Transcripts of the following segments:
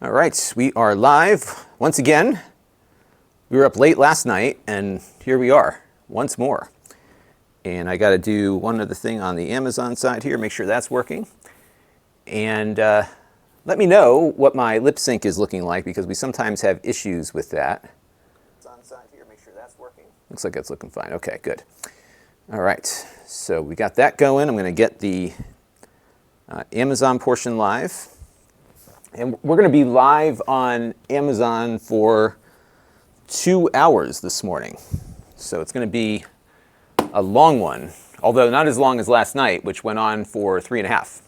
All right, we are live once again. We were up late last night, and here we are once more. And I got to do one other thing on the Amazon side here, make sure that's working. And let me know what my lip sync is looking like, because we sometimes have issues with that. Amazon side here, make sure that's working. Looks like it's looking fine. Okay, good. All right, so we got that going. I'm going to get the Amazon portion live. And we're going to be live on Amazon for 2 hours this morning. So it's going to be a long one, although not as long as last night, which went on for 3.5.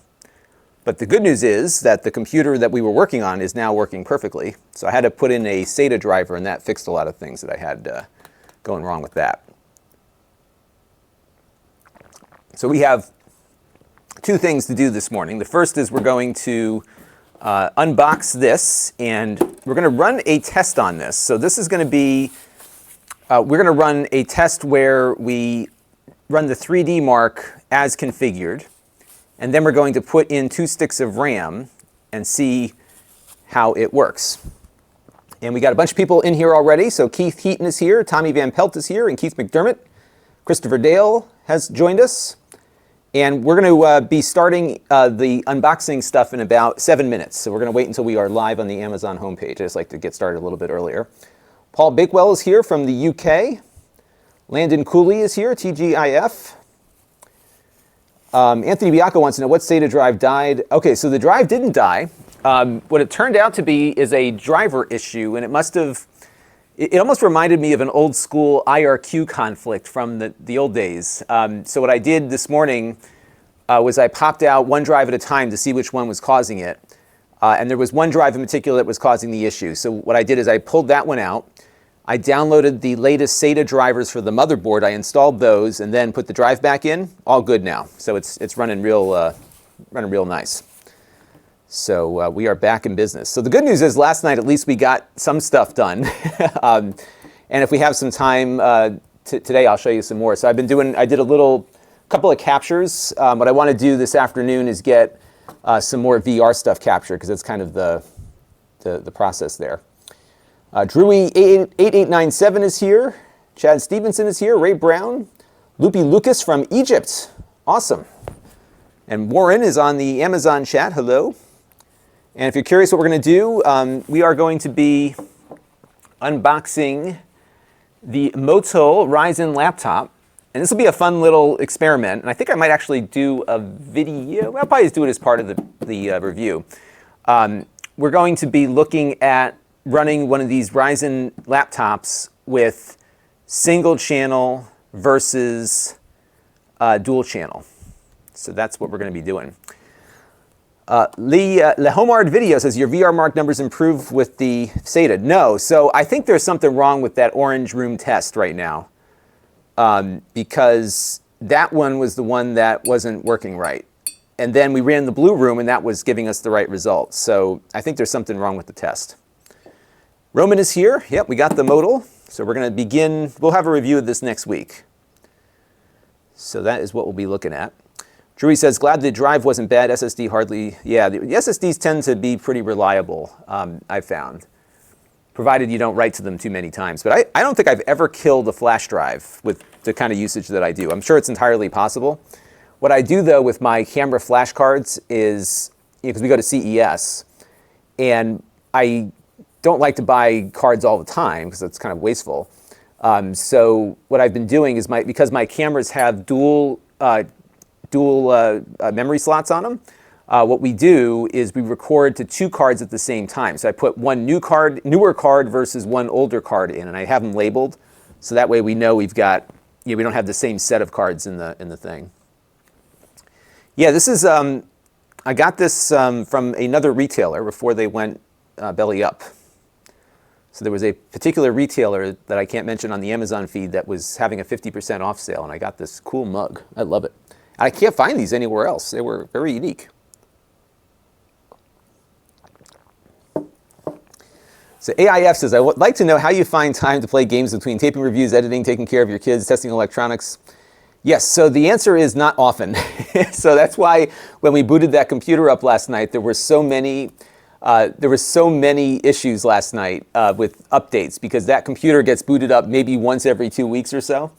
But the good news is that the computer that we were working on is now working perfectly. So I had to put in a SATA driver, and that fixed a lot of things that I had going wrong with that. So we have 2 things to do this morning. The first is we're going to unbox this, and we're going to run a test on this. So this is going to be, we're going to run a test where we run the 3D mark as configured, and then we're going to put in 2 sticks of RAM and see how it works. And we got a bunch of people in here already. So Keith Heaton is here, Tommy Van Pelt is here, and Keith McDermott. Christopher Dale has joined us. And we're going to be starting the unboxing stuff in about 7 minutes. So we're going to wait until we are live on the Amazon homepage. I just like to get started a little bit earlier. Paul Bakewell is here from the UK. Landon Cooley is here, TGIF. Anthony Biacco wants to know what SATA drive died. Okay, so the drive didn't die. What it turned out to be is a driver issue, and it must have, it almost reminded me of an old school IRQ conflict from the old days. So what I did this morning was I popped out one drive at a time to see which one was causing it. And there was one drive in particular that was causing the issue. So what I did is I pulled that one out. I downloaded the latest SATA drivers for the motherboard. I installed those and then put the drive back in. All good now. So it's running real nice. So we are back in business. So the good news is last night at least we got some stuff done. And if we have some time today, I'll show you some more. So I did a couple of captures. What I want to do this afternoon is get some more VR stuff captured, because that's kind of the process there. Drewy8897 is here. Chad Stevenson is here. Ray Brown. Loopy Lucas from Egypt. Awesome. And Warren is on the Amazon chat. Hello. And if you're curious what we're going to do, we are going to be unboxing the MOTILE Ryzen laptop. And this will be a fun little experiment. And I think I might actually do a video. I'll probably just do it as part of the review. We're going to be looking at running one of these Ryzen laptops with single channel versus dual channel. So that's what we're going to be doing. Le Homard Video says, your VR mark numbers improve with the SATA. No, so I think there's something wrong with that orange room test right now, because that one was the one that wasn't working right. And then we ran the blue room, and that was giving us the right results. So I think there's something wrong with the test. Roman is here. Yep, we got the MOTILE. So we're going to begin. We'll have a review of this next week. So that is what we'll be looking at. Drewy says, glad the drive wasn't bad. SSD hardly, yeah, the SSDs tend to be pretty reliable, I've found, provided you don't write to them too many times. But I don't think I've ever killed a flash drive with the kind of usage that I do. I'm sure it's entirely possible. What I do, though, with my camera flash cards is, because we go to CES, and I don't like to buy cards all the time because it's kind of wasteful. So what I've been doing is, because my cameras have dual memory slots on them, what we do is we record to 2 cards at the same time. So I put one newer card versus one older card in, and I have them labeled, so that way we know we don't have the same set of cards in the thing. Yeah, this is I got this from another retailer before they went belly up. So there was a particular retailer that I can't mention on the Amazon feed that was having a 50% off sale, and I got this cool mug. I love it. I can't find these anywhere else. They were very unique. So AIF says, I would like to know how you find time to play games between taping reviews, editing, taking care of your kids, testing electronics. Yes, so the answer is not often. So that's why when we booted that computer up last night, there were so many There were so many issues last night with updates because that computer gets booted up maybe once every 2 weeks or so,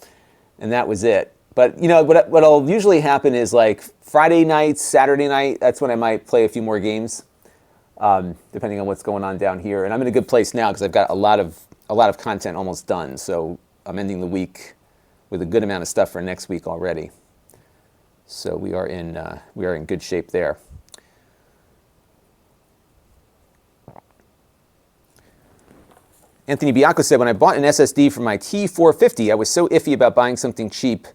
and that was it. But you know, what'll usually happen is like Friday night, Saturday night, that's when I might play a few more games, depending on what's going on down here. And I'm in a good place now because I've got a lot of content almost done. So I'm ending the week with a good amount of stuff for next week already. So we are in good shape there. Anthony Biacco said, when I bought an SSD for my T450, I was so iffy about buying something cheap.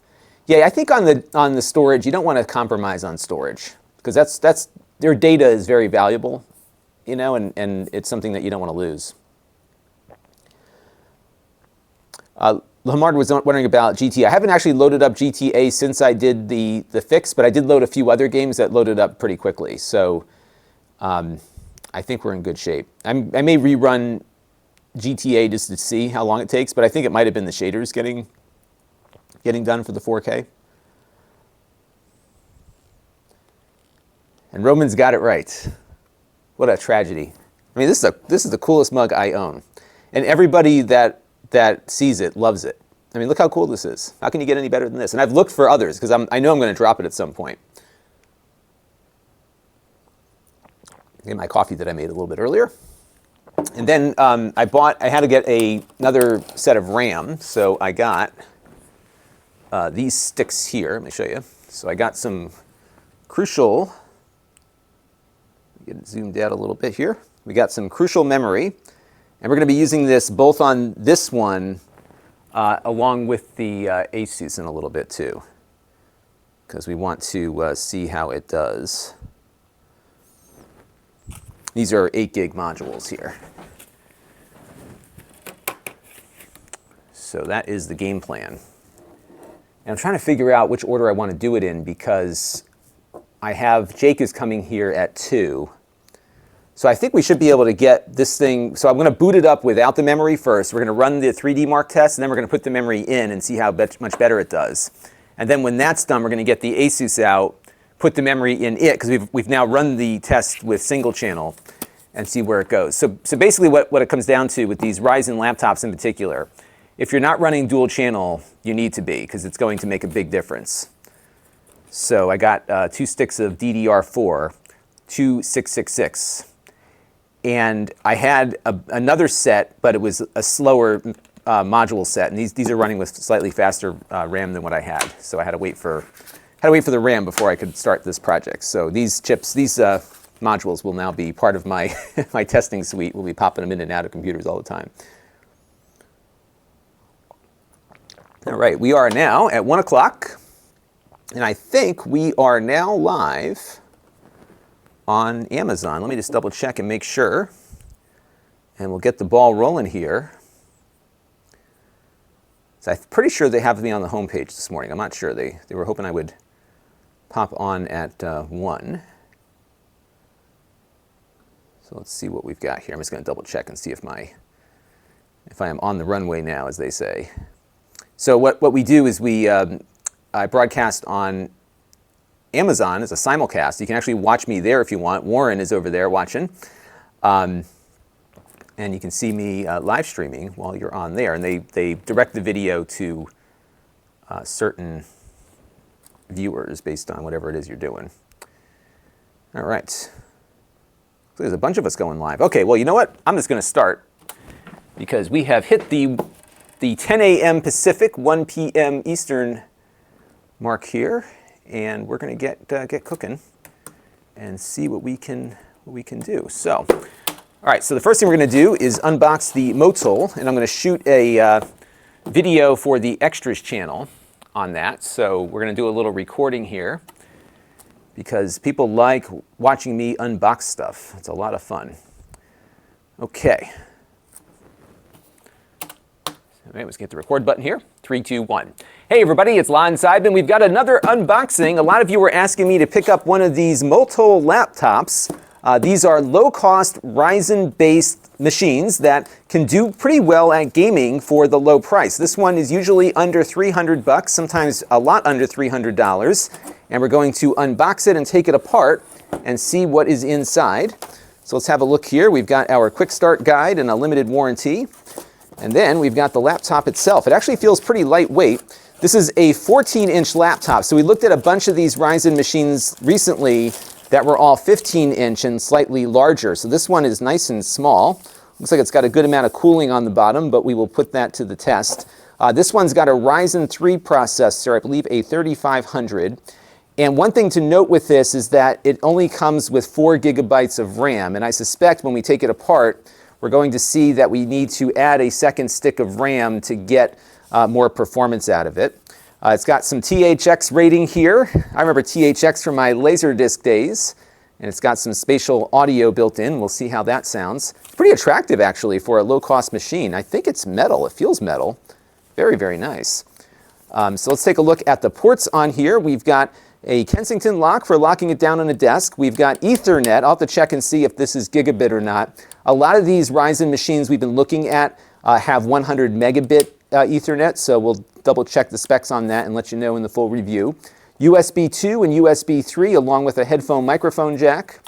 Yeah, I think on the storage, you don't want to compromise on storage because that's their data is very valuable, you know, and it's something that you don't want to lose. Lamar was wondering about GTA. I haven't actually loaded up GTA since I did the fix, but I did load a few other games that loaded up pretty quickly. So I think we're in good shape. I may rerun GTA just to see how long it takes, but I think it might have been the shaders getting done for the 4K. And Roman's got it right. What a tragedy. I mean, this is the coolest mug I own. And everybody that sees it loves it. I mean, look how cool this is. How can you get any better than this? And I've looked for others because I know I'm going to drop it at some point. Get my coffee that I made a little bit earlier. And then I had to get another set of RAM, so I got these sticks here. Let me show you. So I got some Crucial, get it zoomed out a little bit here. We got some Crucial memory, and we're going to be using this both on this one along with the Asus in a little bit too, because we want to see how it does. These are 8 gig modules here. So that is the game plan. And I'm trying to figure out which order I want to do it in because Jake is coming here at 2. So I think we should be able to get this thing. So I'm going to boot it up without the memory first. We're going to run the 3D Mark test, and then we're going to put the memory in and see how much better it does. And then when that's done, we're going to get the Asus out, put the memory in it, because we've now run the test with single channel, and see where it goes. So basically what it comes down to with these Ryzen laptops in particular, if you're not running dual channel, you need to be, because it's going to make a big difference. So I got 2 sticks of DDR4, 2666. And I had another set, but it was a slower module set. And these are running with slightly faster RAM than what I had. So I had to wait for the RAM before I could start this project. So these chips, these modules will now be part of my my testing suite. We'll be popping them in and out of computers all the time. All right, we are now at 1 o'clock, and I think we are now live on Amazon. Let me just double check and make sure, and we'll get the ball rolling here. So I'm pretty sure they have me on the homepage this morning. I'm not sure. They were hoping I would pop on at 1. So let's see what we've got here. I'm just going to double check and see if I am on the runway now, as they say. So what we do is I broadcast on Amazon as a simulcast. You can actually watch me there if you want. Warren is over there watching. And you can see me live streaming while you're on there. And they direct the video to certain viewers based on whatever it is you're doing. All right. So there's a bunch of us going live. Okay, well, you know what? I'm just going to start because we have hit the 10 a.m. Pacific, 1 p.m. Eastern mark here, and we're going to get cooking and see what we can do. So, all right. So the first thing we're going to do is unbox the MOTILE, and I'm going to shoot a video for the extras channel on that. So we're going to do a little recording here because people like watching me unbox stuff. It's a lot of fun. Okay. All right, let's get the record button here. 3, 2, 1. Hey everybody, it's Lon.TV. We've got another unboxing. A lot of you were asking me to pick up one of these MOTILE laptops. These are low-cost Ryzen-based machines that can do pretty well at gaming for the low price. This one is usually under $300, sometimes a lot under $300. And we're going to unbox it and take it apart and see what is inside. So let's have a look here. We've got our quick start guide and a limited warranty. And then we've got the laptop itself. It actually feels pretty lightweight. This is a 14-inch laptop. So we looked at a bunch of these Ryzen machines recently that were all 15-inch and slightly larger. So this one is nice and small. Looks like it's got a good amount of cooling on the bottom, but we will put that to the test. This one's got a Ryzen 3 processor, I believe a 3500. And one thing to note with this is that it only comes with 4 gigabytes of RAM. And I suspect when we take it apart, we're going to see that we need to add a second stick of RAM to get more performance out of it. It's got some THX rating here. I remember THX from my Laserdisc days. And it's got some spatial audio built in. We'll see how that sounds. It's pretty attractive, actually, for a low-cost machine. I think it's metal. It feels metal. Very, very nice. So let's take a look at the ports on here. We've got a Kensington lock for locking it down on a desk. We've got Ethernet. I'll have to check and see if this is gigabit or not. A lot of these Ryzen machines we've been looking at have 100 megabit Ethernet, so we'll double check the specs on that and let you know in the full review. USB 2 and USB 3 along with a headphone microphone jack.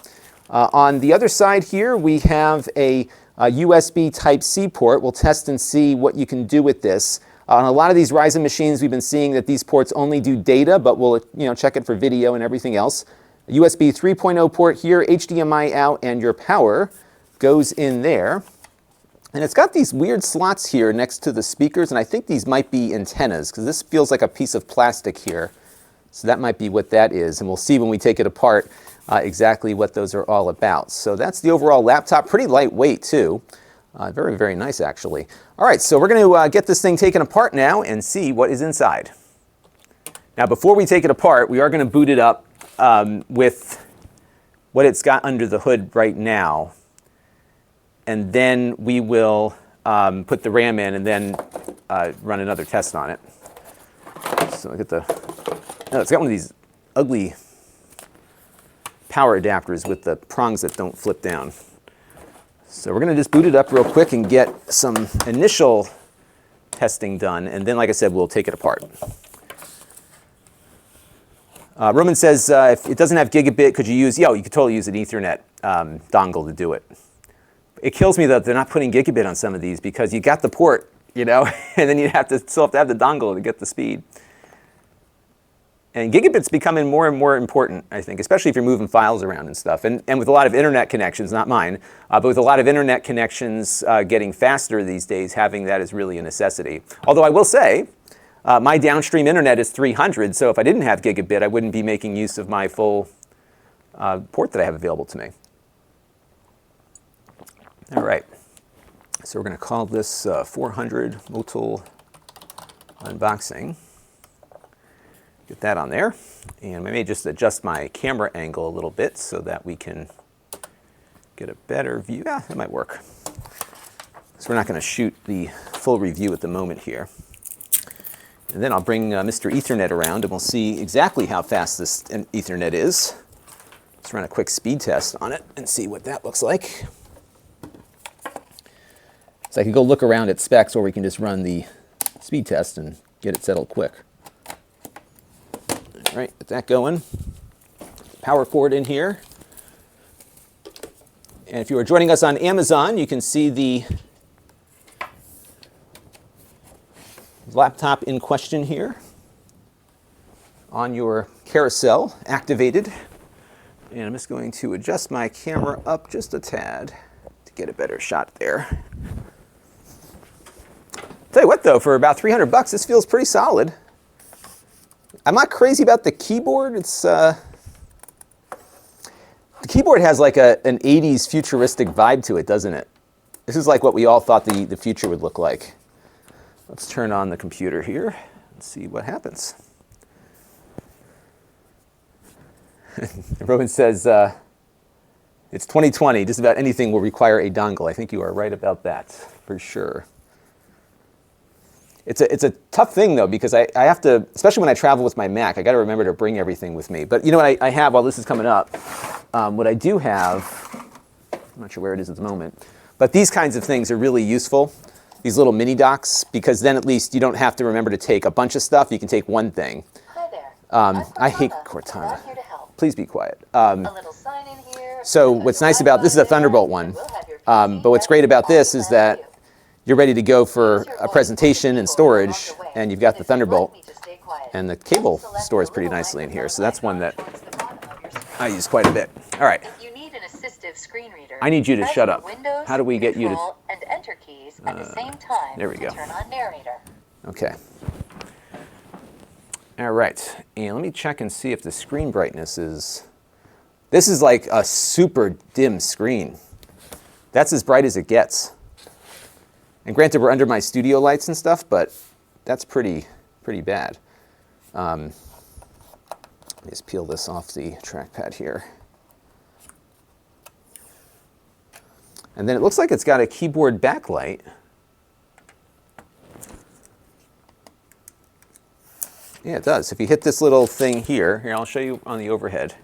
On the other side here we have a USB Type-C port. We'll test and see what you can do with this. On a lot of these Ryzen machines, we've been seeing that these ports only do data, but we'll check it for video and everything else. USB 3.0 port here, HDMI out, and your power goes in there. And it's got these weird slots here next to the speakers, and I think these might be antennas, because this feels like a piece of plastic here. So that might be what that is, and we'll see when we take it apart exactly what those are all about. So that's the overall laptop, pretty lightweight too. Very, very nice, actually. All right, so we're going to get this thing taken apart now and see what is inside. Now, before we take it apart, we are going to boot it up with what it's got under the hood right now. And then we will put the RAM in and then run another test on it. So look at the... Oh, it's got one of these ugly power adapters with the prongs that don't flip down. So we're going to just boot it up real quick and get some initial testing done, and then, like I said, we'll take it apart. Roman says, if it doesn't have gigabit, could you use, you could totally use an Ethernet dongle to do it. It kills me that they're not putting gigabit on some of these, because you got the port, and then you still have to have the dongle to get the speed. And gigabit's becoming more and more important, I think, especially if you're moving files around and stuff. And with a lot of internet connections, not mine, but with a lot of internet connections getting faster these days, having that is really a necessity. Although I will say, my downstream internet is 300, so if I didn't have gigabit, I wouldn't be making use of my full port that I have available to me. All right, so we're going to call this 400 MOTILE unboxing. Get that on there, and I may just adjust my camera angle a little bit so that we can get a better view. Yeah, that might work. So we're not going to shoot the full review at the moment here. And then I'll bring Mr. Ethernet around and we'll see exactly how fast this Ethernet is. Let's run a quick speed test on it and see what that looks like. So I could go look around at specs, or we can just run the speed test and get it settled quick. All right, get that going. Power cord in here. And if you are joining us on Amazon, you can see the laptop in question here on your carousel activated. And I'm just going to adjust my camera up just a tad to get a better shot there. Tell you what though, for about 300 bucks, this feels pretty solid. I'm not crazy about the keyboard. It's the keyboard has like an 80s futuristic vibe to it, doesn't it? This is like what we all thought the future would look like. Let's turn on the computer here and see what happens. Rowan says, it's 2020, just about anything will require a dongle. I think you are right about that, for sure. It's a tough thing, though, because I have to, especially when I travel with my Mac, I got to remember to bring everything with me. But you know what I have while this is coming up? What I do have, I'm not sure where it is at the moment, but these kinds of things are really useful, these little mini docks, because then at least you don't have to remember to take a bunch of stuff. You can take one thing. Hi there. I hate Cortana. Here to help. Please be quiet. A little sign in here, So what's nice about this is a Thunderbolt one, but what's great about this is that you're ready to go for a presentation and storage, and you've got the Thunderbolt, and the cable stores pretty nicely in here. So that's one that I use quite a bit. All right. I need you to shut up. How do we get you to? And enter keys at the same time. There we go. Turn on narrator. Okay. All right, and let me check and see if the screen brightness is. This is like a super dim screen. That's as bright as it gets. And granted, we're under my studio lights and stuff, but that's pretty bad. Let me just peel this off the trackpad here. And then it looks like it's got a keyboard backlight. Yeah, it does. If you hit this little thing here, I'll show you on the overhead.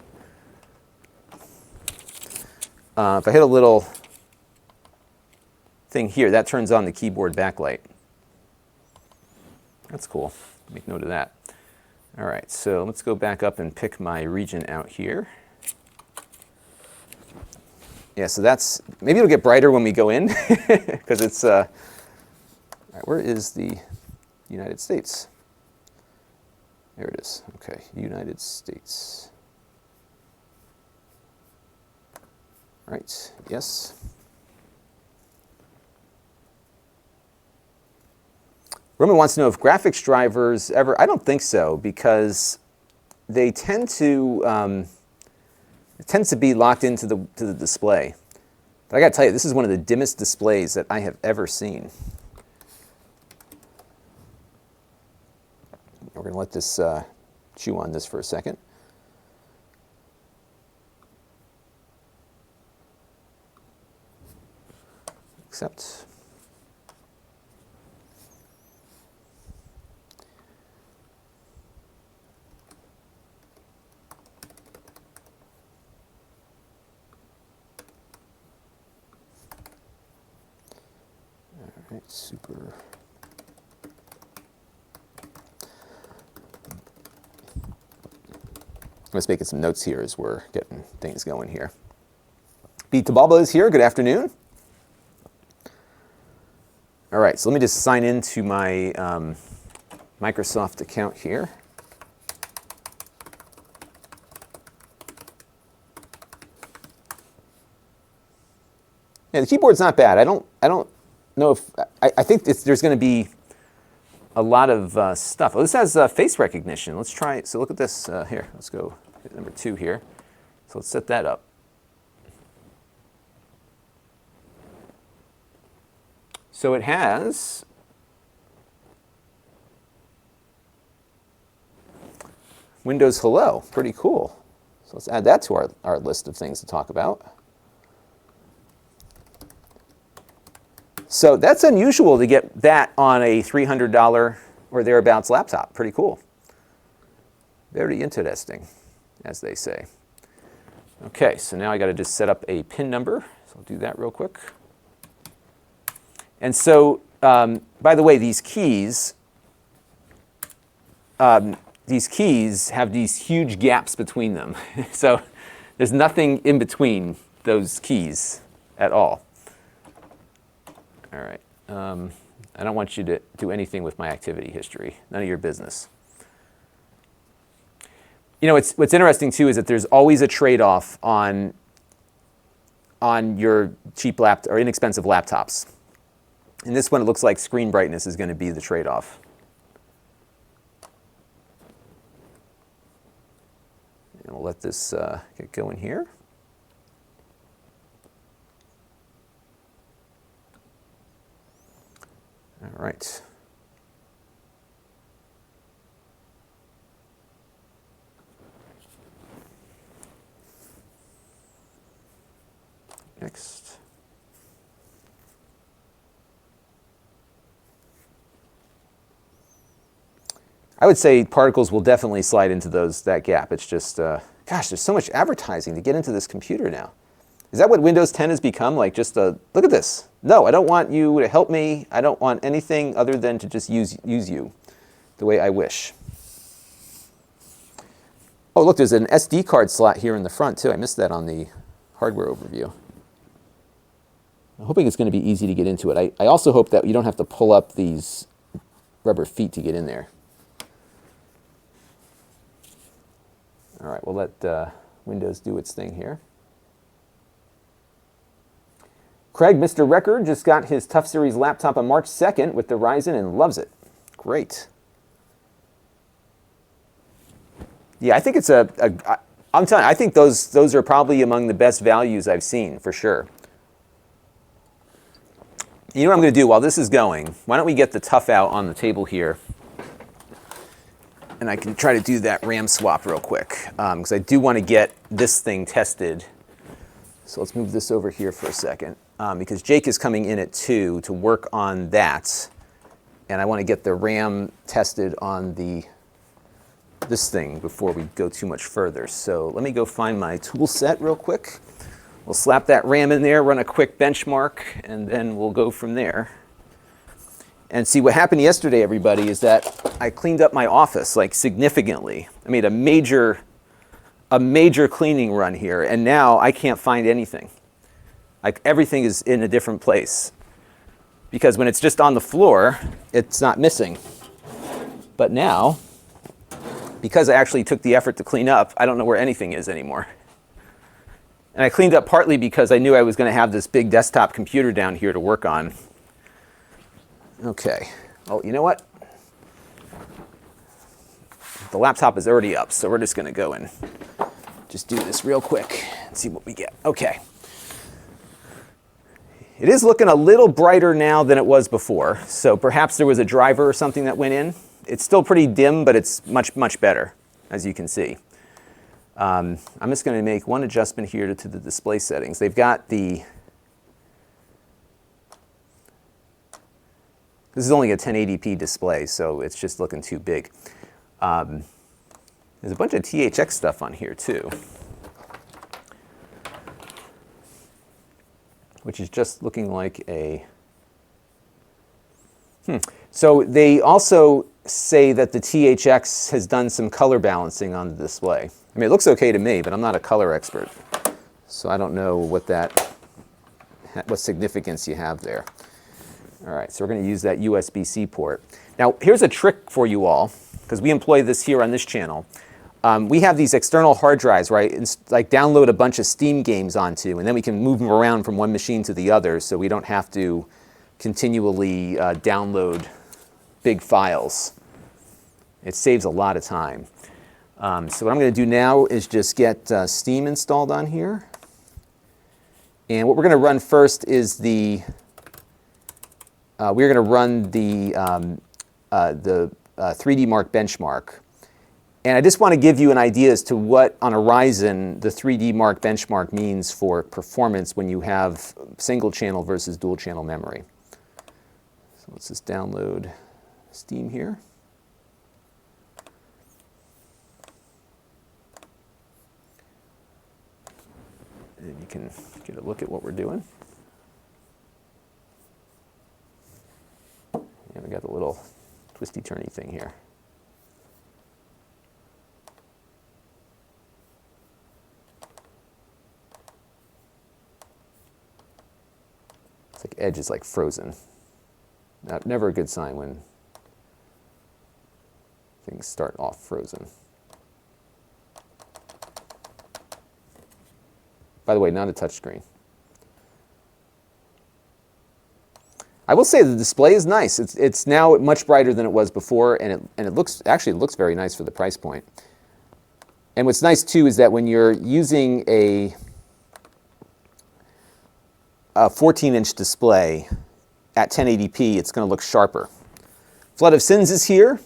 If I hit a little thing here, that turns on the keyboard backlight. That's cool. Make note of that. All right, so let's go back up and pick my region out here. Yeah, so that's, maybe it'll get brighter when we go in, because it's, all right, where is the United States? There it is. Okay, United States. Right, yes. Roman wants to know if graphics drivers ever, I don't think so, because they tend to, it tends to be locked into the display. But I gotta tell you, this is one of the dimmest displays that I have ever seen. We're going to let this chew on this for a second. Accept. All right, super. I'm just making some notes here as we're getting things going here. Beat Tabalba is here. Good afternoon. All right, so let me just sign into my Microsoft account here. Yeah, the keyboard's not bad. I don't know if I think there's going to be a lot of stuff. Oh, this has face recognition. Let's try it. So look at this here. Let's go hit number 2 here. So let's set that up. So it has Windows Hello. Pretty cool. So let's add that to our list of things to talk about. So that's unusual to get that on a $300 or thereabouts laptop. Pretty cool. Very interesting, as they say. Okay, so now I got to just set up a PIN number. So I'll do that real quick. And so, by the way, these keys have these huge gaps between them. So there's nothing in between those keys at all. All right. I don't want you to do anything with my activity history. None of your business. You know, what's interesting, too, is that there's always a trade-off on your cheap or inexpensive laptops. In this one, it looks like screen brightness is going to be the trade-off. And we'll let this get going here. All right. Next. I would say particles will definitely slide into that gap. It's just, gosh, there's so much advertising to get into this computer now. Is that what Windows 10 has become? Like just a, look at this. No, I don't want you to help me. I don't want anything other than to just use you the way I wish. Oh, look, there's an SD card slot here in the front, too. I missed that on the hardware overview. I'm hoping it's going to be easy to get into it. I also hope that you don't have to pull up these rubber feet to get in there. All right, we'll let Windows do its thing here. Craig, Mr. Record, just got his TUF Series laptop on March 2nd with the Ryzen and loves it. Great. Yeah, I think it's I'm telling you, I think those are probably among the best values I've seen, for sure. You know what I'm going to do while this is going? Why don't we get the TUF out on the table here, and I can try to do that RAM swap real quick, because I do want to get this thing tested. So let's move this over here for a second, because Jake is coming in at 2 to work on that, and I want to get the RAM tested on this thing before we go too much further. So let me go find my tool set real quick. We'll slap that RAM in there, run a quick benchmark, and then we'll go from there. And see, what happened yesterday, everybody, is that I cleaned up my office, like, significantly. I made a major cleaning run here, and now I can't find anything. Like, everything is in a different place. Because when it's just on the floor, it's not missing. But now, because I actually took the effort to clean up, I don't know where anything is anymore. And I cleaned up partly because I knew I was going to have this big desktop computer down here to work on. Okay. Oh, you know what? The laptop is already up, so we're just going to go and just do this real quick and see what we get. Okay. It is looking a little brighter now than it was before, so perhaps there was a driver or something that went in. It's still pretty dim, but it's much, much better, as you can see. I'm just going to make one adjustment here to the display settings. They've got the... This is only a 1080p display, so it's just looking too big. There's a bunch of THX stuff on here, too, which is just looking like a... So they also say that the THX has done some color balancing on the display. I mean, it looks okay to me, but I'm not a color expert, so I don't know what significance you have there. All right, so we're going to use that USB-C port. Now, here's a trick for you all, because we employ this here on this channel. We have these external hard drives, right? It's like download a bunch of Steam games onto, and then we can move them around from one machine to the other, so we don't have to continually download big files. It saves a lot of time. So what I'm going to do now is just get Steam installed on here. And what we're going to run first is we're going to run the 3D Mark benchmark. And I just want to give you an idea as to what, on a Ryzen, the 3D Mark benchmark means for performance when you have single channel versus dual channel memory. So let's just download Steam here. And you can get a look at what we're doing. And we got the little twisty-turny thing here. It's like Edge is like frozen. Never a good sign when things start off frozen. By the way, not a touchscreen. I will say the display is nice. It's now much brighter than it was before, and it looks very nice for the price point. And what's nice too is that when you're using a 14-inch display at 1080p, it's going to look sharper. Flood of Sins is here.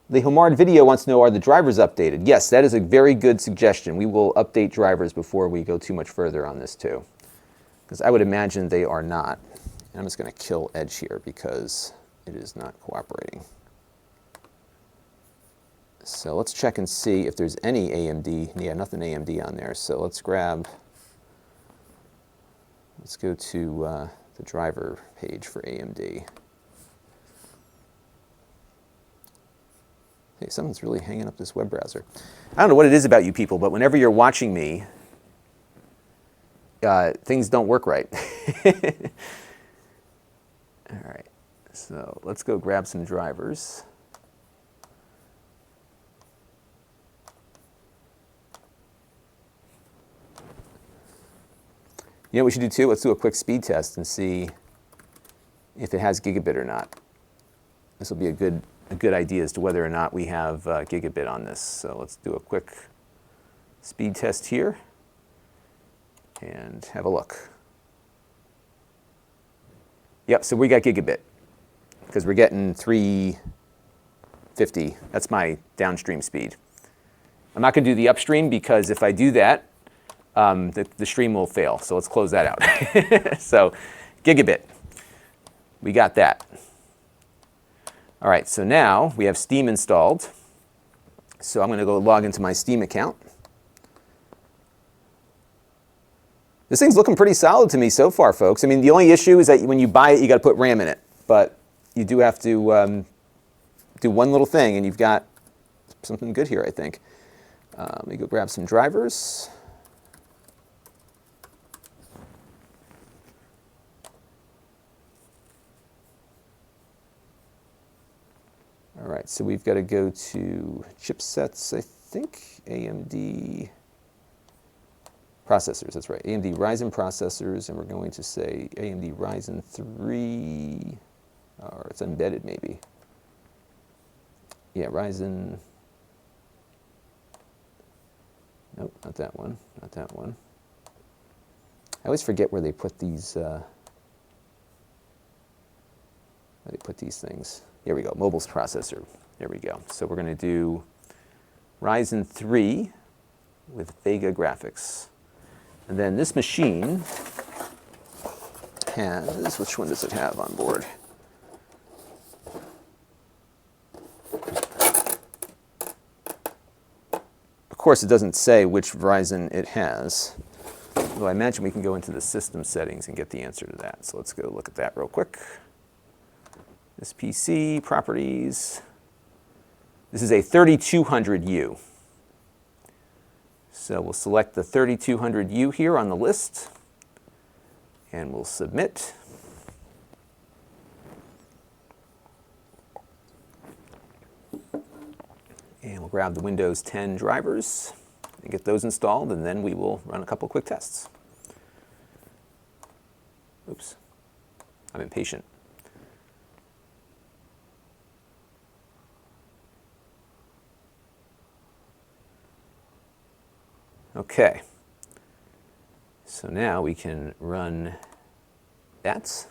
The Homard video wants to know, are the drivers updated? Yes, that is a very good suggestion. We will update drivers before we go too much further on this too, because I would imagine they are not. And I'm just going to kill Edge here because it is not cooperating. So let's check and see if there's any AMD. Yeah, nothing AMD on there. So let's go to the driver page for AMD. Hey, someone's really hanging up this web browser. I don't know what it is about you people, but whenever you're watching me, things don't work right. All right, so let's go grab some drivers. You know what we should do too? Let's do a quick speed test and see if it has gigabit or not. This will be a good idea as to whether or not we have gigabit on this. So let's do a quick speed test here and have a look. Yep, so we got gigabit because we're getting 350. That's my downstream speed. I'm not going to do the upstream because if I do that, the stream will fail. So let's close that out. So gigabit, we got that. All right, so now we have Steam installed. So I'm going to go log into my Steam account. This thing's looking pretty solid to me so far, folks. I mean, the only issue is that when you buy it, you got to put RAM in it. But you do have to do one little thing, and you've got something good here, I think. Let me go grab some drivers. All right, so we've got to go to chipsets, I think, AMD processors, that's right, AMD Ryzen processors, and we're going to say AMD Ryzen 3, or it's embedded maybe. Yeah, Ryzen, nope, not that one, not that one. I always forget where they put these, things. Here we go, mobile's processor. There we go. So we're going to do Ryzen 3 with Vega graphics. And then this machine has, which one does it have on board? Of course, it doesn't say which Ryzen it has. Though I imagine we can go into the system settings and get the answer to that. So let's go look at that real quick. This PC, properties. This is a 3200U. So we'll select the 3200U here on the list, and we'll submit. And we'll grab the Windows 10 drivers and get those installed, and then we will run a couple quick tests. Oops, I'm impatient. Okay, so now we can run that.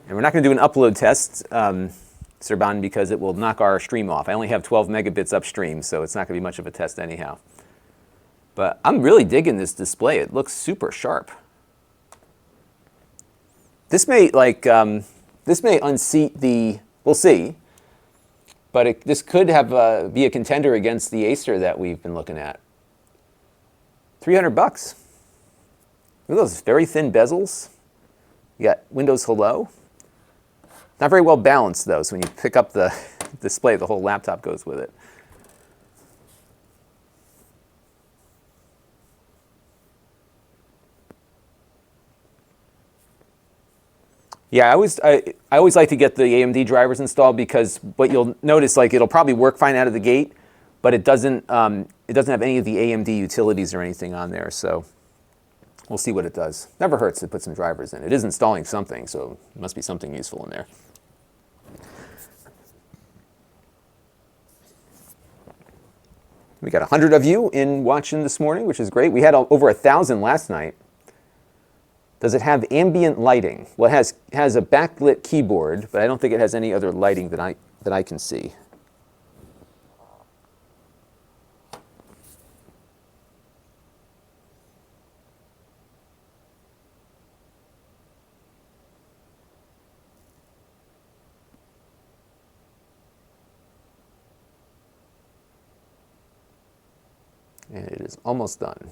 And we're not going to do an upload test, Serban, because it will knock our stream off. I only have 12 megabits upstream, so it's not going to be much of a test anyhow. But I'm really digging this display. It looks super sharp. This may this may unseat the, we'll see, but this could have be a contender against the Acer that we've been looking at. $300. Look at those very thin bezels. You got Windows Hello. Not very well balanced though, so when you pick up the display, the whole laptop goes with it. Yeah, I always like to get the AMD drivers installed because what you'll notice, like it'll probably work fine out of the gate, but it doesn't have any of the AMD utilities or anything on there. So we'll see what it does. Never hurts to put some drivers in. It is installing something, so it must be something useful in there. We got 100 of you in watching this morning, which is great. We had over 1,000 last night. Does it have ambient lighting? Well, it has a backlit keyboard, but I don't think it has any other lighting that I can see. And it is almost done.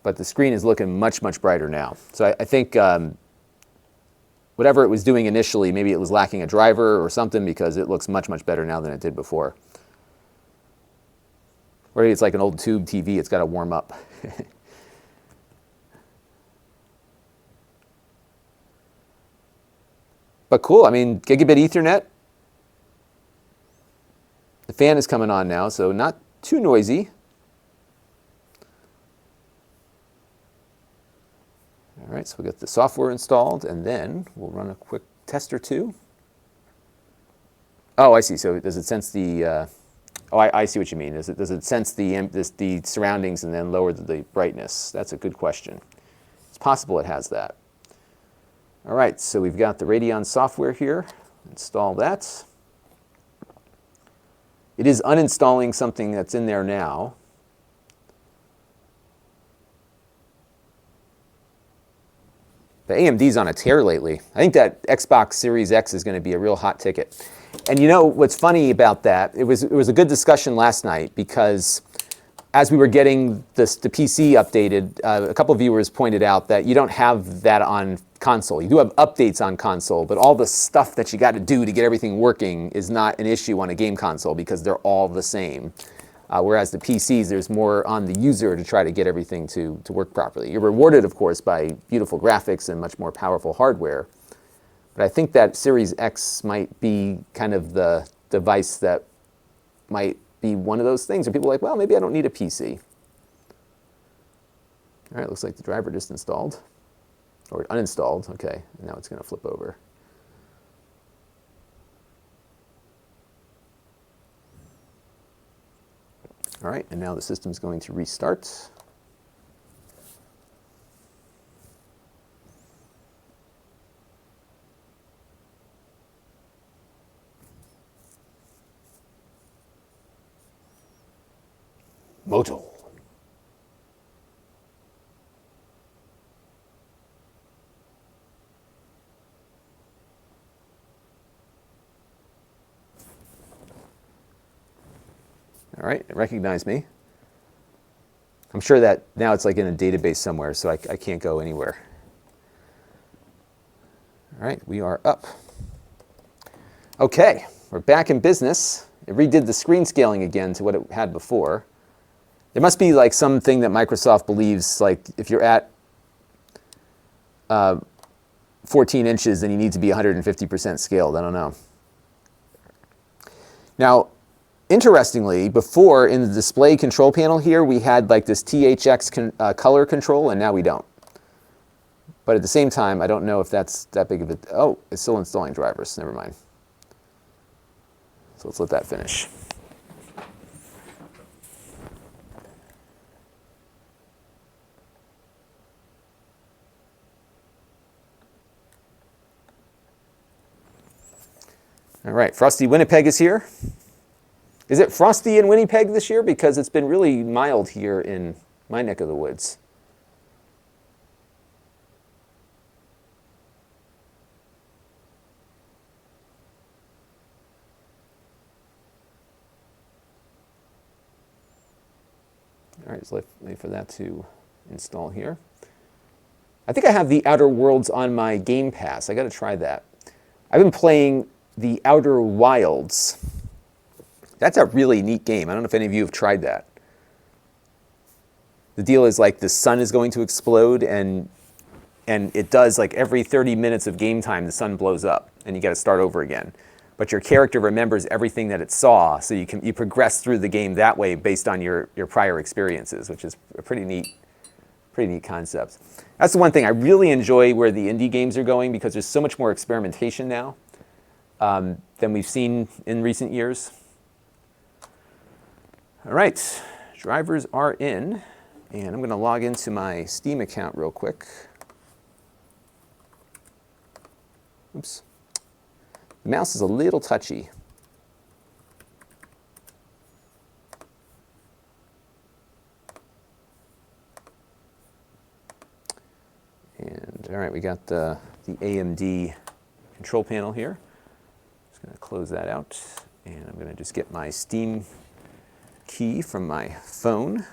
but the screen is looking much, much brighter now. So I think whatever it was doing initially, maybe it was lacking a driver or something, because it looks much, much better now than it did before. Or it's like an old tube TV, it's got to warm up. But cool, I mean, gigabit Ethernet. The fan is coming on now, so not too noisy. All right, so we'll get the software installed, and then we'll run a quick test or two. Oh, I see. So does it sense the... oh, I see what you mean. Does it sense the surroundings and then lower the brightness? That's a good question. It's possible it has that. All right, so we've got the Radeon software here. Install that. It is uninstalling something that's in there now. The AMD's on a tear lately. I think that Xbox Series X is going to be a real hot ticket. And you know what's funny about that? It was a good discussion last night, because as we were getting the PC updated, a couple of viewers pointed out that you don't have that on console. You do have updates on console, but all the stuff that you got to do to get everything working is not an issue on a game console, because they're all the same. Whereas the PCs, there's more on the user to try to get everything to work properly. You're rewarded, of course, by beautiful graphics and much more powerful hardware. But I think that Series X might be kind of the device that might be one of those things where people are like, well, maybe I don't need a PC. All right, looks like the driver just installed, or uninstalled. Okay, and now it's going to flip over. All right, and now the system's going to restart. MOTILE. All right, it recognized me. I'm sure that now it's like in a database somewhere, so I can't go anywhere. All right, we are up. Okay, we're back in business. It redid the screen scaling again to what it had before. There must be like something that Microsoft believes, like if you're at 14 inches, then you need to be 150% scaled. I don't know. Now, interestingly, before in the display control panel here, we had like this THX color control, and now we don't. But at the same time, I don't know if that's that big of a... Oh, it's still installing drivers. Never mind. So let's let that finish. All right, Frosty Winnipeg is here. Is it frosty in Winnipeg this year? Because it's been really mild here in my neck of the woods. All right, just wait for that to install here. I think I have the Outer Worlds on my Game Pass. I got to try that. I've been playing the Outer Wilds. That's a really neat game. I don't know if any of you have tried that. The deal is like the sun is going to explode, and it does like every 30 minutes of game time, the sun blows up, and you got to start over again. But your character remembers everything that it saw, so you progress through the game that way based on your prior experiences, which is a pretty neat concept. That's the one thing I really enjoy where the indie games are going, because there's so much more experimentation now than we've seen in recent years. All right, drivers are in, and I'm going to log into my Steam account real quick. Oops. The mouse is a little touchy. And all right, we got the AMD control panel here. Just going to close that out, and I'm going to just get my Steam key from my phone.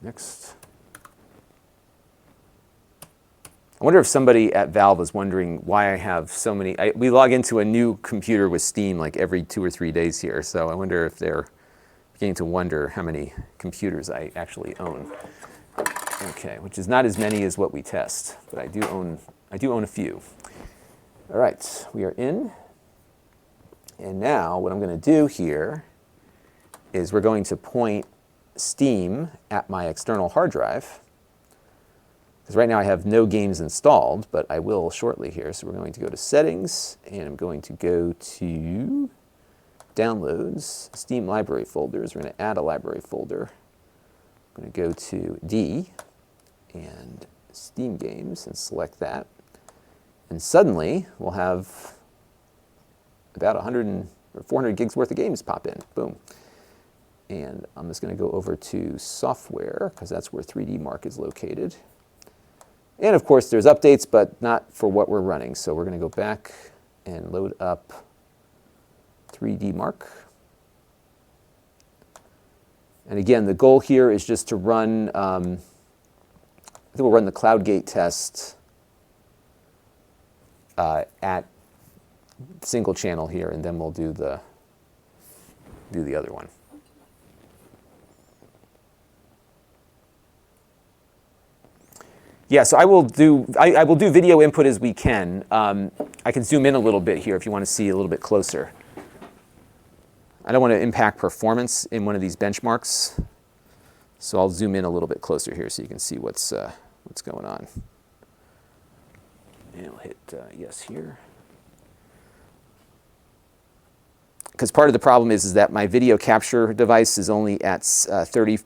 Next. I wonder if somebody at Valve is wondering why I have so many. We log into a new computer with Steam like every 2 or 3 days here, so I wonder if they're beginning to wonder how many computers I actually own. Okay, which is not as many as what we test, but I do own a few. All right, we are in. And now what I'm going to do here is we're going to point Steam at my external hard drive. Because right now I have no games installed, but I will shortly here. So we're going to go to Settings, and I'm going to go to Downloads, Steam Library Folders. We're going to add a library folder. I'm going to go to D and Steam Games and select that. And suddenly we'll have about 100 or 400 gigs worth of games pop in. Boom. And I'm just going to go over to Software, because that's where 3D Mark is located. And of course, there's updates, but not for what we're running. So we're going to go back and load up 3D Mark. And again, the goal here is just to run, I think we'll run the CloudGate test at single channel here, and then we'll do the other one. Yeah, so I will do video input as we can. I can zoom in a little bit here if you want to see a little bit closer. I don't want to impact performance in one of these benchmarks, so I'll zoom in a little bit closer here so you can see what's going on. And I'll hit yes here. Because part of the problem is that my video capture device is only at 30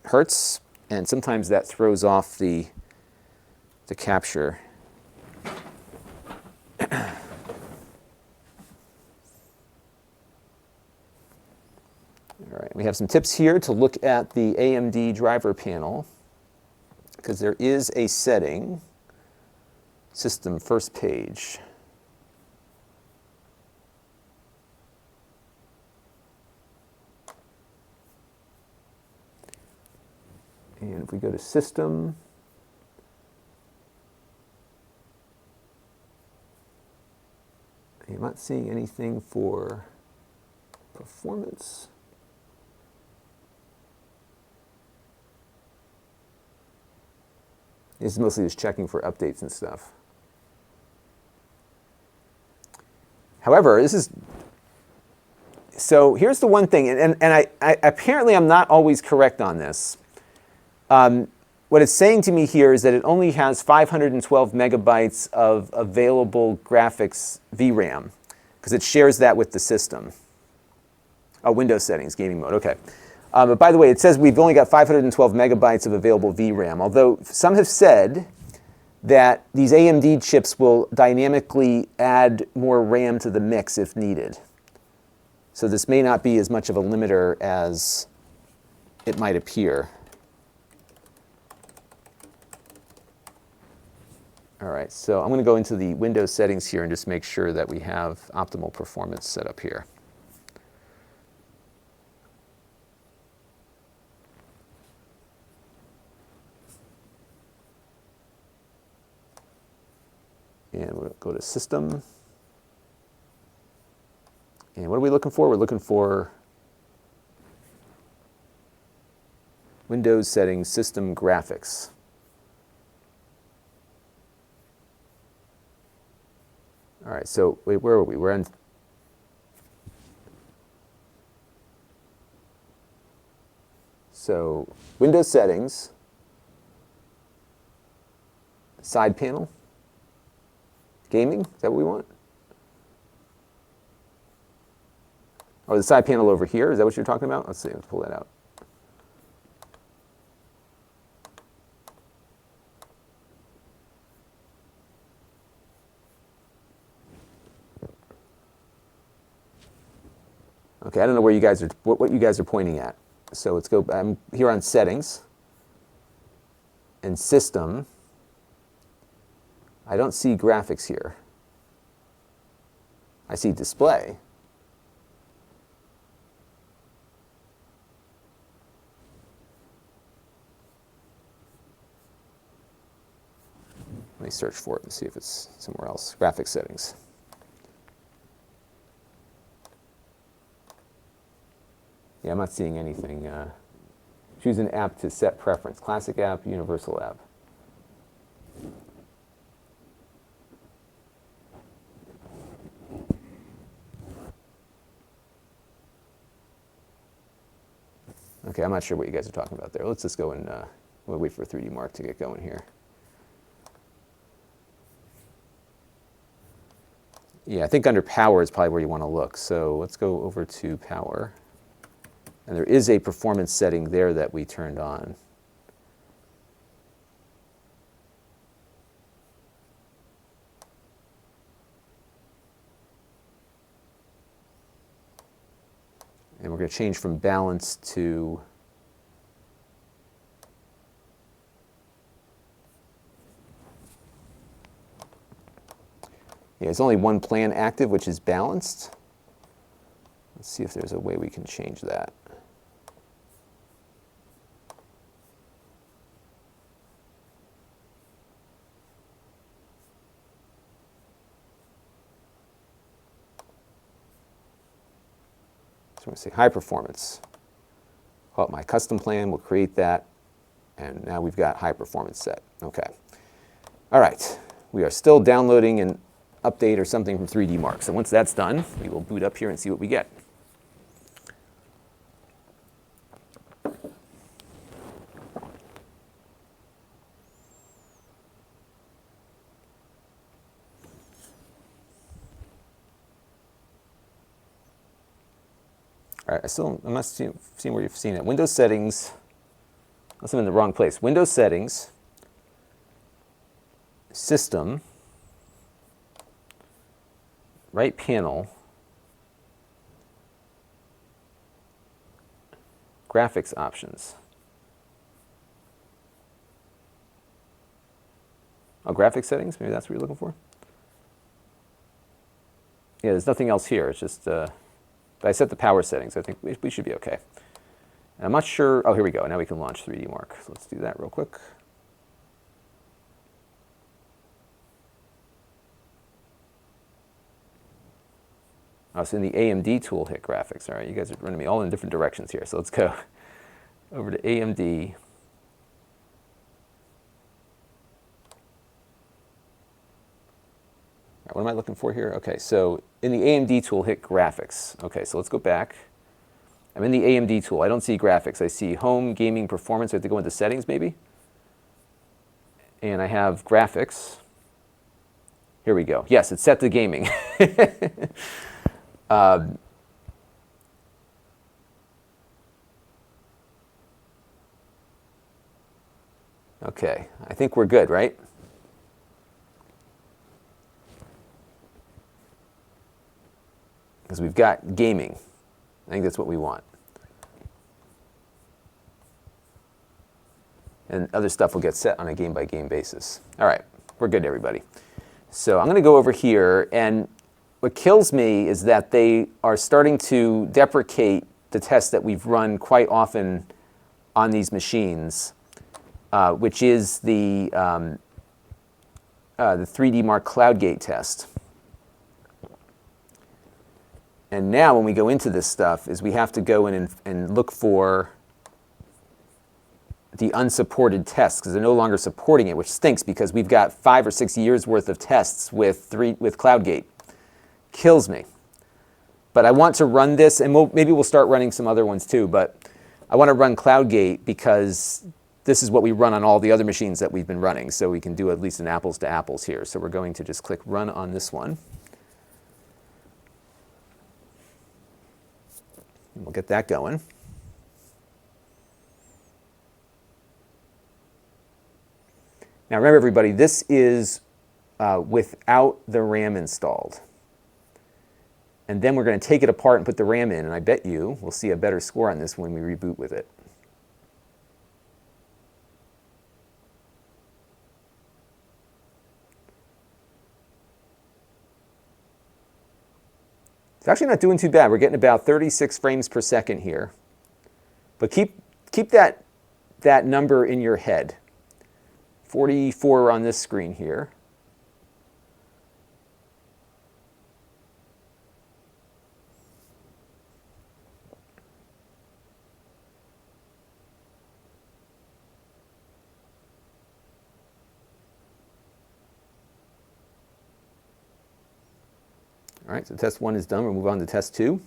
hertz, and sometimes that throws off the capture. All right, we have some tips here to look at the AMD driver panel, because there is a setting, System First Page. And if we go to System, I'm not seeing anything for performance. This is mostly just checking for updates and stuff. However, so here's the one thing, and I apparently I'm not always correct on this. What it's saying to me here is that it only has 512 megabytes of available graphics VRAM, because it shares that with the system. Oh, Windows settings, gaming mode, okay. But by the way, it says we've only got 512 megabytes of available VRAM, although some have said that these AMD chips will dynamically add more RAM to the mix if needed. So this may not be as much of a limiter as it might appear. All right, so I'm going to go into the Windows settings here and just make sure that we have optimal performance set up here. And we'll go to System. And what are we looking for? We're looking for Windows settings, System Graphics. All right, so wait, where are we? We're on. So Windows settings, side panel, gaming, is that what we want? Or the side panel over here, is that what you're talking about? Let's see, let's pull that out. Okay, I don't know where you guys are, what you guys are pointing at. So let's go, I'm here on Settings and System. I don't see graphics here. I see Display. me search for it and see if it's somewhere else. Graphics settings. Yeah, I'm not seeing anything. Choose an app to set preference. Classic app, universal app. Okay, I'm not sure what you guys are talking about there. Let's just go and we'll wait for 3D Mark to get going here. Yeah, I think under power is probably where you want to look. So let's go over to power. And there is a performance setting there that we turned on. And we're going to change from balance to it's only one plan active, which is balanced. Let's see if there's a way we can change that. So I'm going to say high performance. Call it my custom plan. We'll create that. And now we've got high performance set. Okay. All right. We are still downloading an update or something from 3D Mark. So once that's done, we will boot up here and see what we get. All right, I'm not seeing where you've seen it. Windows settings, unless I'm in the wrong place. Windows settings, system, right panel, graphics options. Oh, graphics settings, maybe that's what you're looking for? Yeah, there's nothing else here. It's just, but I set the power settings. I think we should be okay. And I'm not sure, oh, here we go. Now we can launch 3D Mark. So let's do that real quick. Oh, so in the AMD tool, hit graphics. All right, you guys are running me all in different directions here. So let's go over to AMD. All right, what am I looking for here? Okay, so in the AMD tool, hit graphics. Okay, so let's go back. I'm in the AMD tool. I don't see graphics. I see home, gaming, performance. I have to go into settings maybe. And I have graphics. Here we go. Yes, it's set to gaming. Okay, I think we're good, right? Because we've got gaming. I think that's what we want. And other stuff will get set on a game-by-game basis. All right, we're good, everybody. So I'm going to go over here, and what kills me is that they are starting to deprecate the tests that we've run quite often on these machines, which is the 3D Mark CloudGate test. And now when we go into this stuff is we have to go in and look for the unsupported tests because they're no longer supporting it, which stinks because we've got 5 or 6 years worth of tests with CloudGate. Kills me. But I want to run this, and maybe we'll start running some other ones too, but I want to run CloudGate because this is what we run on all the other machines that we've been running, so we can do at least an apples to apples here. So we're going to just click run on this one. And we'll get that going. Now remember everybody, this is without the RAM installed. And then we're going to take it apart and put the RAM in, and I bet you we'll see a better score on this when we reboot with it. It's actually not doing too bad. We're getting about 36 frames per second here. But keep that number in your head. 44 on this screen here. All right, so test 1 is done. We'll move on to test 2.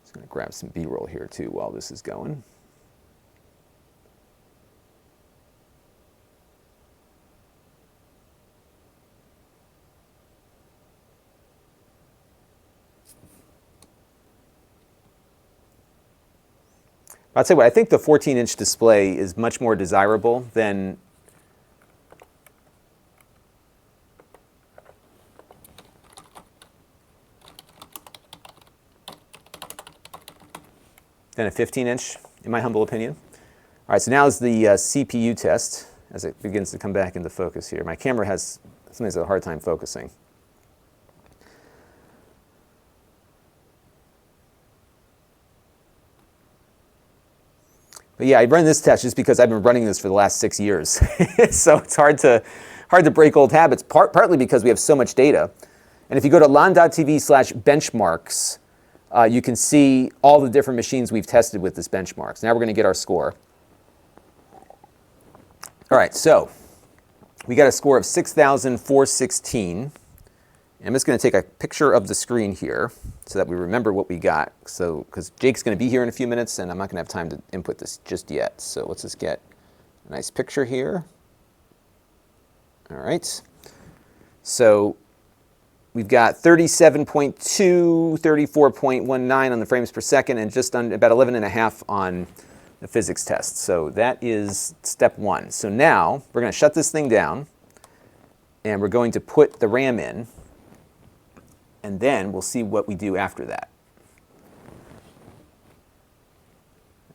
Just going to grab some B-roll here too while this is going. I'd say what I think the 14-inch display is much more desirable than a 15-inch, in my humble opinion. All right, so now is the CPU test as it begins to come back into focus here. My camera has sometimes a hard time focusing. But yeah, I run this test just because I've been running this for the last 6 years. So it's hard to break old habits, partly because we have so much data. And if you go to Lon.TV/benchmarks, you can see all the different machines we've tested with this benchmarks. Now we're going to get our score. All right, so we got a score of 6,416. I'm just going to take a picture of the screen here so that we remember what we got. So, because Jake's going to be here in a few minutes, and I'm not going to have time to input this just yet. So let's just get a nice picture here. All right. So we've got 37.2, 34.19 on the frames per second, and just about 11.5 on the physics test. So that is step 1. So now we're going to shut this thing down, and we're going to put the RAM in. And then we'll see what we do after that.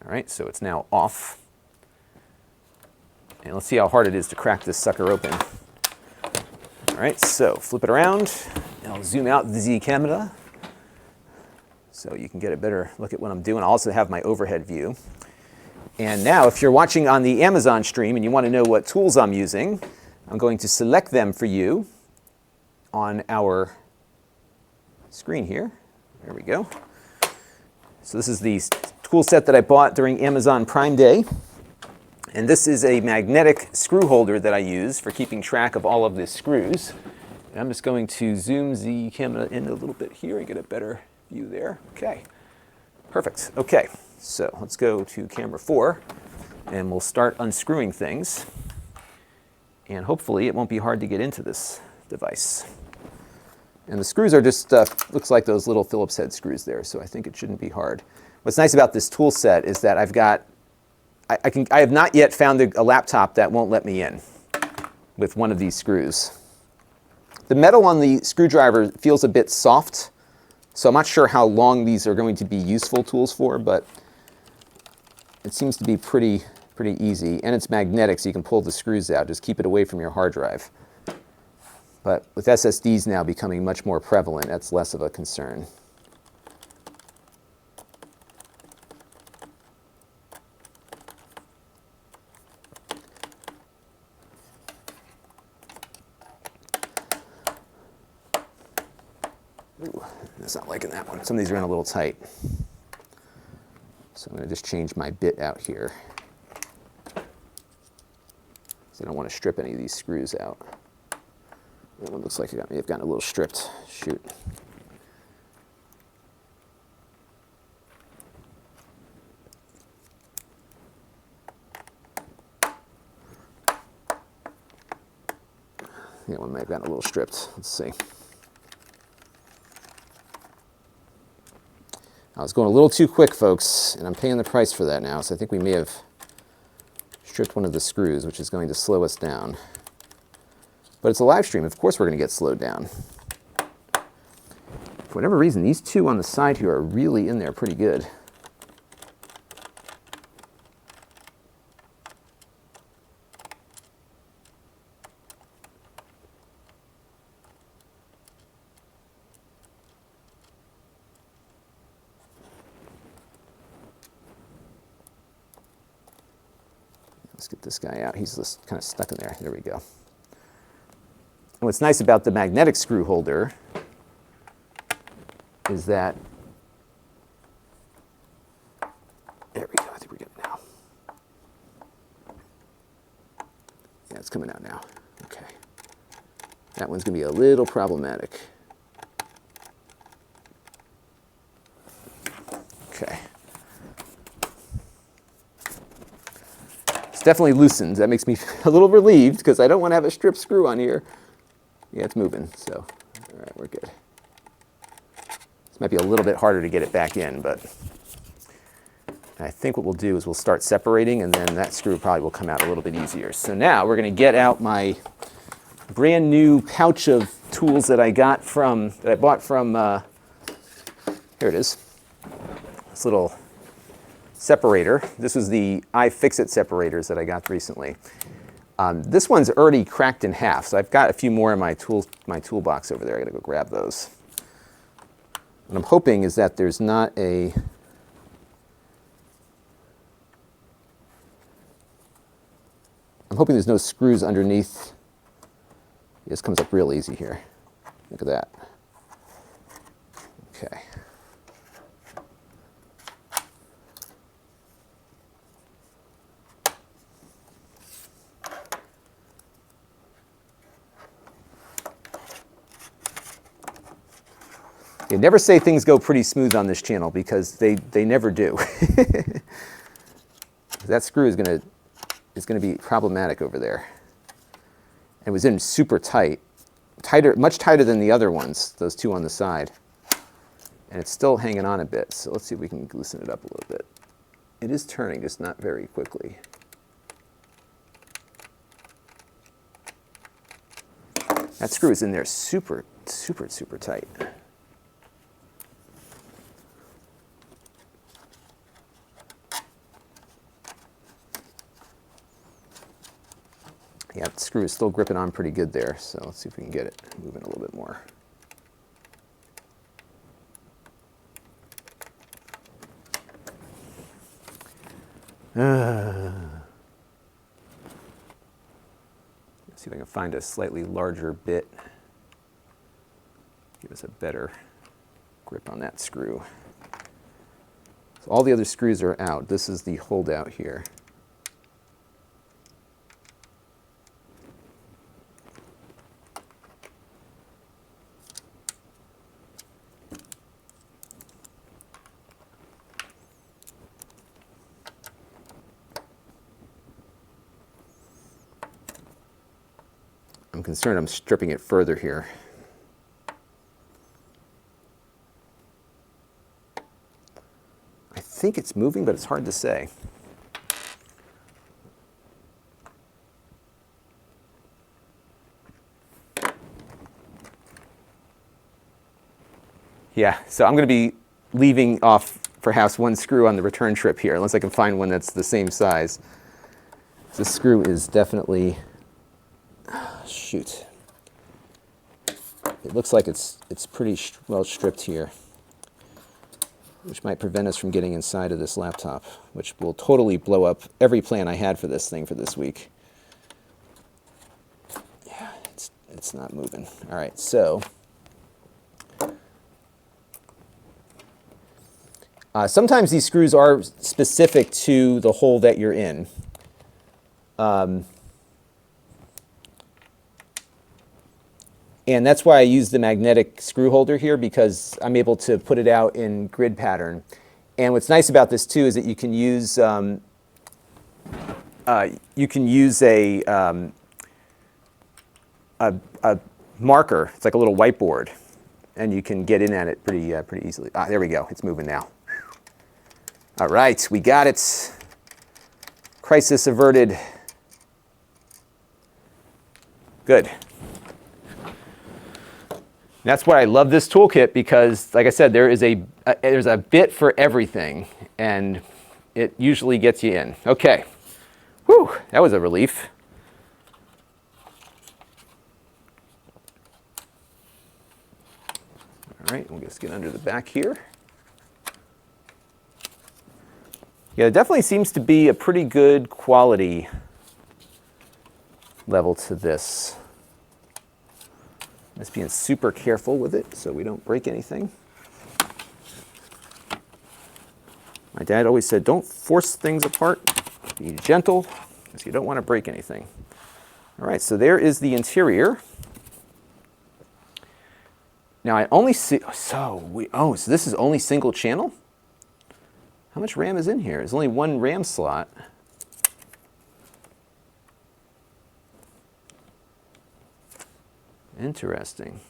All right, so it's now off. And let's see how hard it is to crack this sucker open. All right, so flip it around. And I'll zoom out the Z camera so you can get a better look at what I'm doing. I'll also have my overhead view. And now, if you're watching on the Amazon stream and you want to know what tools I'm using, I'm going to select them for you on our screen here. There we go. So this is the tool set that I bought during Amazon Prime Day. And this is a magnetic screw holder that I use for keeping track of all of the screws. And I'm just going to zoom the camera in a little bit here and get a better view there. Okay, perfect. Okay, so let's go to camera 4 and we'll start unscrewing things. And hopefully it won't be hard to get into this device. And the screws are just, looks like those little Phillips head screws there, so I think it shouldn't be hard. What's nice about this tool set is that I've got, I have not yet found a laptop that won't let me in with one of these screws. The metal on the screwdriver feels a bit soft, so I'm not sure how long these are going to be useful tools for, but it seems to be pretty easy. And it's magnetic, so you can pull the screws out. Just keep it away from your hard drive. But with SSDs now becoming much more prevalent, that's less of a concern. Ooh, that's not liking that one. Some of these are in a little tight. So I'm going to just change my bit out here. So I don't want to strip any of these screws out. That one looks like it may have gotten a little stripped. Shoot. That one may have gotten a little stripped. Let's see. I was going a little too quick, folks, and I'm paying the price for that now, so I think we may have stripped one of the screws, which is going to slow us down. But it's a live stream. Of course we're going to get slowed down. For whatever reason, these two on the side here are really in there pretty good. Let's get this guy out. He's just kind of stuck in there. There we go. And what's nice about the magnetic screw holder is that, there we go, it's coming out now. Okay. That one's going to be a little problematic. Okay. It's definitely loosened. That makes me a little relieved because I don't want to have a strip screw on here. Yeah, it's moving, so all right, we're good. This might be a little bit harder to get it back in, but I think what we'll do is we'll start separating, and then that screw probably will come out a little bit easier. So now we're going to get out my brand new pouch of tools that I bought from, here it is, this little separator. This was the iFixit separators that I got recently. This one's already cracked in half, so I've got a few more in my toolbox over there. I gotta go grab those. What I'm hoping is that there's not a I'm hoping there's no screws underneath. This comes up real easy here. Look at that. Okay. You never say things go pretty smooth on this channel because they never do. That screw is going to be problematic over there. It was in super tight, much tighter than the other ones, those two on the side. And it's still hanging on a bit, so let's see if we can loosen it up a little bit. It is turning, just not very quickly. That screw is in there super, super, super tight. Yeah, the screw is still gripping on pretty good there, so let's see if we can get it moving a little bit more. Let's see if I can find a slightly larger bit. Give us a better grip on that screw. So all the other screws are out. This is the holdout here. I'm concerned I'm stripping it further here. I think it's moving, but it's hard to say. Yeah, so I'm going to be leaving off perhaps one screw on the return trip here, unless I can find one that's the same size. This screw is definitely, shoot. It looks like it's pretty well stripped here, which might prevent us from getting inside of this laptop, which will totally blow up every plan I had for this thing for this week. Yeah, it's not moving. All right, so sometimes these screws are specific to the hole that you're in. And that's why I use the magnetic screw holder here, because I'm able to put it out in grid pattern. And what's nice about this too is that you can use a marker. It's like a little whiteboard, and you can get in at it pretty easily. Ah, there we go. It's moving now. All right, we got it. Crisis averted. Good. That's why I love this toolkit, because, like I said, there's a bit for everything, and it usually gets you in. Okay. Whew, that was a relief. All right, we'll just get under the back here. Yeah, it definitely seems to be a pretty good quality level to this. Just being super careful with it so we don't break anything. My dad always said, don't force things apart. Be gentle, because you don't want to break anything. All right, so there is the interior. Now I only see, so this is only single channel? How much RAM is in here? There's only one RAM slot. Interesting.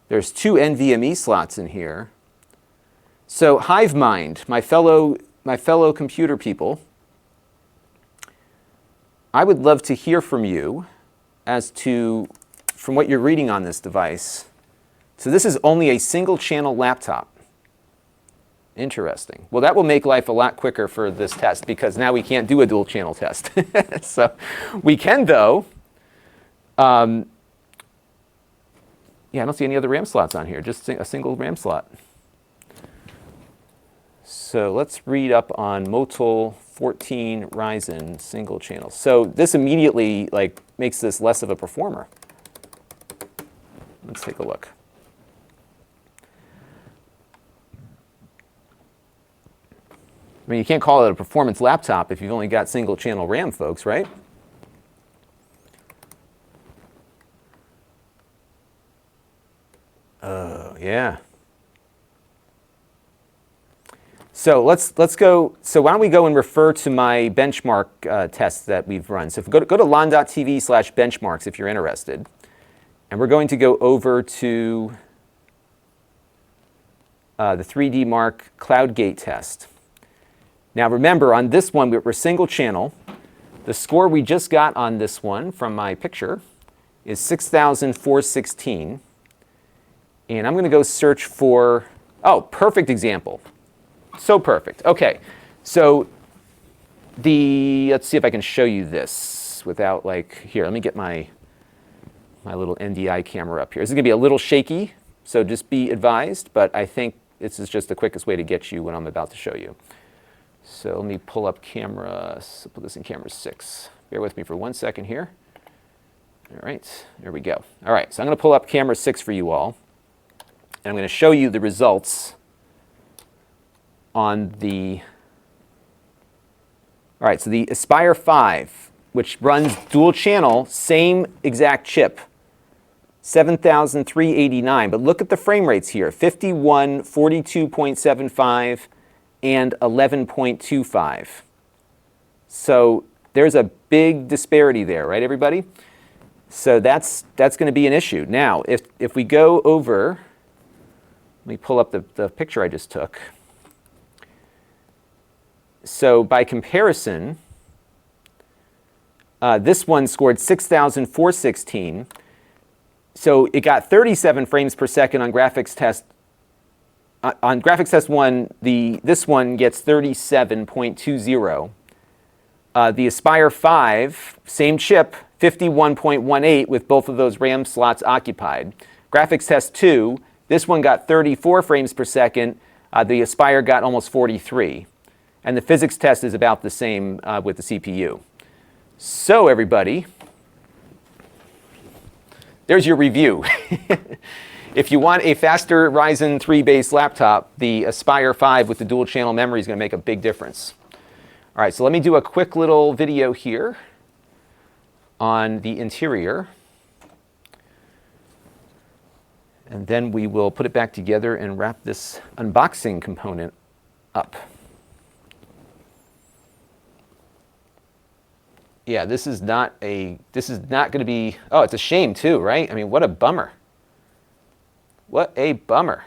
There's two NVMe slots in here. So HiveMind, my fellow computer people, I would love to hear from you as to, from what you're reading on this device. So this is only a single channel laptop. Interesting. Well, that will make life a lot quicker for this test because now we can't do a dual channel test. So we can though. Yeah, I don't see any other RAM slots on here, just a single RAM slot. So let's read up on MOTILE 14 Ryzen single channel. So this immediately makes this less of a performer. Let's take a look. I mean, you can't call it a performance laptop if you've only got single channel RAM, folks, right? Oh, yeah. So let's go. So why don't we go and refer to my benchmark tests that we've run. So if we go to Lon.TV/benchmarks if you're interested. And we're going to go over to the 3D Mark CloudGate test. Now remember, on this one, we're single channel. The score we just got on this one from my picture is 6,416. And I'm going to go search for, oh, perfect example. So perfect. Okay, so let's see if I can show you this without here, let me get my little NDI camera up here. This is going to be a little shaky, so just be advised, but I think this is just the quickest way to get you what I'm about to show you. So let me pull up camera, put this in camera 6. Bear with me for 1 second here. All right, there we go. All right, so I'm going to pull up camera 6 for you all. And I'm going to show you the results on the, all right, so the Aspire 5, which runs dual channel, same exact chip, 7,389. But look at the frame rates here, 51, 42.75, and 11.25. So there's a big disparity there, right, everybody? So that's going to be an issue. Now, if we go over, let me pull up the picture I just took. So by comparison, this one scored 6,416. So it got 37 frames per second on graphics test. On graphics test 1, this one gets 37.20. The Aspire 5, same chip, 51.18 with both of those RAM slots occupied. Graphics test 2, this one got 34 frames per second. The Aspire got almost 43. And the physics test is about the same with the CPU. So everybody, there's your review. If you want a faster Ryzen 3-based laptop, the Aspire 5 with the dual channel memory is going to make a big difference. All right, so let me do a quick little video here on the interior. And then we will put it back together and wrap this unboxing component up. Yeah, this is not going to be, oh, it's a shame too, right? I mean, what a bummer. What a bummer.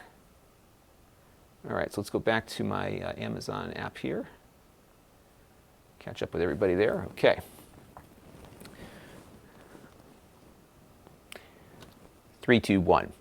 All right, so let's go back to my Amazon app here. Catch up with everybody there. Okay. Three, two, one.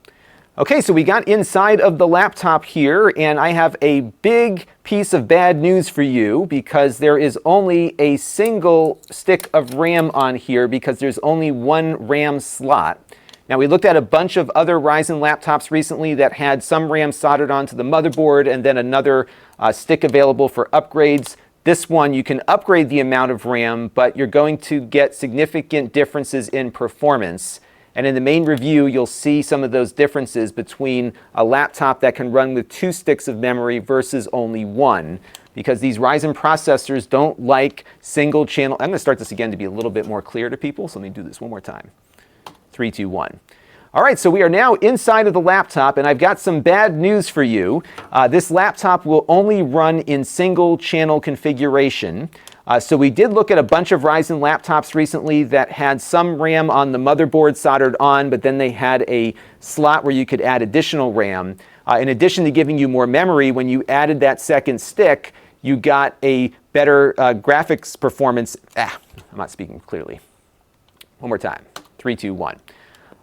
Okay, so we got inside of the laptop here, and I have a big piece of bad news for you because there is only a single stick of RAM on here because there's only one RAM slot. Now, we looked at a bunch of other Ryzen laptops recently that had some RAM soldered onto the motherboard and then another stick available for upgrades. This one, you can upgrade the amount of RAM, but you're going to get significant differences in performance. And in the main review, you'll see some of those differences between a laptop that can run with 2 sticks of memory versus only 1. because these Ryzen processors don't like single channel. I'm going to start this again to be a little bit more clear to people, so let me do this one more time. 3, 2, 1. All right, so we are now inside of the laptop, and I've got some bad news for you. This laptop will only run in single channel configuration. So we did look at a bunch of Ryzen laptops recently that had some RAM on the motherboard soldered on, but then they had a slot where you could add additional RAM. In addition to giving you more memory, when you added that second stick, you got a better graphics performance. I'm not speaking clearly. One more time. 3, 2, 1.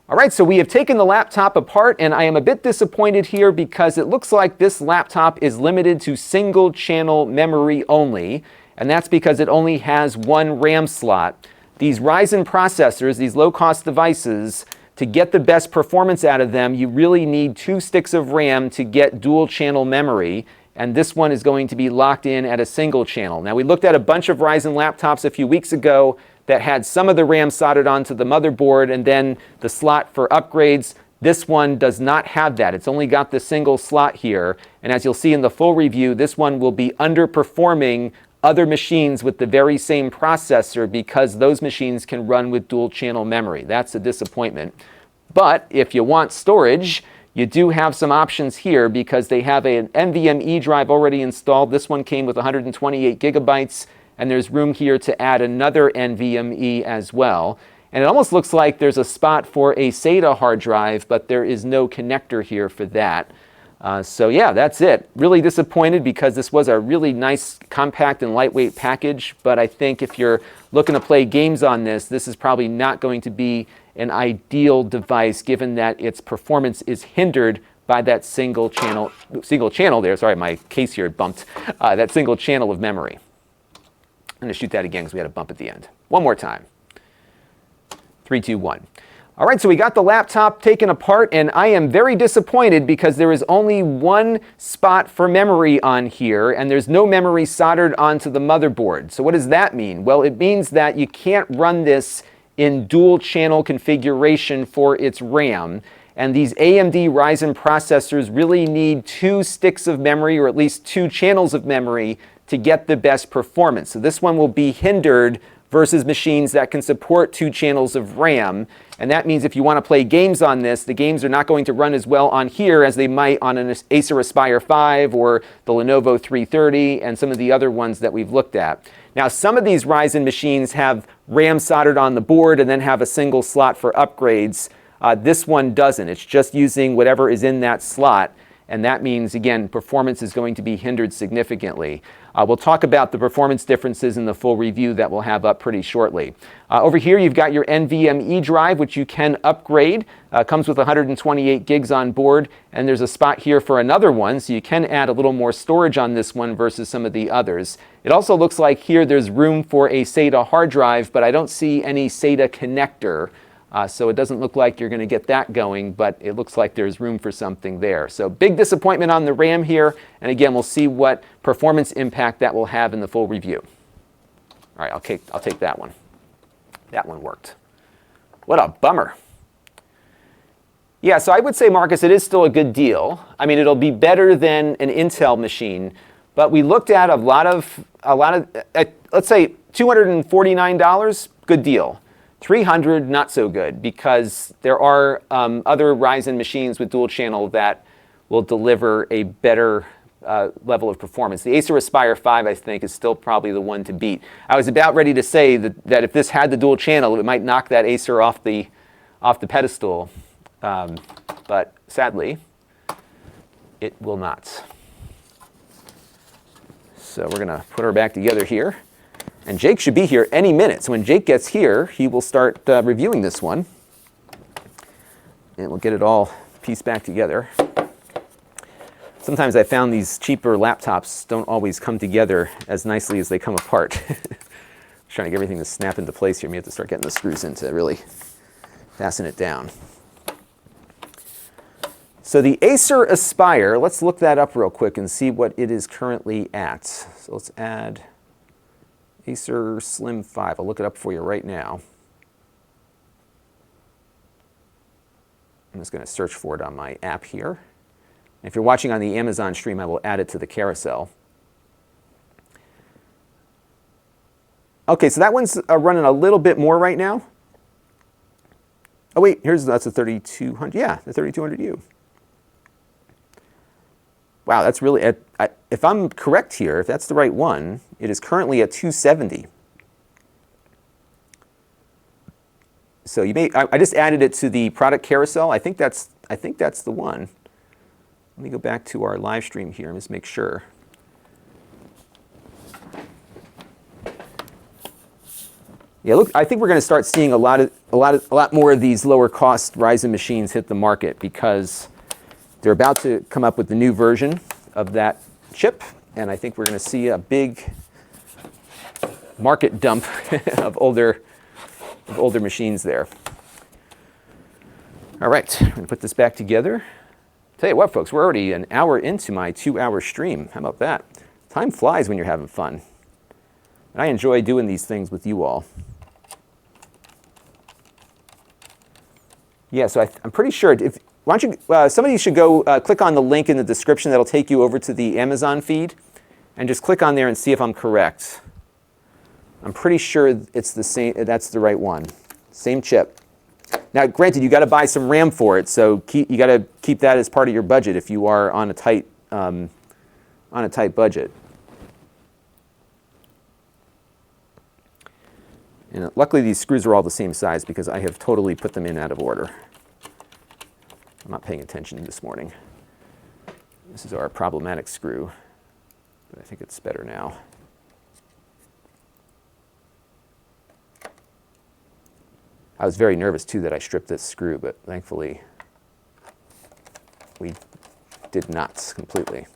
All right, so we have taken the laptop apart, and I am a bit disappointed here because it looks like this laptop is limited to single channel memory only, and that's because it only has one RAM slot. These Ryzen processors, these low-cost devices, to get the best performance out of them, you really need 2 sticks of RAM to get dual channel memory, and this one is going to be locked in at a single channel. Now, we looked at a bunch of Ryzen laptops a few weeks ago that had some of the RAM soldered onto the motherboard and then the slot for upgrades. This one does not have that. It's only got the single slot here. And as you'll see in the full review, this one will be underperforming other machines with the very same processor because those machines can run with dual channel memory. That's a disappointment. But if you want storage, you do have some options here because they have an NVMe drive already installed. This one came with 128 gigabytes. And there's room here to add another NVMe as well. And it almost looks like there's a spot for a SATA hard drive, but there is no connector here for that. So yeah, that's it. Really disappointed because this was a really nice, compact and lightweight package. But I think if you're looking to play games on this, this is probably not going to be an ideal device given that its performance is hindered by that single channel there. Sorry, my case here bumped. That single channel of memory. I'm going to shoot that again because we had a bump at the end. One more time. 3, 2, 1. All right, so we got the laptop taken apart, and I am very disappointed because there is only one spot for memory on here, and there's no memory soldered onto the motherboard. So what does that mean? Well, it means that you can't run this in dual channel configuration for its RAM. And these AMD Ryzen processors really need 2 sticks of memory, or at least 2 channels of memory, to get the best performance. So this one will be hindered versus machines that can support 2 channels of RAM. And that means if you want to play games on this, the games are not going to run as well on here as they might on an Acer Aspire 5 or the Lenovo 330 and some of the other ones that we've looked at. Now, some of these Ryzen machines have RAM soldered on the board and then have a single slot for upgrades. This one doesn't. It's just using whatever is in that slot. And that means, again, performance is going to be hindered significantly. We'll talk about the performance differences in the full review that we'll have up pretty shortly. Over here, you've got your NVMe drive, which you can upgrade. Comes with 128 gigs on board, and there's a spot here for another one, so you can add a little more storage on this one versus some of the others. It also looks like here there's room for a SATA hard drive, but I don't see any SATA connector. So it doesn't look like you're going to get that going, but it looks like there's room for something there. So big disappointment on the RAM here. And again, we'll see what performance impact that will have in the full review. All right, I'll take that one. That one worked. What a bummer. Yeah, so I would say, Marcus, it is still a good deal. I mean, it'll be better than an Intel machine. But we looked at a lot of let's say $249, good deal. $300, not so good, because there are other Ryzen machines with dual channel that will deliver a better level of performance. The Acer Aspire 5, I think, is still probably the one to beat. I was about ready to say that if this had the dual channel, it might knock that Acer off the pedestal, but sadly, it will not. So we're going to put her back together here. And Jake should be here any minute. So when Jake gets here, he will start reviewing this one. And we'll get it all pieced back together. Sometimes I found these cheaper laptops don't always come together as nicely as they come apart. Just trying to get everything to snap into place here. We have to start getting the screws in to really fasten it down. So the Acer Aspire, let's look that up real quick and see what it is currently at. So let's add Acer Slim 5. I'll look it up for you right now. I'm just going to search for it on my app here. If you're watching on the Amazon stream, I will add it to the carousel. Okay, so that one's running a little bit more right now. Oh wait, that's a 3200. Yeah, the 3200U. Wow, that's really, if I'm correct here, if that's the right one, it is currently at 270. So I just added it to the product carousel. I think that's the one. Let me go back to our live stream here and just make sure. Yeah, look, I think we're going to start seeing a lot more of these lower cost Ryzen machines hit the market because they're about to come up with the new version of that chip, and I think we're going to see a big market dump of older machines there. All right, I'm going to put this back together. Tell you what, folks, we're already an hour into my 2-hour stream. How about that? Time flies when you're having fun. And I enjoy doing these things with you all. Yeah, so I'm pretty sure, why don't you, somebody should go click on the link in the description that'll take you over to the Amazon feed, and just click on there and see if I'm correct. I'm pretty sure it's the same, that's the right one. Same chip. Now, granted, you got to buy some RAM for it, so you got to keep that as part of your budget if you are on a tight budget. And luckily, these screws are all the same size because I have totally put them in out of order. I'm not paying attention this morning. This is our problematic screw, but I think it's better now. I was very nervous, too, that I stripped this screw, but thankfully, we did not completely.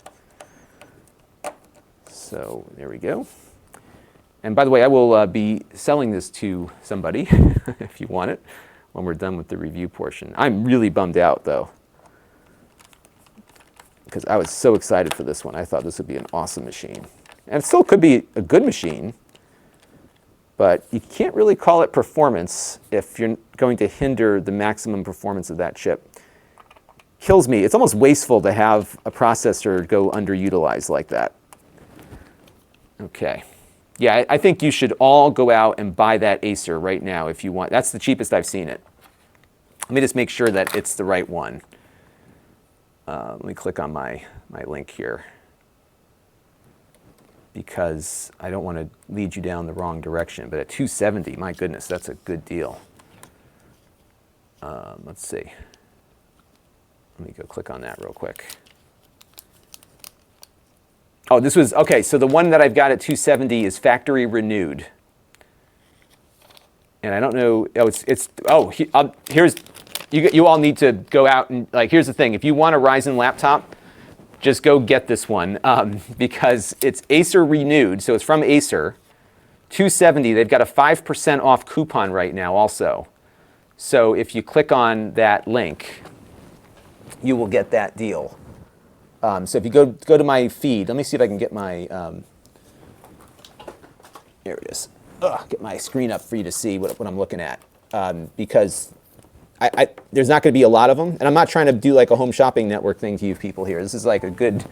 So there we go. And by the way, I will be selling this to somebody, if you want it, when we're done with the review portion. I'm really bummed out, though, because I was so excited for this one. I thought this would be an awesome machine. And it still could be a good machine, but you can't really call it performance if you're going to hinder the maximum performance of that chip. Kills me. It's almost wasteful to have a processor go underutilized like that. Okay. Yeah, I think you should all go out and buy that Acer right now if you want. That's the cheapest I've seen it. Let me just make sure that it's the right one. Let me click on my link here, because I don't want to lead you down the wrong direction. But at 270, my goodness, that's a good deal. Let's see. Let me go click on that real quick. Oh, this was, okay, so the one that I've got at 270 is factory renewed. And I don't know, here's, you all need to go out and, here's the thing. If you want a Ryzen laptop, just go get this one, because it's Acer renewed, so it's from Acer. 270, they've got a 5% off coupon right now also. So if you click on that link, you will get that deal. So if you go to my feed, let me see if I can get my, here it is. Get my screen up for you to see what I'm looking at, because there's not going to be a lot of them, and I'm not trying to do like a home shopping network thing to you people here. This is like a good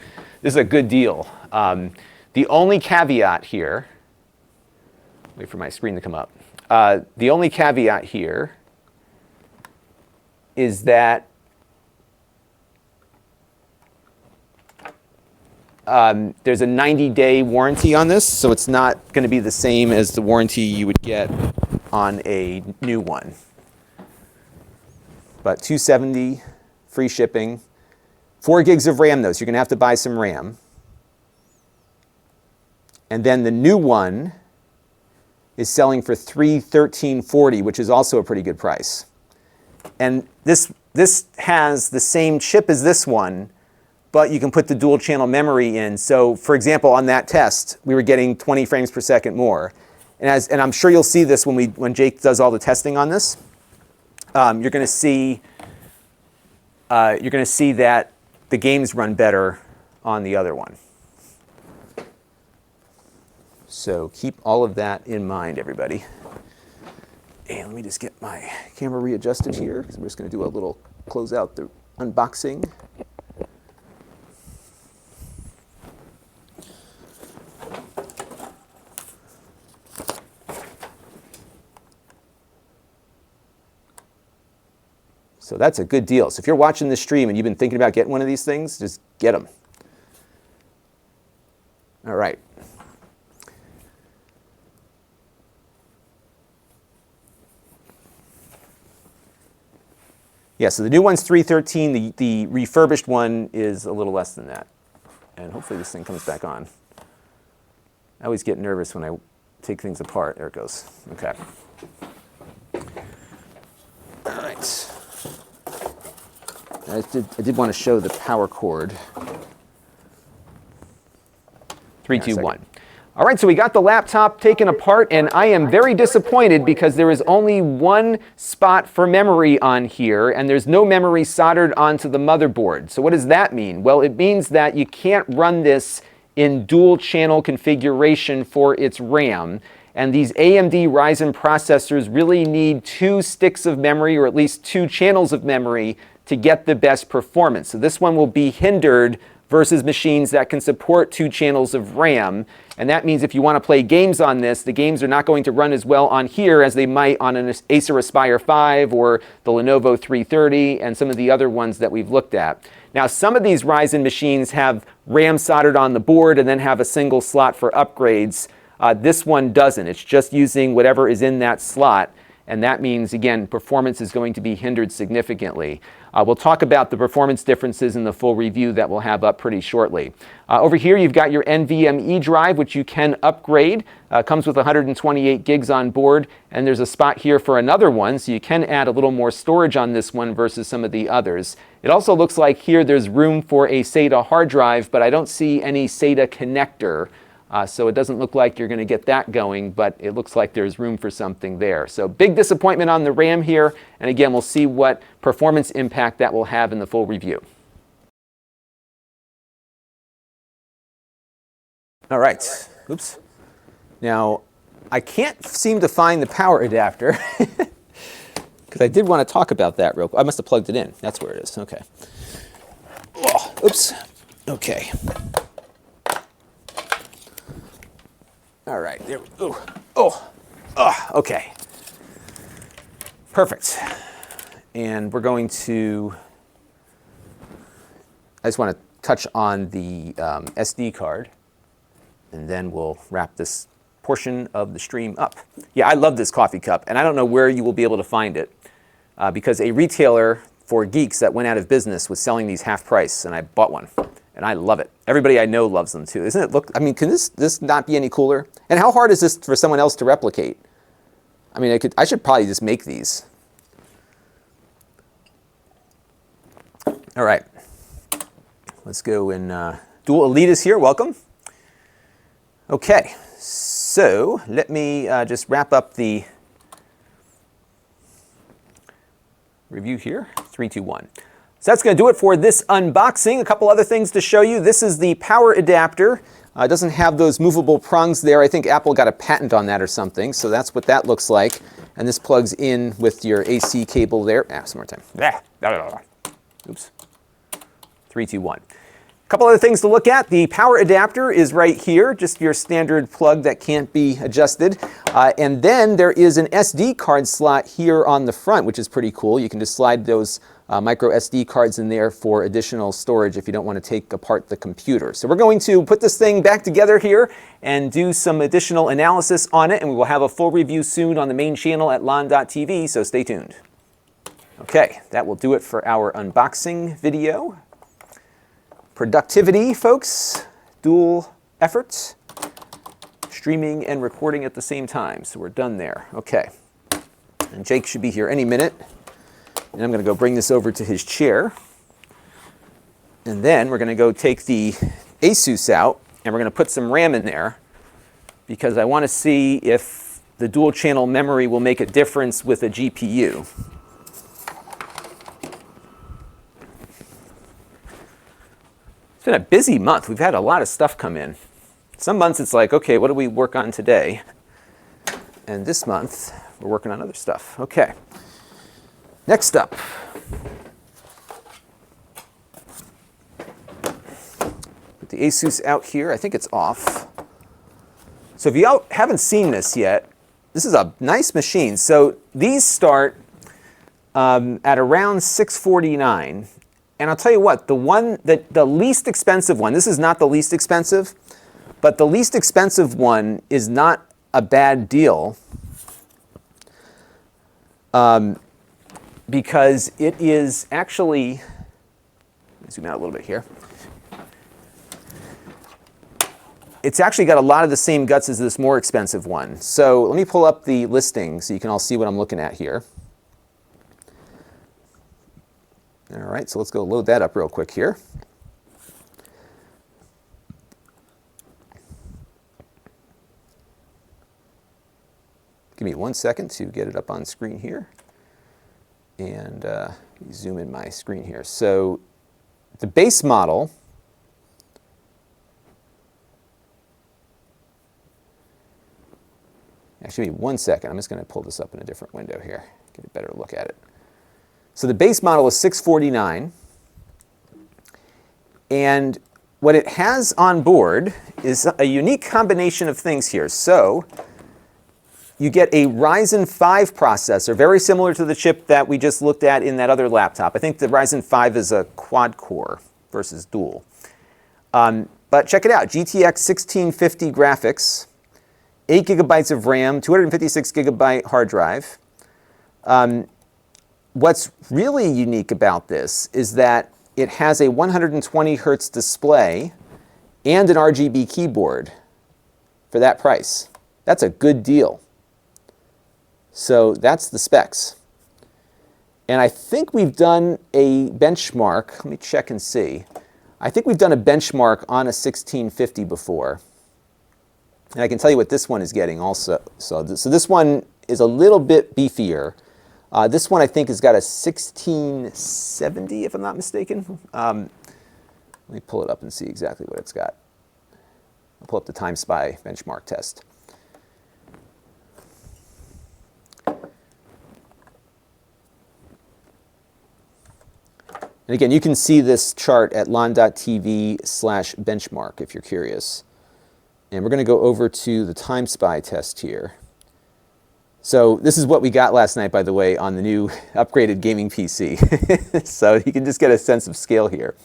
deal. The only caveat here, wait for my screen to come up. The only caveat here is that there's a 90-day warranty on this, so it's not going to be the same as the warranty you would get on a new one. But 270, free shipping. 4 gigs of RAM, though, so you're going to have to buy some RAM. And then the new one is selling for $313.40, which is also a pretty good price. And this has the same chip as this one, but you can put the dual channel memory in. So for example, on that test, we were getting 20 frames per second more. And I'm sure you'll see this when Jake does all the testing on this. You're going to see that the games run better on the other one. So keep all of that in mind, everybody. And let me just get my camera readjusted here, because I'm just going to do a little close out the unboxing. that's a good deal. So if you're watching this stream and you've been thinking about getting one of these things, just get them. All right. Yeah, so the new one's 313. The refurbished one is a little less than that. And hopefully this thing comes back on. I always get nervous when I take things apart. There it goes. Okay. All right. I did want to show the power cord. 3, 2, 1. All right, so we got the laptop taken apart, and I am very disappointed because there is only one spot for memory on here, and there's no memory soldered onto the motherboard. So what does that mean? Well, it means that you can't run this in dual channel configuration for its RAM. And these AMD Ryzen processors really need 2 sticks of memory, or at least 2 channels of memory, to get the best performance. So this one will be hindered versus machines that can support 2 channels of RAM. And that means if you want to play games on this, the games are not going to run as well on here as they might on an Acer Aspire 5 or the Lenovo 330 and some of the other ones that we've looked at. Now, some of these Ryzen machines have RAM soldered on the board and then have a single slot for upgrades. This one doesn't. It's just using whatever is in that slot. And that means, again, performance is going to be hindered significantly. We'll talk about the performance differences in the full review that we'll have up pretty shortly. Over here, you've got your NVMe drive, which you can upgrade. Comes with 128 gigs on board, and there's a spot here for another one, so you can add a little more storage on this one versus some of the others. It also looks like here there's room for a SATA hard drive, but I don't see any SATA connector. So it doesn't look like you're going to get that going, but it looks like there's room for something there. So big disappointment on the RAM here. And again, we'll see what performance impact that will have in the full review. All right. Oops. Now, I can't seem to find the power adapter because I did want to talk about that real quick. I must have plugged it in. That's where it is. Okay. Oh, oops. Okay. All right, there we go. Okay. Perfect. And we're going to, I just want to touch on the SD card, and then we'll wrap this portion of the stream up. Yeah, I love this coffee cup, and I don't know where you will be able to find it, because a retailer for geeks that went out of business was selling these half price, and I bought one. And I love it. Everybody I know loves them too. Isn't it look, I mean, can this not be any cooler? And how hard is this for someone else to replicate? I mean, I should probably just make these. All right. Let's go and Dual Elite is here. Welcome. Okay. So let me just wrap up the review here. 3, 2, 1. So that's going to do it for this unboxing. A couple other things to show you. This is the power adapter. It doesn't have those movable prongs there. I think Apple got a patent on that or something. So that's what that looks like. And this plugs in with your AC cable there. Some more time. Oops. 3, 2, 1. A couple other things to look at. The power adapter is right here, just your standard plug that can't be adjusted. And then there is an SD card slot here on the front, which is pretty cool. You can just slide those micro SD cards in there for additional storage if you don't want to take apart the computer. So we're going to put this thing back together here and do some additional analysis on it, and we will have a full review soon on the main channel at Lon.TV, so stay tuned. Okay, that will do it for our unboxing video. Productivity, folks. Dual efforts. Streaming and recording at the same time, so we're done there. Okay, and Jake should be here any minute. And I'm going to go bring this over to his chair. And then we're going to go take the Asus out, and we're going to put some RAM in there because I want to see if the dual channel memory will make a difference with a GPU. It's been a busy month. We've had a lot of stuff come in. Some months it's like, okay, what do we work on today? And this month we're working on other stuff. Okay. Next up, put the Asus out here. I think it's off. So if you haven't seen this yet, this is a nice machine. So these start at around $649. And I'll tell you what, the least expensive one, this is not the least expensive, but the least expensive one is not a bad deal because it is actually, let me zoom out a little bit here. It's actually got a lot of the same guts as this more expensive one. So let me pull up the listing so you can all see what I'm looking at here. All right, so let's go load that up real quick here. Give me 1 second to get it up on screen here. And zoom in my screen here. So the base model, actually give me 1 second. I'm just going to pull this up in a different window here, get a better look at it. So the base model is $649, and what it has on board is a unique combination of things here. So you get a Ryzen 5 processor, very similar to the chip that we just looked at in that other laptop. I think the Ryzen 5 is a quad-core versus dual. But check it out, GTX 1650 graphics, 8 gigabytes of RAM, 256 gigabyte hard drive. What's really unique about this is that it has a 120 hertz display and an RGB keyboard for that price. That's a good deal. So that's the specs. And I think we've done a benchmark. Let me check and see. I think we've done a benchmark on a 1650 before. And I can tell you what this one is getting also. So this one is a little bit beefier. This one I think has got a 1670, if I'm not mistaken. Let me pull it up and see exactly what it's got. I'll pull up the Time Spy benchmark test. And again, you can see this chart at Lon.TV/benchmark if you're curious. And we're going to go over to the Time Spy test here. So this is what we got last night, by the way, on the new upgraded gaming PC. So you can just get a sense of scale here.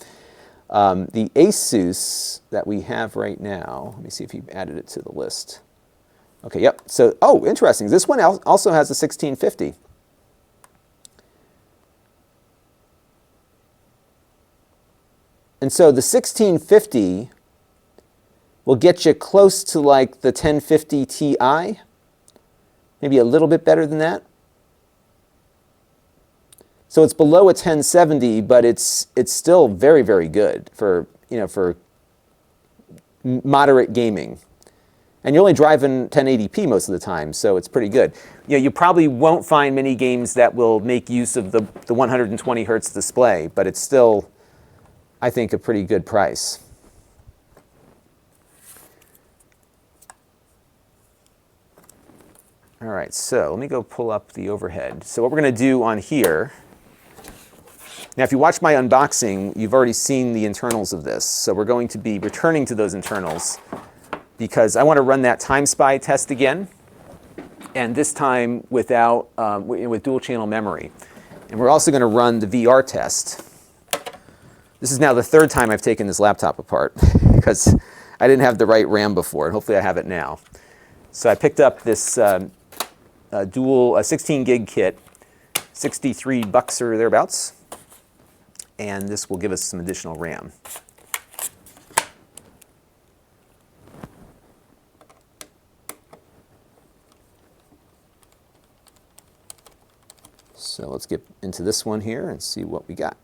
The Asus that we have right now, let me see if he added it to the list. Okay, yep. So, oh, interesting. This one also has a 1650. And so the 1650 will get you close to like the 1050 Ti. Maybe a little bit better than that. So it's below a 1070, but it's still very, very good for, for moderate gaming. And you're only driving 1080p most of the time, so it's pretty good. You probably won't find many games that will make use of the 120 hertz display, but it's still, I think, a pretty good price. All right, so let me go pull up the overhead. So what we're going to do on here, now if you watch my unboxing, you've already seen the internals of this. So we're going to be returning to those internals because I want to run that Time Spy test again, and this time without, with dual channel memory. And we're also going to run the VR test. This is now the third time I've taken this laptop apart because I didn't have the right RAM before, and hopefully I have it now. So I picked up this dual 16 gig kit, $63 or thereabouts, and this will give us some additional RAM. So let's get into this one here and see what we got.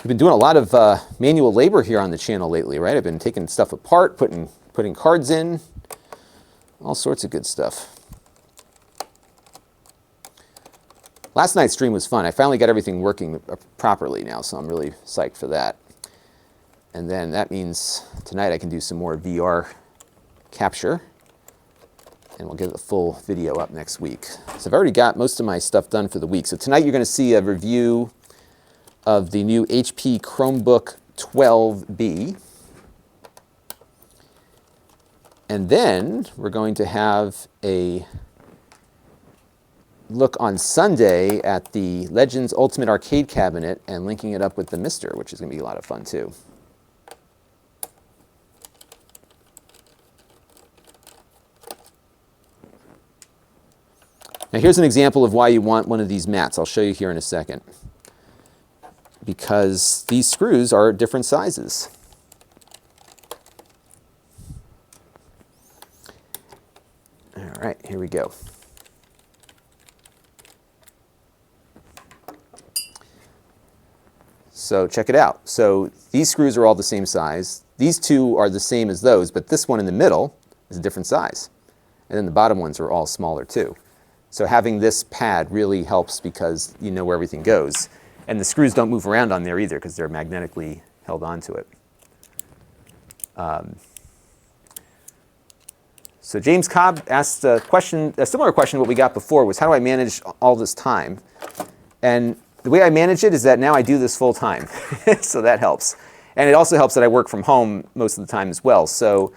We've been doing a lot of manual labor here on the channel lately, right? I've been taking stuff apart, putting cards in, all sorts of good stuff. Last night's stream was fun. I finally got everything working properly now, so I'm really psyched for that. And then that means tonight I can do some more VR capture, and we'll get the full video up next week. So I've already got most of my stuff done for the week. So tonight you're going to see a review of the new HP Chromebook 12B. And then we're going to have a look on Sunday at the Legends Ultimate Arcade Cabinet and linking it up with the Mister, which is going to be a lot of fun too. Now here's an example of why you want one of these mats. I'll show you here in a second. Because these screws are different sizes. All right, here we go. So check it out. So these screws are all the same size. These two are the same as those, but this one in the middle is a different size. And then the bottom ones are all smaller too. So having this pad really helps because you know where everything goes. And the screws don't move around on there either because they're magnetically held onto it. So James Cobb asked a similar question to what we got before, was how do I manage all this time? And the way I manage it is that now I do this full time. So that helps. And it also helps that I work from home most of the time as well. So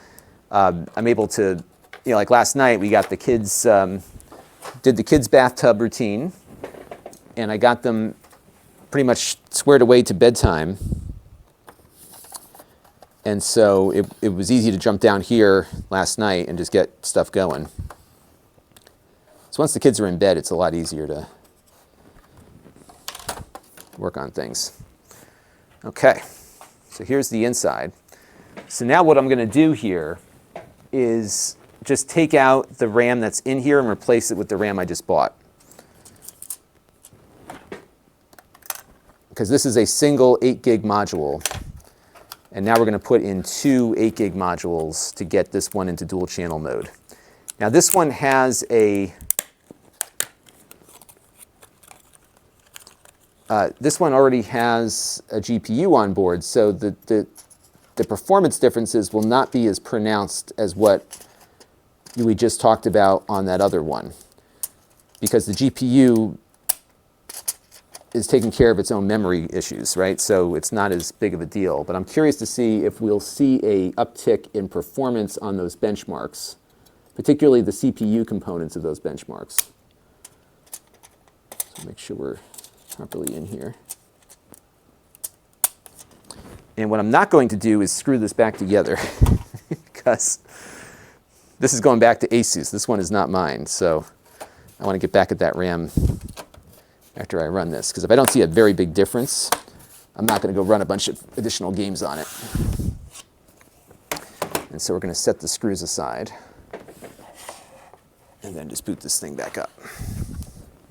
I'm able to, like last night we got the kids, did the kids' bathtub routine, and I got them pretty much squared away to bedtime. And so it was easy to jump down here last night and just get stuff going. So once the kids are in bed, it's a lot easier to work on things. Okay, so here's the inside. So now what I'm going to do here is just take out the RAM that's in here and replace it with the RAM I just bought. Because this is a single 8 gig module. And now we're going to put in 2 8 gig modules to get this one into dual channel mode. Now this one has this one already has a GPU on board, so the performance differences will not be as pronounced as what we just talked about on that other one. Because the GPU is taking care of its own memory issues, right? So it's not as big of a deal. But I'm curious to see if we'll see a uptick in performance on those benchmarks, particularly the CPU components of those benchmarks. So make sure we're properly in here. And what I'm not going to do is screw this back together because this is going back to Asus. This one is not mine. So I want to get back at that RAM after I run this, because if I don't see a very big difference, I'm not going to go run a bunch of additional games on it. And so we're going to set the screws aside and then just boot this thing back up.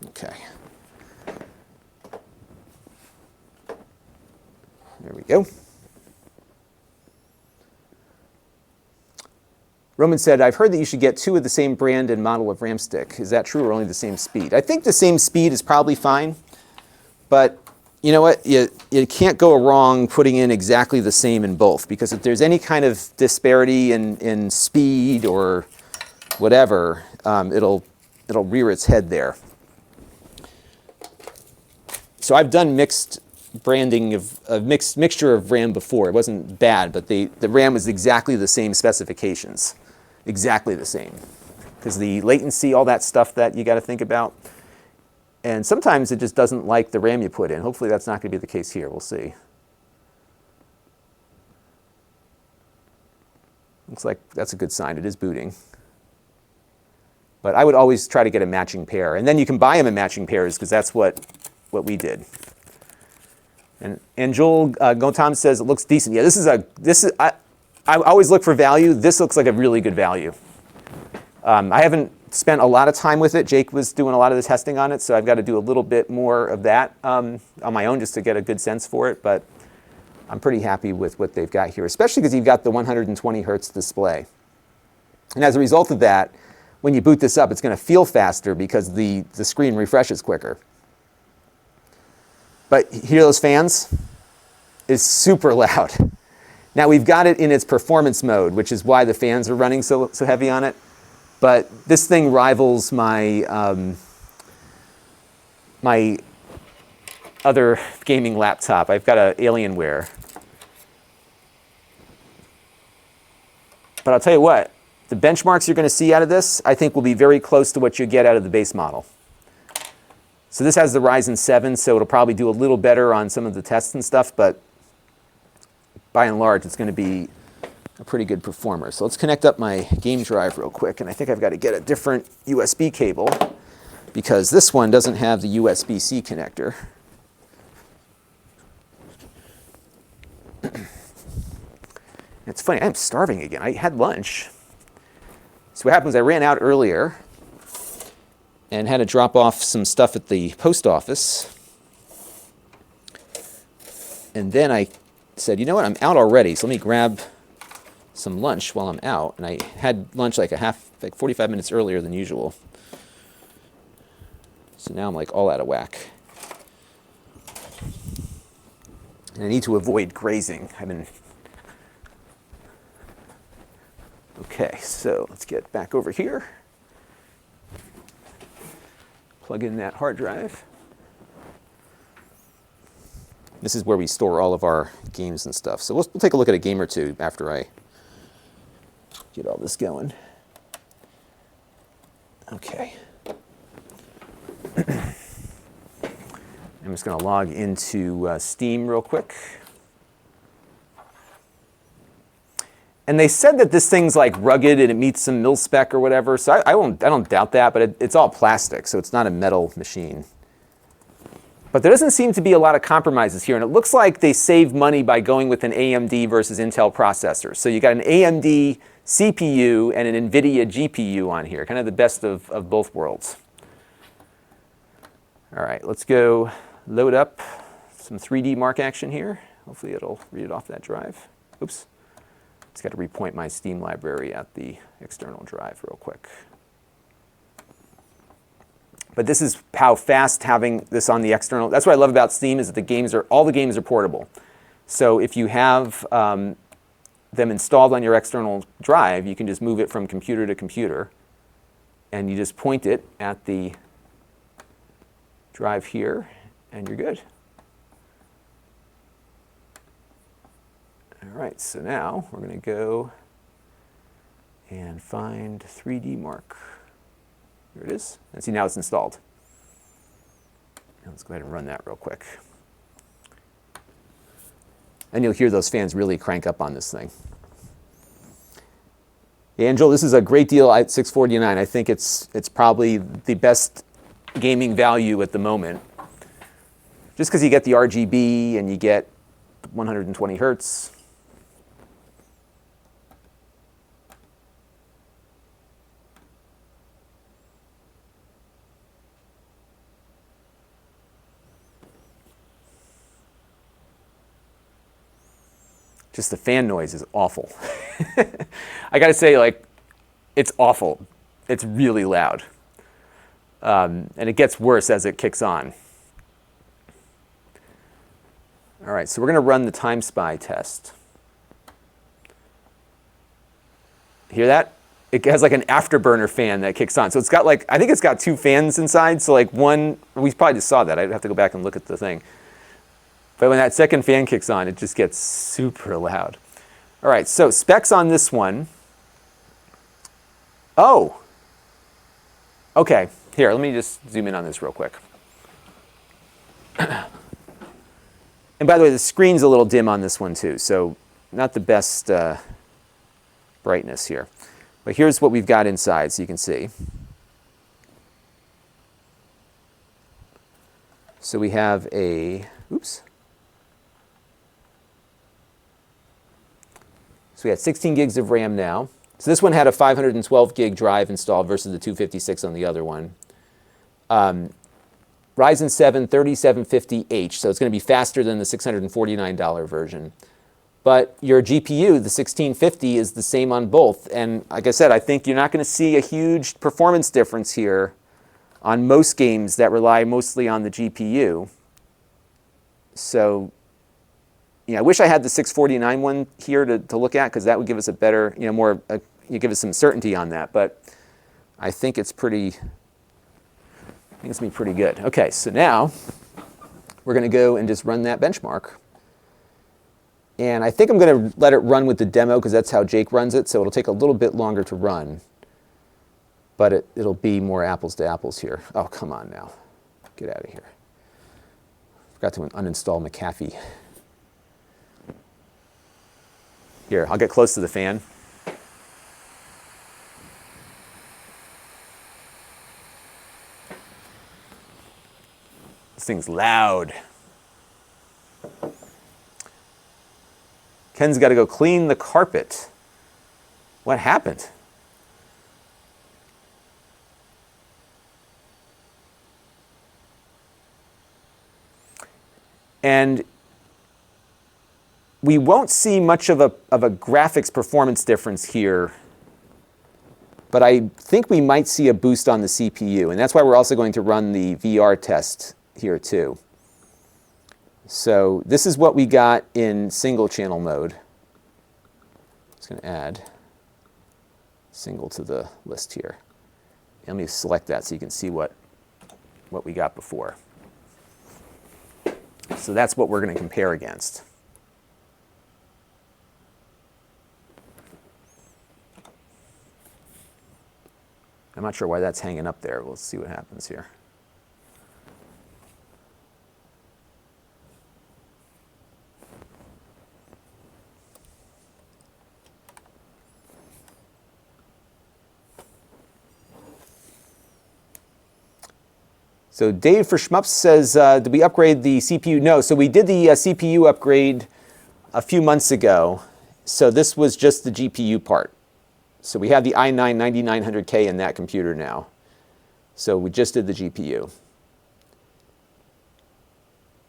Okay. There we go. Roman said, I've heard that you should get 2 of the same brand and model of RAM stick. Is that true, or only the same speed? I think the same speed is probably fine, but you know what? You can't go wrong putting in exactly the same in both, because if there's any kind of disparity in speed or whatever, it'll rear its head there. So I've done mixed branding of a mixture of RAM before. It wasn't bad, but the RAM was exactly the same specifications. Exactly the same. Because the latency, all that stuff that you got to think about. And sometimes it just doesn't like the RAM you put in. Hopefully that's not going to be the case here. We'll see. Looks like that's a good sign. It is booting. But I would always try to get a matching pair. And then you can buy them in matching pairs, because that's what we did. And Joel Gotam says it looks decent. Yeah, I always look for value. This looks like a really good value. I haven't spent a lot of time with it. Jake was doing a lot of the testing on it, so I've got to do a little bit more of that on my own just to get a good sense for it. But I'm pretty happy with what they've got here, especially because you've got the 120 hertz display. And as a result of that, when you boot this up, it's going to feel faster because the screen refreshes quicker. But hear those fans? It's super loud. Now we've got it in its performance mode, which is why the fans are running so heavy on it. But this thing rivals my my other gaming laptop. I've got an Alienware. But I'll tell you what, the benchmarks you're going to see out of this, I think, will be very close to what you get out of the base model. So this has the Ryzen 7, so it'll probably do a little better on some of the tests and stuff, but by and large, it's going to be a pretty good performer. So let's connect up my game drive real quick, and I think I've got to get a different USB cable because this one doesn't have the USB-C connector. It's funny, I'm starving again. I had lunch. So what happens, I ran out earlier and had to drop off some stuff at the post office. And then I said, you know what, I'm out already, so let me grab some lunch while I'm out. And I had lunch like 45 minutes earlier than usual. So now I'm like all out of whack. And I need to avoid grazing. Okay, so let's get back over here. Plug in that hard drive. This is where we store all of our games and stuff. So we'll take a look at a game or two after I get all this going. Okay. I'm just going to log into Steam real quick. And they said that this thing's like rugged and it meets some mil-spec or whatever, so I don't doubt that, but it's all plastic, so it's not a metal machine. But there doesn't seem to be a lot of compromises here, and it looks like they save money by going with an AMD versus Intel processor. So you got an AMD CPU and an NVIDIA GPU on here, kind of the best of both worlds. All right, let's go load up some 3D mark action here. Hopefully it'll read it off that drive. Oops. Just got to repoint my Steam library at the external drive real quick. But this is how fast having this on the external. That's what I love about Steam is that all the games are portable. So if you have them installed on your external drive, you can just move it from computer to computer, and you just point it at the drive here, and you're good. All right, so now we're going to go and find 3D Mark. Here it is. And see, now it's installed. Now let's go ahead and run that real quick. And you'll hear those fans really crank up on this thing. Yeah, Angel, this is a great deal at $649. I think it's probably the best gaming value at the moment. Just because you get the RGB and you get 120 hertz. Just the fan noise is awful. I gotta say, like, it's awful. It's really loud. And it gets worse as it kicks on. All right, so we're gonna run the Time Spy test. Hear that? It has like an afterburner fan that kicks on. So it's got like, I think it's got two fans inside. So like one, we probably just saw that. I'd have to go back and look at the thing. But when that second fan kicks on, it just gets super loud. All right, so specs on this one. Oh, okay. Here, let me just zoom in on this real quick. And by the way, the screen's a little dim on this one too, so not the best brightness here. But here's what we've got inside, so you can see. So we have a, oops. So we had 16 gigs of RAM now. So this one had a 512 gig drive installed versus the 256 on the other one. Ryzen 7 3750H, so it's going to be faster than the $649 version. But your GPU, the 1650, is the same on both. And like I said, I think you're not going to see a huge performance difference here on most games that rely mostly on the GPU. So, I wish I had the 649 one here to look at, because that would give us a better, give us some certainty on that. But I think it's pretty, I think it's going to be pretty good. Okay, so now we're going to go and just run that benchmark. And I think I'm going to let it run with the demo because that's how Jake runs it, so it'll take a little bit longer to run. But it'll be more apples to apples here. Oh, come on now. Get out of here. Forgot to uninstall McAfee. Here, I'll get close to the fan. This thing's loud. Ken's got to go clean the carpet. What happened? And we won't see much of a graphics performance difference here, but I think we might see a boost on the CPU, and that's why we're also going to run the VR test here too. So this is what we got in single channel mode. Just going to add single to the list here. Let me select that so you can see what we got before. So that's what we're going to compare against. I'm not sure why that's hanging up there. We'll see what happens here. So Dave for Shmups says, did we upgrade the CPU? No, so we did the CPU upgrade a few months ago. So this was just the GPU part. So we have the i9-9900K in that computer now. So we just did the GPU.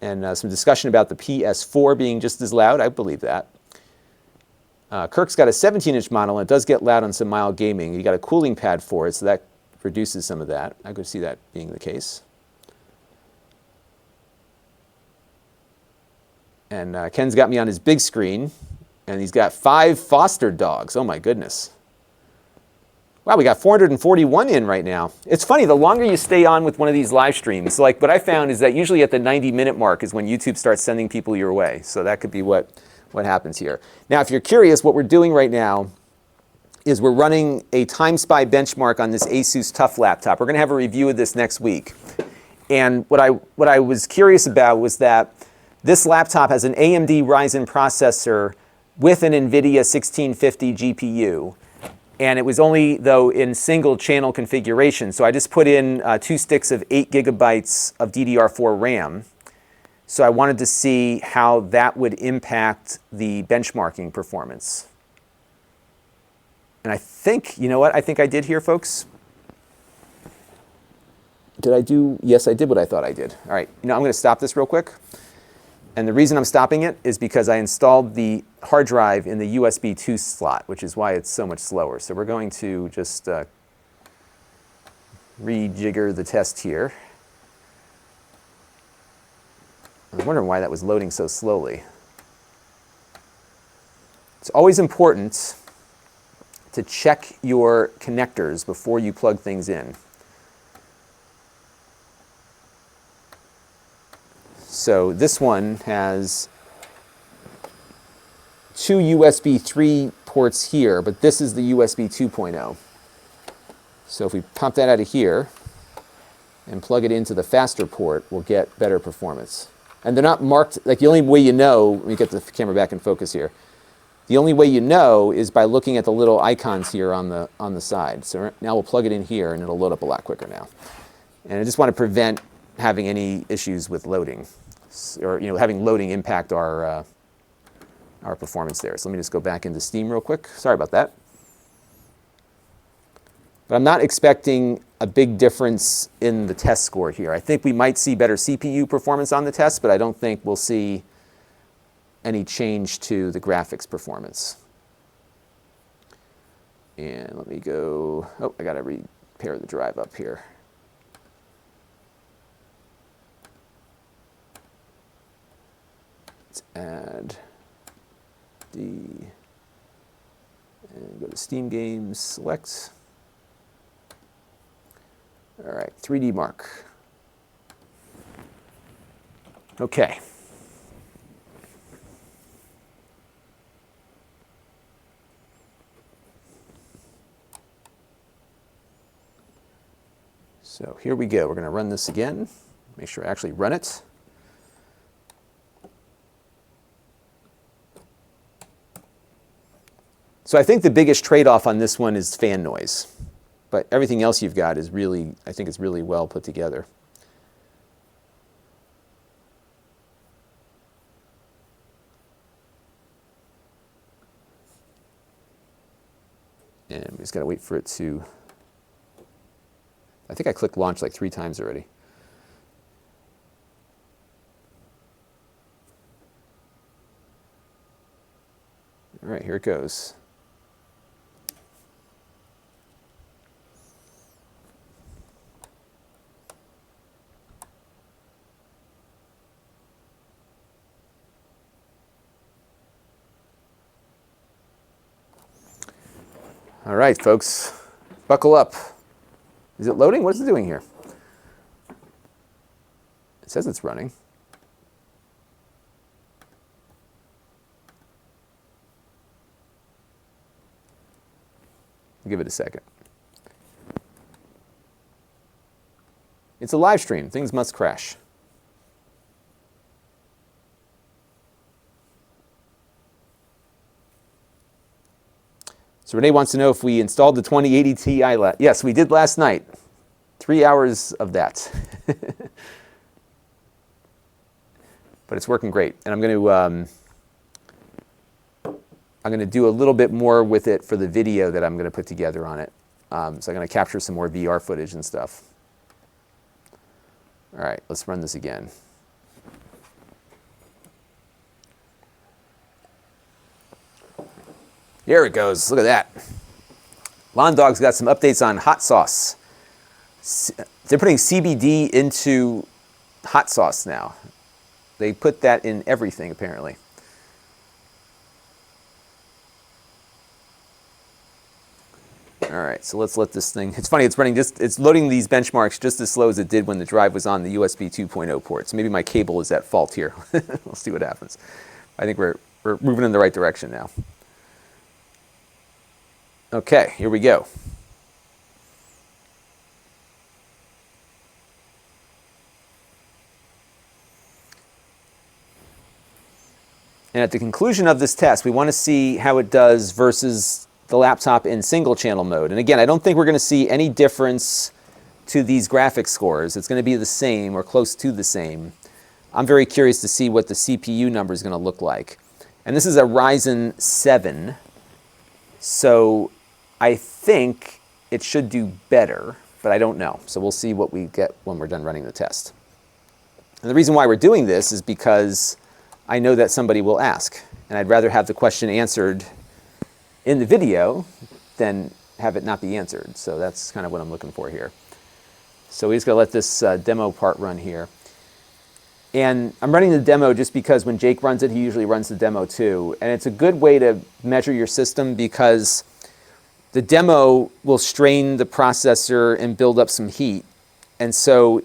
And some discussion about the PS4 being just as loud. I believe that. Kirk's got a 17-inch model, and it does get loud on some mild gaming. You got a cooling pad for it, so that reduces some of that. I could see that being the case. And Ken's got me on his big screen, and he's got 5 foster dogs. Oh my goodness. Wow, we got 441 in right now. It's funny, the longer you stay on with one of these live streams, like what I found is that usually at the 90-minute mark is when YouTube starts sending people your way. So that could be what happens here. Now, if you're curious, what we're doing right now is we're running a TimeSpy benchmark on this Asus TUF laptop. We're going to have a review of this next week. And what I was curious about was that this laptop has an AMD Ryzen processor with an NVIDIA 1650 GPU. And it was only, though, in single channel configuration. So I just put in 2 sticks of 8 gigabytes of DDR4 RAM. So I wanted to see how that would impact the benchmarking performance. And I think, you know what I think I did here, folks? Did I do? Yes, I did what I thought I did. All right, I'm going to stop this real quick. And the reason I'm stopping it is because I installed the hard drive in the USB 2 slot, which is why it's so much slower. So we're going to just rejigger the test here. I was wondering why that was loading so slowly. It's always important to check your connectors before you plug things in. So this one has 2 USB 3 ports here, but this is the USB 2.0. So if we pop that out of here and plug it into the faster port, we'll get better performance. And they're not marked, like the only way you know, let me get the camera back in focus here. The only way you know is by looking at the little icons here on the side. So now we'll plug it in here and it'll load up a lot quicker now. And I just want to prevent having any issues with loading, or having loading impact our performance there. So let me just go back into Steam real quick. Sorry about that. But I'm not expecting a big difference in the test score here. I think we might see better CPU performance on the test, but I don't think we'll see any change to the graphics performance. And let me go, oh, I gotta repair the drive up here. Let's add and go to Steam Games, select. All right, 3D Mark. Okay. So here we go. We're going to run this again. Make sure I actually run it. So I think the biggest trade-off on this one is fan noise. But everything else you've got is really, I think it's really well put together. And we just got to wait for it to, I think I clicked launch like 3 times already. All right, here it goes. All right, folks, buckle up. Is it loading? What is it doing here? It says it's running. I'll give it a second. It's a live stream. Things must crash. So Renee wants to know if we installed the 2080 Ti. Yes, we did last night. 3 hours of that. But it's working great. And I'm going to do a little bit more with it for the video that I'm going to put together on it. So I'm going to capture some more VR footage and stuff. All right, let's run this again. Here it goes. Look at that. Lon Dog's got some updates on hot sauce. They're putting CBD into hot sauce now. They put that in everything, apparently. All right, so let's let this thing. It's funny. It's loading these benchmarks just as slow as it did when the drive was on the USB 2.0 port. So maybe my cable is at fault here. We'll see what happens. I think we're moving in the right direction now. Okay, here we go. And at the conclusion of this test, we want to see how it does versus the laptop in single channel mode. And again, I don't think we're going to see any difference to these graphics scores. It's going to be the same or close to the same. I'm very curious to see what the CPU number is going to look like. And this is a Ryzen 7. So I think it should do better, but I don't know. So we'll see what we get when we're done running the test. And the reason why we're doing this is because I know that somebody will ask, and I'd rather have the question answered in the video than have it not be answered. So that's kind of what I'm looking for here. So we just got to let this demo part run here. And I'm running the demo just because when Jake runs it, he usually runs the demo too. And it's a good way to measure your system because the demo will strain the processor and build up some heat. And so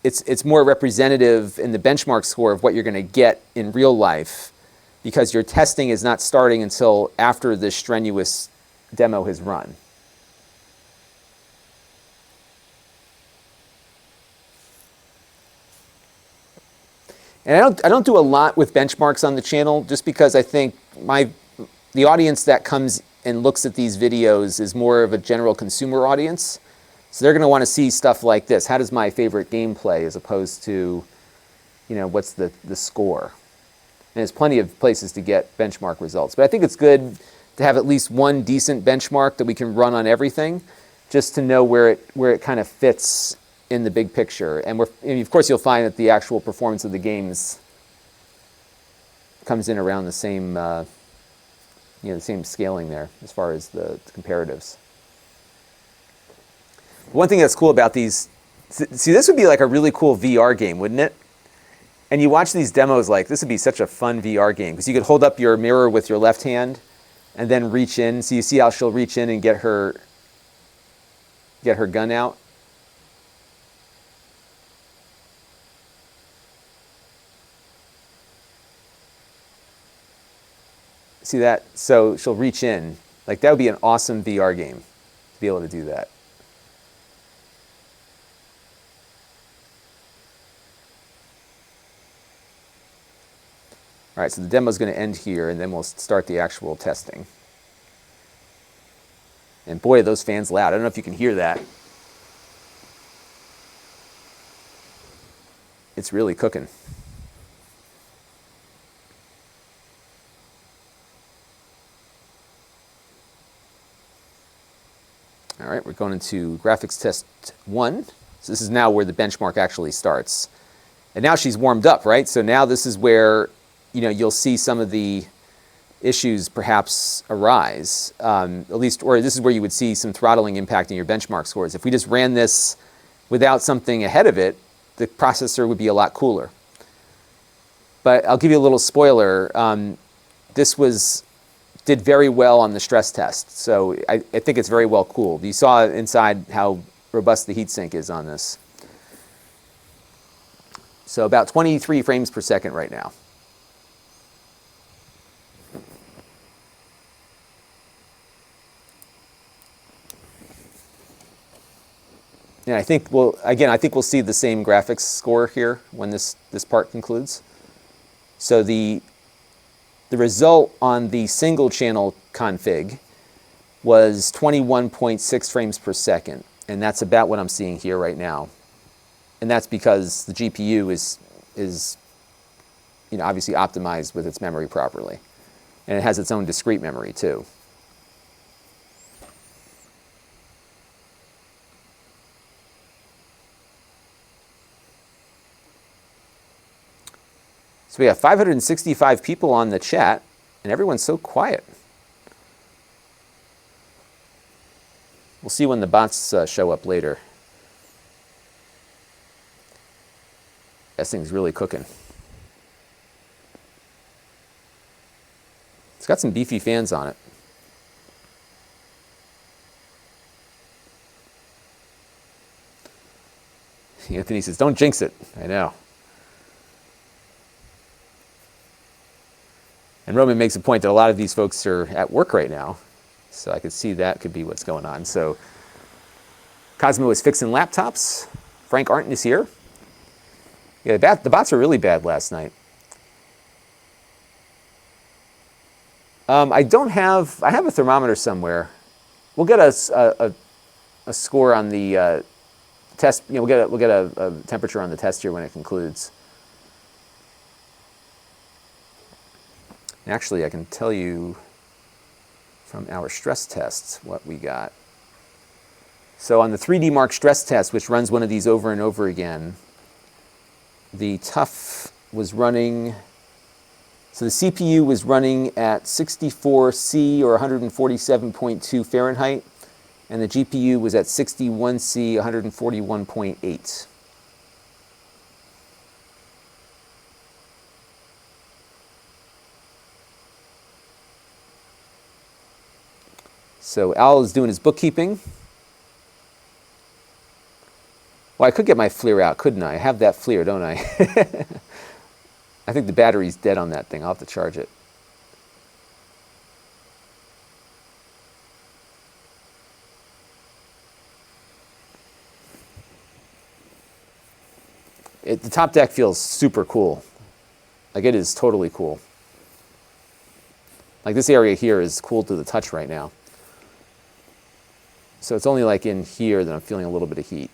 it's more representative in the benchmark score of what you're going to get in real life because your testing is not starting until after the strenuous demo has run. And I don't do a lot with benchmarks on the channel just because I think the audience that comes and looks at these videos is more of a general consumer audience. So they're going to want to see stuff like this. How does my favorite game play as opposed to, you know, what's the score? And there's plenty of places to get benchmark results. But I think it's good to have at least one decent benchmark that we can run on everything just to know where it kind of fits in the big picture. And of course, you'll find that the actual performance of the games comes in around the same, the same scaling there as far as the comparatives. One thing that's cool about these, see, this would be like a really cool VR game, wouldn't it? And you watch these demos, like this would be such a fun VR game because you could hold up your mirror with your left hand and then reach in. So you see how she'll reach in and get her gun out. See that? So she'll reach in. Like that would be an awesome VR game to be able to do that. All right, so the demo is going to end here, and then we'll start the actual testing. And boy, are those fans loud. I don't know if you can hear that. It's really cooking. All right, we're going into graphics test 1. So this is now where the benchmark actually starts. And now she's warmed up, right? So now this is where, you know, you'll see some of the issues perhaps arise, at least, or this is where you would see some throttling impacting your benchmark scores. If we just ran this without something ahead of it, the processor would be a lot cooler. But I'll give you a little spoiler. This did very well on the stress test, so I think it's very well cooled. You saw inside how robust the heatsink is on this. So about 23 frames per second right now. And I think I think we'll see the same graphics score here when this part concludes. So the result on the single channel config was 21.6 frames per second, and that's about what I'm seeing here right now. And that's because the GPU is you know, obviously optimized with its memory properly, and it has its own discrete memory too. So we have 565 people on the chat, and everyone's so quiet. We'll see when the bots show up later. This thing's really cooking. It's got some beefy fans on it. Anthony says, don't jinx it. I know. And Roman makes a point that a lot of these folks are at work right now, so I could see that could be what's going on. So Cosmo is fixing laptops. Frank Arnton is here. Yeah, the bots were really bad last night. I have a thermometer somewhere. We'll get a score on the test. You know, we'll get a temperature on the test here when it concludes. And actually, I can tell you from our stress tests what we got. So on the 3D Mark stress test, which runs one of these over and over again, the TUF was running, so the CPU was running at 64C or 147.2 Fahrenheit, and the GPU was at 61C, 141.8. So Al is doing his bookkeeping. Well, I could get my FLIR out, couldn't I? I have that FLIR, don't I? I think the battery's dead on that thing. I'll have to charge it. The top deck feels super cool. Like, it is totally cool. Like, this area here is cool to the touch right now. So it's only like in here that I'm feeling a little bit of heat.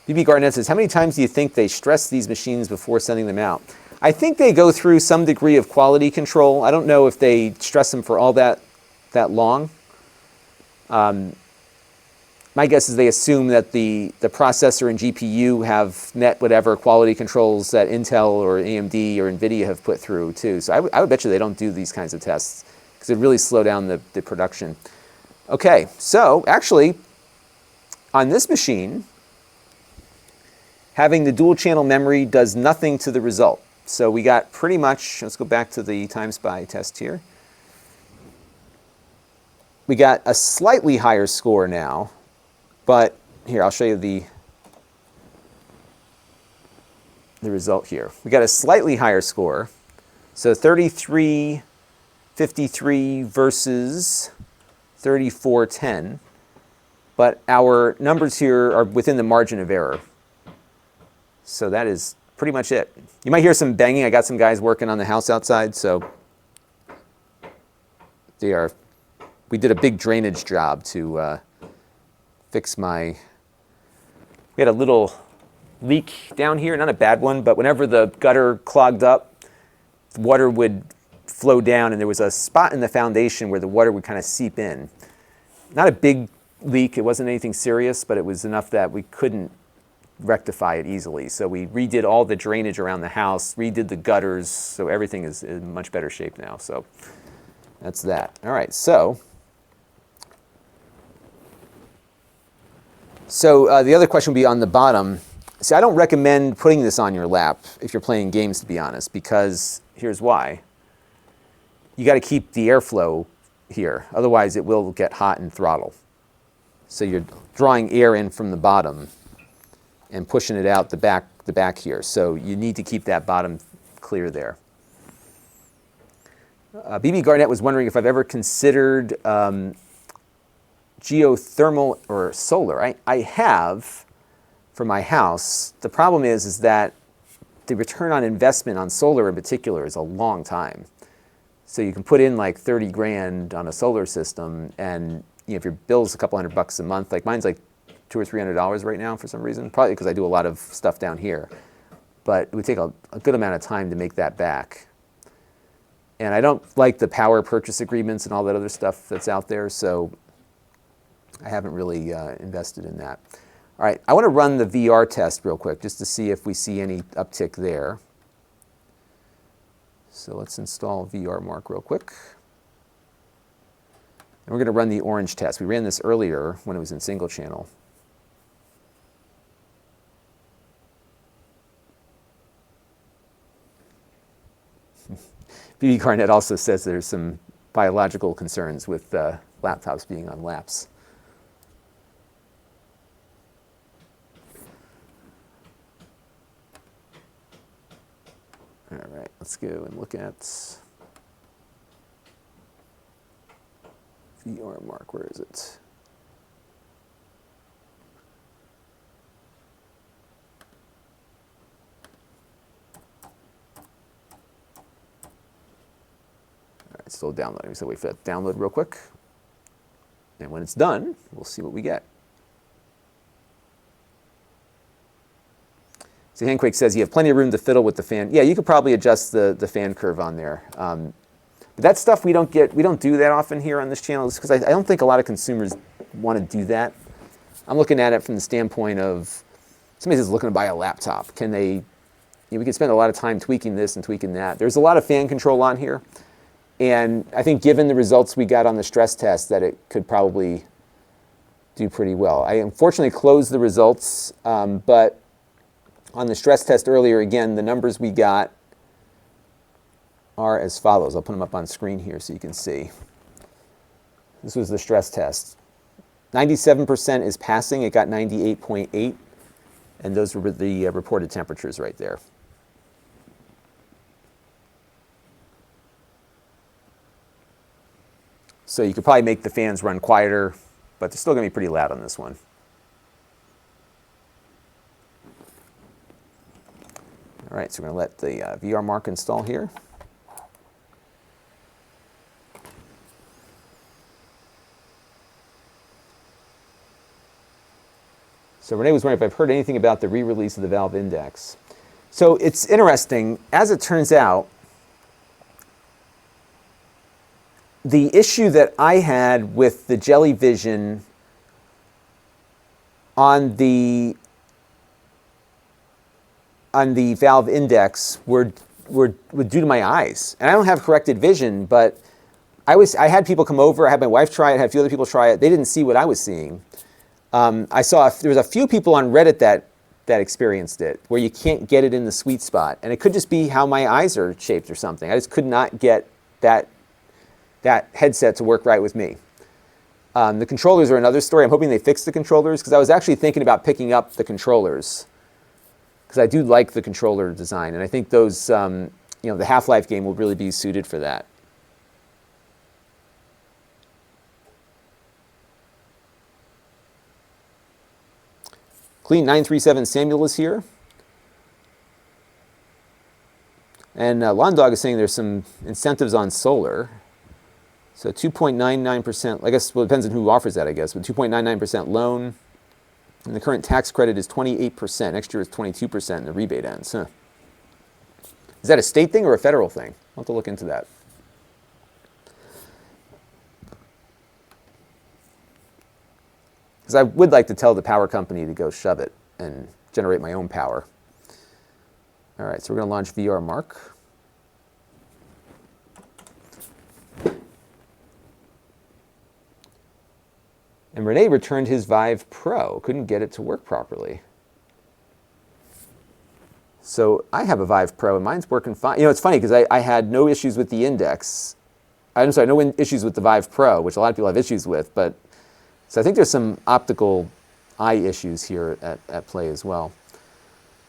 BB Garnett says, how many times do you think they stress these machines before sending them out? I think they go through some degree of quality control. I don't know if they stress them for all that long. My guess is they assume that the processor and GPU have met whatever quality controls that Intel or AMD or NVIDIA have put through too. So I would bet you they don't do these kinds of tests because it really slow down the production. Okay, so actually on this machine, having the dual channel memory does nothing to the result. So we got pretty much, let's go back to the time SPY test here. We got a slightly higher score now, but here, I'll show you the result here. We got a slightly higher score. So 33.53 versus 34.10. But our numbers here are within the margin of error. So that is pretty much it. You might hear some banging. I got some guys working on the house outside, so we did a big drainage job to fix we had a little leak down here, not a bad one, but whenever the gutter clogged up, water would flow down, and there was a spot in the foundation where the water would kind of seep in. Not a big leak, it wasn't anything serious, but it was enough that we couldn't rectify it easily. So we redid all the drainage around the house, redid the gutters, so everything is in much better shape now. So that's that. All right, so the other question would be on the bottom. See, I don't recommend putting this on your lap if you're playing games, to be honest, because here's why. You got to keep the airflow here, otherwise it will get hot and throttle. So you're drawing air in from the bottom and pushing it out the back here. So you need to keep that bottom clear there. BB Garnett was wondering if I've ever considered geothermal or solar. I have for my house. The problem is that the return on investment on solar in particular is a long time. So you can put in like 30 grand on a solar system, and if your bill's a couple $100 a month, like mine's like $200 or $300 right now for some reason, probably because I do a lot of stuff down here. But it would take a good amount of time to make that back. And I don't like the power purchase agreements and all that other stuff that's out there, so I haven't really invested in that. All right, I want to run the VR test real quick just to see if we see any uptick there. So let's install VRMark real quick. And we're going to run the orange test. We ran this earlier when it was in single channel. BB Garnett also says there's some biological concerns with laptops being on laps. All right, let's go and look at VRMark. Where is it? All right, still downloading, so wait for that to download real quick. And when it's done, we'll see what we get. So Handquake says you have plenty of room to fiddle with the fan. Yeah, you could probably adjust the fan curve on there. But that stuff we don't do that often here on this channel, because I don't think a lot of consumers want to do that. I'm looking at it from the standpoint of somebody who's looking to buy a laptop. Can they? We can spend a lot of time tweaking this and tweaking that. There's a lot of fan control on here, and I think given the results we got on the stress test, that it could probably do pretty well. I unfortunately closed the results, but on the stress test earlier, again, the numbers we got are as follows. I'll put them up on screen here so you can see. This was the stress test. 97% is passing. It got 98.8, and those were the reported temperatures right there. So you could probably make the fans run quieter, but they're still going to be pretty loud on this one. All right, so we're going to let the VRMark install here. So Renee was wondering if I've heard anything about the re-release of the Valve Index. So it's interesting. As it turns out, the issue that I had with the Jelly Vision on the Valve Index were due to my eyes. And I don't have corrected vision, but I had people come over, I had my wife try it, I had a few other people try it. They didn't see what I was seeing. I saw there was a few people on Reddit that that experienced it, where you can't get it in the sweet spot. And it could just be how my eyes are shaped or something. I just could not get that headset to work right with me. The controllers are another story. I'm hoping they fix the controllers, because I was actually thinking about picking up the controllers, because I do like the controller design, and I think those, the Half-Life game will really be suited for that. Clean 937 Samuel is here. And Lon.TV is saying there's some incentives on solar. So 2.99%, I guess, well, it depends on who offers that, I guess, but 2.99% loan. And the current tax credit is 28%. Next year is 22%, and the rebate ends. Huh. Is that a state thing or a federal thing? I'll have to look into that. Because I would like to tell the power company to go shove it and generate my own power. All right, so we're going to launch VR Mark. And Renee returned his Vive Pro. Couldn't get it to work properly. So I have a Vive Pro, and mine's working fine. You know, it's funny, because I had no issues with the Index. I'm sorry, no issues with the Vive Pro, which a lot of people have issues with. But so I think there's some optical eye issues here at play as well.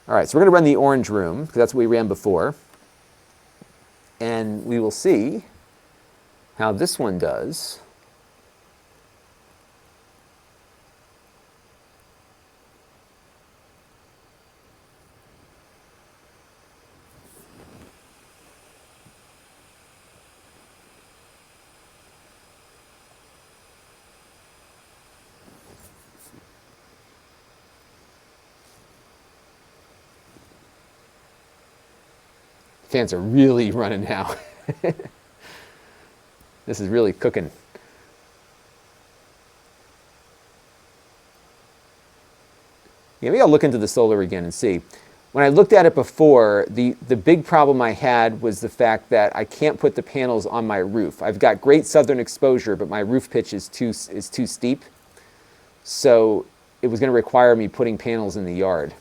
All right, so we're going to run the orange room, because that's what we ran before. And we will see how this one does. Fans are really running now. This is really cooking. Yeah, maybe I'll look into the solar again and see. When I looked at it before, the big problem I had was the fact that I can't put the panels on my roof. I've got great southern exposure, but my roof pitch is too steep. So it was going to require me putting panels in the yard.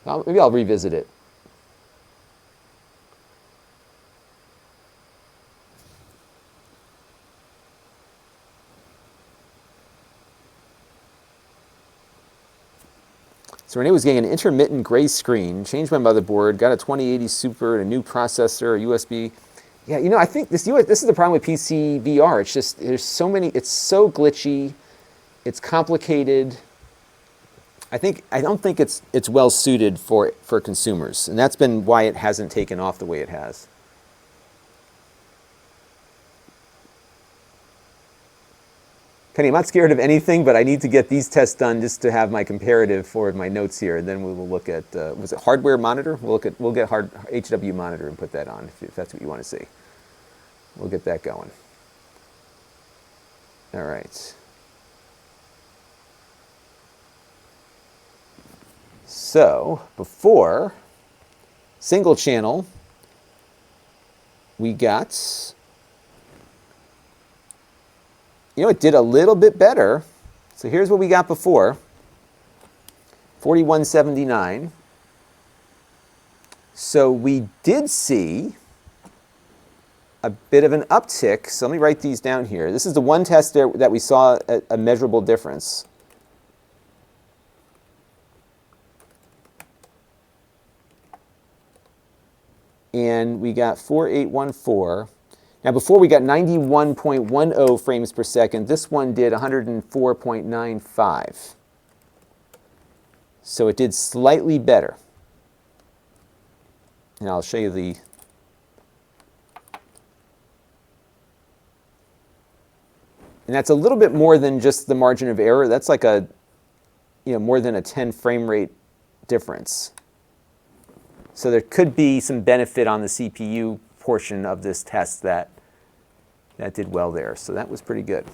Maybe I'll revisit it. So Renee was getting an intermittent gray screen, changed my motherboard, got a 2080 Super, and a new processor, a USB. Yeah, you know, I think this is the problem with PC VR. It's just, there's so many, it's so glitchy, it's complicated. I don't think it's well suited for consumers, and that's been why it hasn't taken off the way it has. Penny, I'm not scared of anything, but I need to get these tests done just to have my comparative for my notes here, and then we will look at, was it hardware monitor? We'll get HW monitor and put that on if that's what you want to see. We'll get that going. All right. So before single channel, we got, you know, it did a little bit better. So here's what we got before, 4179. So we did see a bit of an uptick. So let me write these down here. This is the one test there that we saw a measurable difference. And we got 4814. Now before we got 91.10 frames per second, this one did 104.95. So it did slightly better. And I'll show you the, and that's a little bit more than just the margin of error. That's like a, you know, more than a 10 frame rate difference. So there could be some benefit on the CPU portion of this test that did well there. So that was pretty good.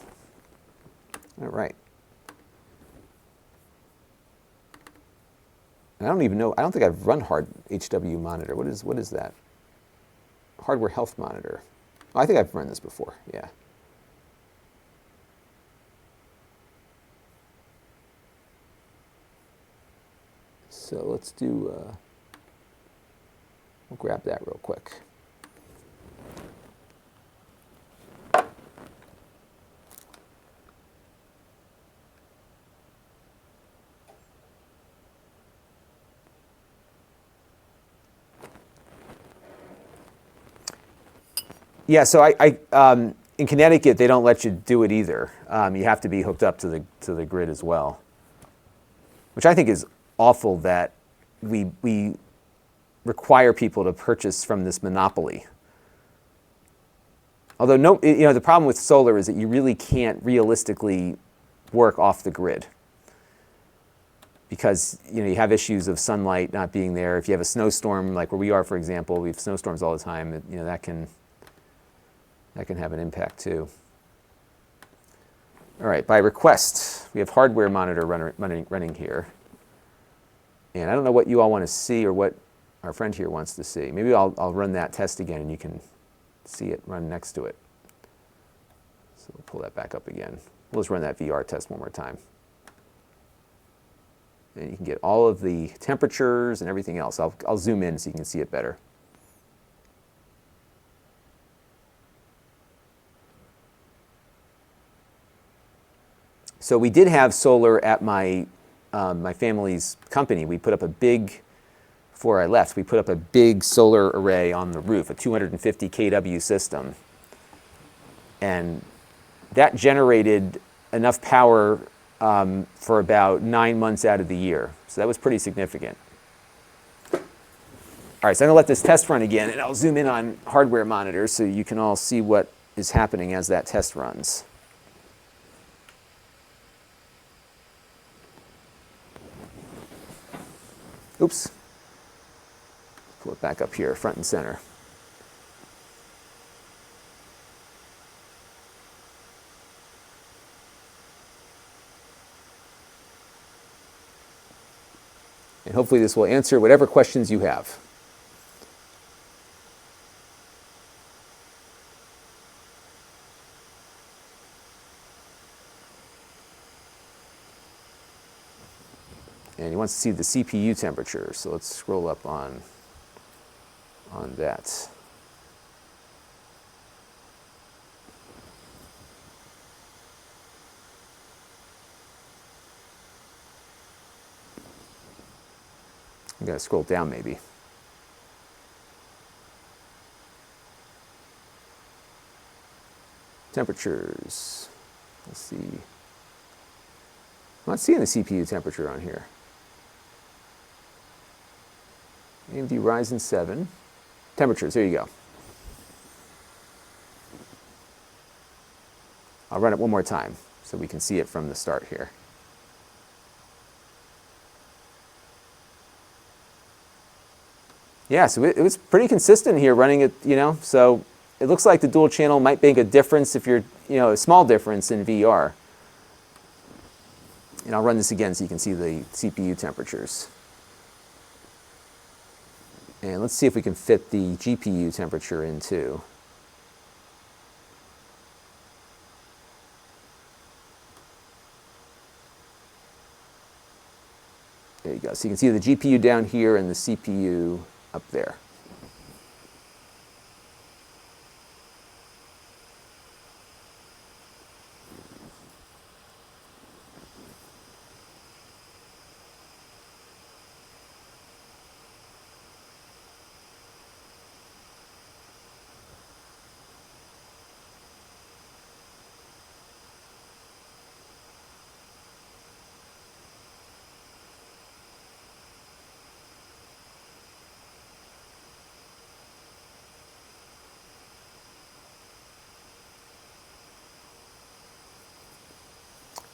All right. And I don't even know, I don't think I've run hard HW monitor. What is that? Hardware health monitor. Oh, I think I've run this before, yeah. So let's do, we'll grab that real quick. Yeah, so in Connecticut, they don't let you do it either. You have to be hooked up to the grid as well, which I think is awful that we require people to purchase from this monopoly. Although the problem with solar is that you really can't realistically work off the grid because you have issues of sunlight not being there. If you have a snowstorm, like where we are, for example, we have snowstorms all the time. That can have an impact too. All right, by request, we have hardware monitor running here. And I don't know what you all want to see or what our friend here wants to see. Maybe I'll run that test again and you can see it run next to it. So we'll pull that back up again. We'll just run that VR test one more time. And you can get all of the temperatures and everything else. I'll zoom in so you can see it better. So we did have solar at my family's company. We put up before I left, we put up a big solar array on the roof, a 250 kW system. And that generated enough power for about 9 months out of the year. So that was pretty significant. All right, so I'm gonna let this test run again, and I'll zoom in on hardware monitors so you can all see what is happening as that test runs. Oops. Pull it back up here, front and center. And hopefully this will answer whatever questions you have. And he wants to see the CPU temperature, so let's scroll up on that. I'm going to scroll down maybe. Temperatures. Let's see. I'm not seeing the CPU temperature on here. AMD Ryzen 7. Temperatures, there you go. I'll run it one more time so we can see it from the start here. Yeah, so it was pretty consistent here running it, so it looks like the dual channel might make a difference if you're, a small difference in VR. And I'll run this again so you can see the CPU temperatures. And let's see if we can fit the GPU temperature in too. There you go. So you can see the GPU down here and the CPU up there.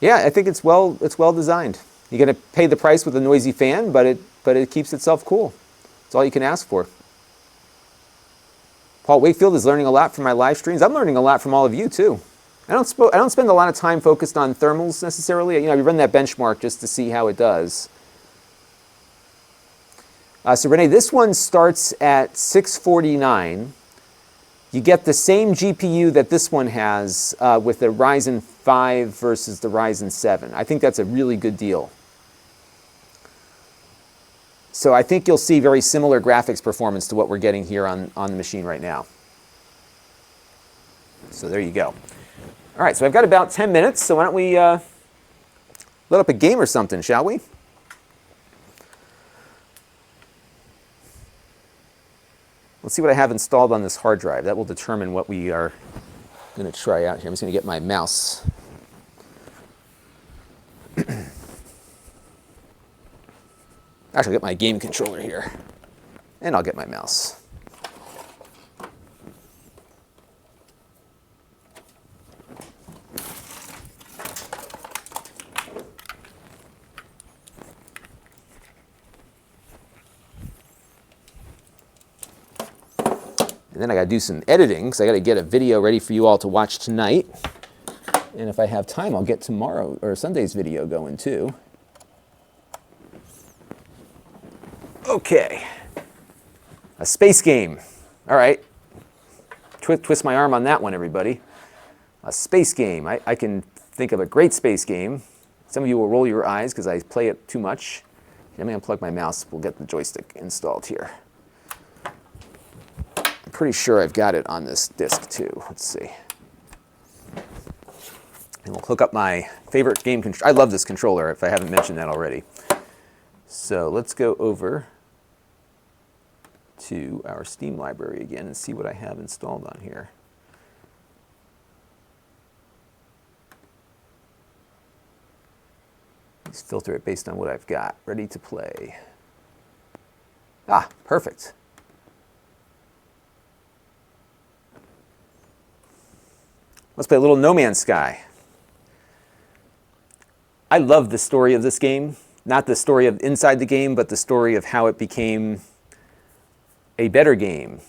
Yeah, I think it's well designed. You're going to pay the price with a noisy fan, but it keeps itself cool. That's all you can ask for. Paul Wakefield is learning a lot from my live streams. I'm learning a lot from all of you too. I don't spend a lot of time focused on thermals necessarily. We run that benchmark just to see how it does. So Renee, this one starts at 649. You get the same GPU that this one has with the Ryzen 5 versus the Ryzen 7. I think that's a really good deal. So I think you'll see very similar graphics performance to what we're getting here on the machine right now. So there you go. All right, so I've got about 10 minutes, so why don't we load up a game or something, shall we? Let's see what I have installed on this hard drive. That will determine what we are going to try out here. I'm just going to get my mouse. Actually, I'll get my game controller here, and I'll get my mouse. And then I got to do some editing, because I got to get a video ready for you all to watch tonight. And if I have time, I'll get tomorrow or Sunday's video going too. Okay, a space game. All right, twist my arm on that one, everybody. A space game. I can think of a great space game. Some of you will roll your eyes because I play it too much. Let me unplug my mouse. We'll get the joystick installed here. I'm pretty sure I've got it on this disc too. Let's see. And we'll hook up my favorite game controller. I love this controller, if I haven't mentioned that already. So let's go over to our Steam library again and see what I have installed on here. Let's filter it based on what I've got. Ready to play. Ah, perfect. Let's play a little No Man's Sky. I love the story of this game. Not the story of inside the game, but the story of how it became a better game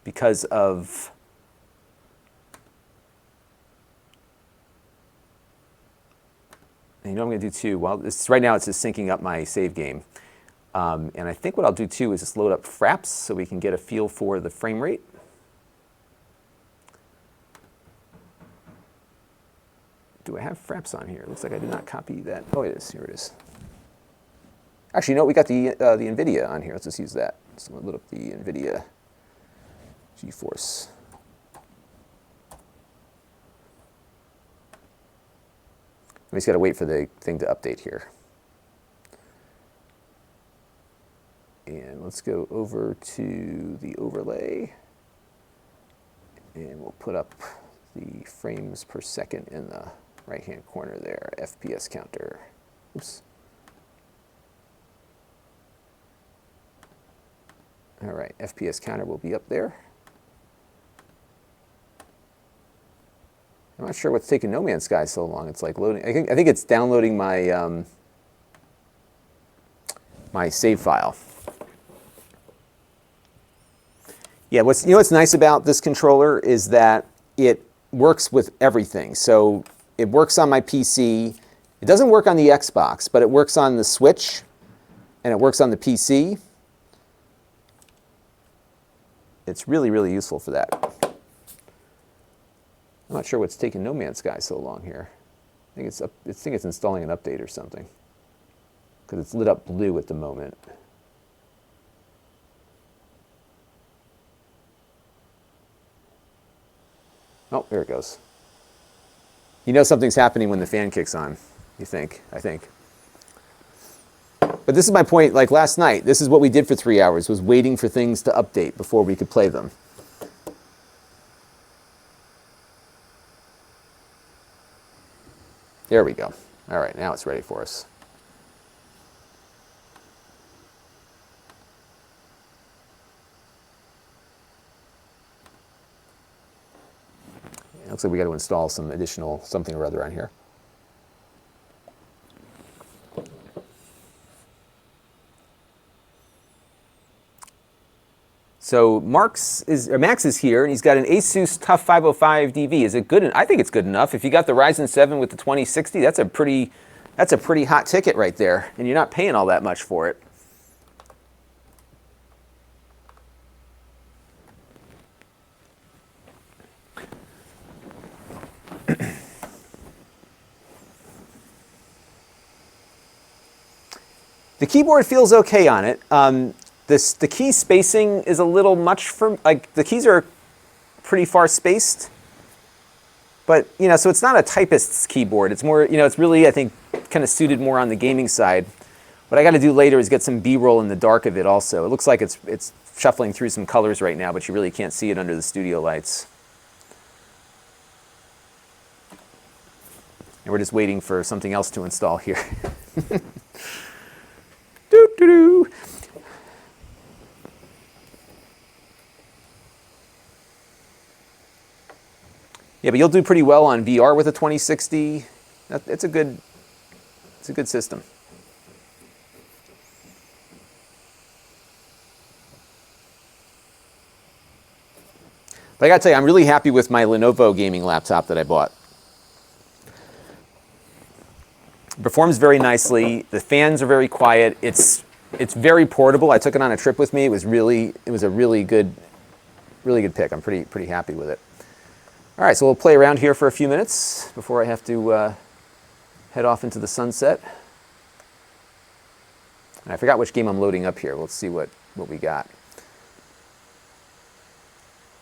because of and you know what I'm going to do too. Well, right now it's just syncing up my save game. And I think what I'll do too is just load up fraps so we can get a feel for the frame rate. Do I have fraps on here? Looks like I did not copy that. Oh, it is. Here it is. Actually, no, we got the NVIDIA on here. Let's just use that. So I'm going to load up the NVIDIA GeForce. We just got to wait for the thing to update here. And let's go over to the overlay. And we'll put up the frames per second in the right-hand corner there, FPS counter. Oops. All right, FPS counter will be up there. I'm not sure what's taking No Man's Sky so long. It's like loading. I think it's downloading my my save file. Yeah, what's nice about this controller is that it works with everything. So it works on my PC. It doesn't work on the Xbox, but it works on the Switch, and it works on the PC. It's really, really useful for that. I'm not sure what's taking No Man's Sky so long here. I think it's installing an update or something, because it's lit up blue at the moment. Oh, there it goes. You know something's happening when the fan kicks on, I think. But this is my point, like last night, this is what we did for 3 hours, was waiting for things to update before we could play them. There we go. All right, now it's ready for us. It looks like we got to install some additional something or other on here. So Max is here, and he's got an Asus TUF 505 DV. Is it good? I think it's good enough. If you got the Ryzen 7 with the 2060, that's a pretty hot ticket right there, and you're not paying all that much for it. The keyboard feels okay on it. The key spacing is a little much for, like, the keys are pretty far spaced. But, you know, so it's not a typist's keyboard. It's more, you know, it's really, I think, kind of suited more on the gaming side. What I got to do later is get some B-roll in the dark of it also. It looks like it's shuffling through some colors right now, but you really can't see it under the studio lights. And we're just waiting for something else to install here. Doo-doo-doo. Yeah, but you'll do pretty well on VR with a 2060. It's a good system. But I gotta tell you, I'm really happy with my Lenovo gaming laptop that I bought. It performs very nicely. The fans are very quiet. It's very portable. I took it on a trip with me. It was a really good pick. I'm pretty happy with it. All right, so we'll play around here for a few minutes before I have to head off into the sunset. And I forgot which game I'm loading up here. Let's see what we got.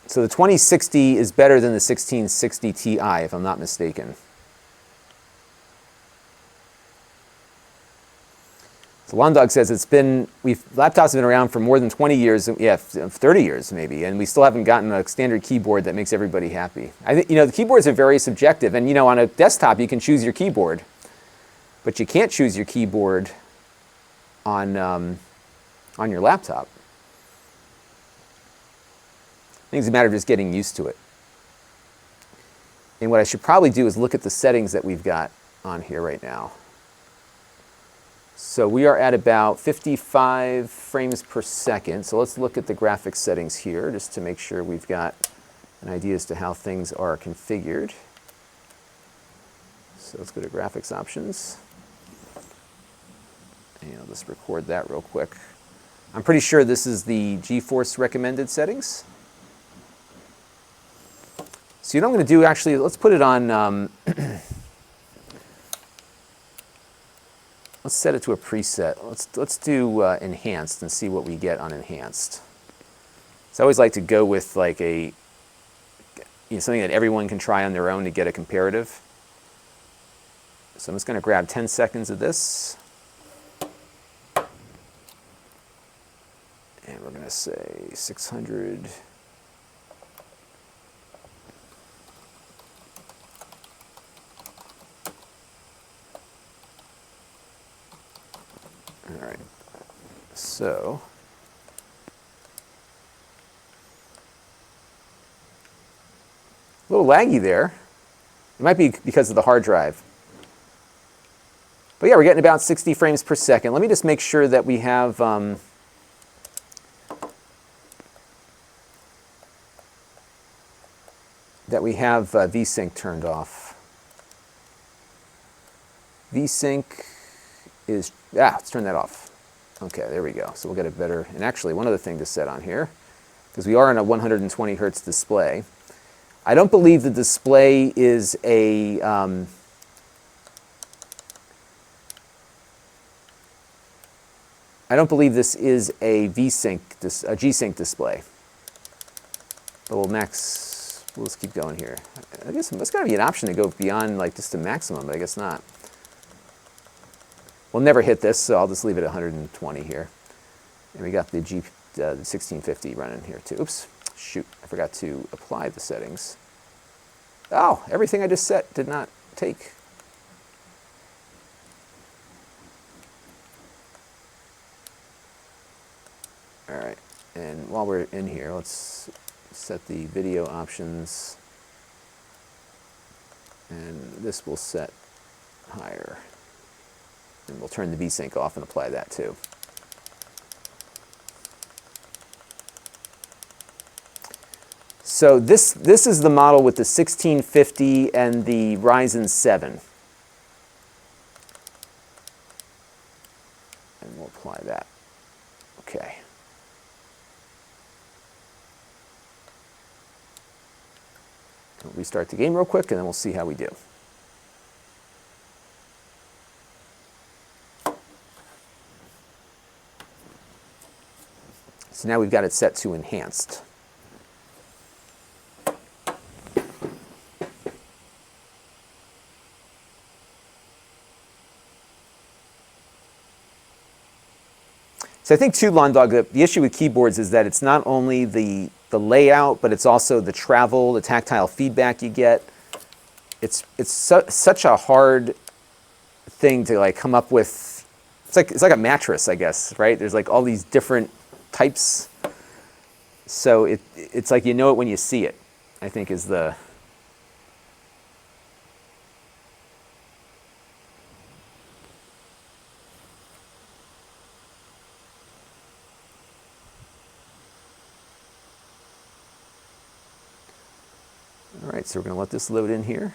So the 2060 is better than the 1660 Ti, if I'm not mistaken. So Londog says laptops have been around for more than 20 years, yeah, 30 years maybe, and we still haven't gotten a standard keyboard that makes everybody happy. I think, you know, the keyboards are very subjective, and you know, on a desktop you can choose your keyboard, but you can't choose your keyboard on your laptop. I think it's a matter of just getting used to it. And what I should probably do is look at the settings that we've got on here right now. So we are at about 55 frames per second. So let's look at the graphics settings here just to make sure we've got an idea as to how things are configured. So let's go to graphics options. And I'll just record that real quick. I'm pretty sure this is the GeForce recommended settings. So you know what I'm going to do, actually, let's put it on, let's set it to a preset. Let's do enhanced and see what we get on enhanced. So I always like to go with like something that everyone can try on their own to get a comparative. So I'm just going to grab 10 seconds of this. And we're going to say 600. All right, so a little laggy there. It might be because of the hard drive. But yeah, we're getting about 60 frames per second. Let me just make sure that we have VSync turned off. VSync is, let's turn that off. Okay, there we go. So we'll get a better, and actually one other thing to set on here, because we are on a 120 hertz display. I don't believe the display is a, I don't believe this is a VSync, a G-Sync display. But we'll just keep going here. I guess there's got to be an option to go beyond like just the maximum, but I guess not. We'll never hit this, so I'll just leave it at 120 here. And we got the 1650 running here too. Oops, shoot, I forgot to apply the settings. Oh, everything I just set did not take. All right, and while we're in here, let's set the video options. And this will set higher. And we'll turn the VSync off and apply that too. So this is the model with the 1650 and the Ryzen 7. And we'll apply that. Okay. We'll restart the game real quick and then we'll see how we do. So now we've got it set to enhanced. So I think too, Londog, the issue with keyboards is that it's not only the layout, but it's also the travel, the tactile feedback you get. It's such a hard thing to like come up with. It's like a mattress, I guess, right? There's like all these different types. So it's like you know it when you see it, I think is the... All right, so we're going to let this load in here.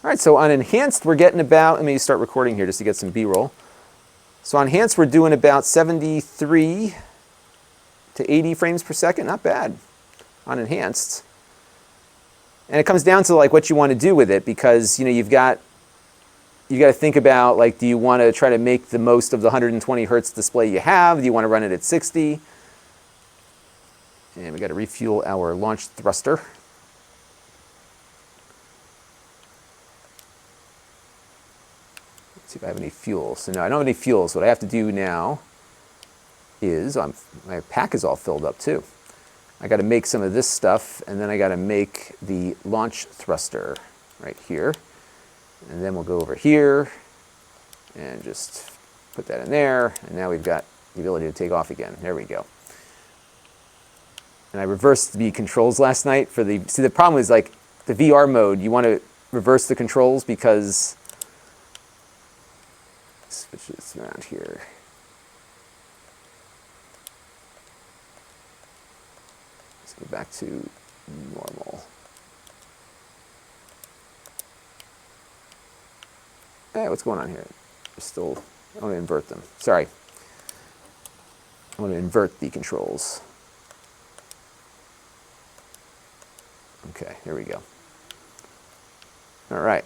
All right, so on enhanced, we're getting about, let me start recording here just to get some B-roll. So on enhanced, we're doing about 73 to 80 frames per second. Not bad on enhanced. And it comes down to like what you want to do with it, because you've got to think about like, do you want to try to make the most of the 120 hertz display you have? Do you want to run it at 60? And we got to refuel our launch thruster. See if I have any fuel. So no, I don't have any fuel. So what I have to do now is, my pack is all filled up too. I got to make some of this stuff, and then I got to make the launch thruster right here. And then we'll go over here and just put that in there. And now we've got the ability to take off again. There we go. And I reversed the controls last night for the... See, the problem is like the VR mode, you want to reverse the controls because... Switch this around here. Let's go back to normal. Hey, what's going on here? I want to invert them. Sorry. I want to invert the controls. Okay, here we go. All right.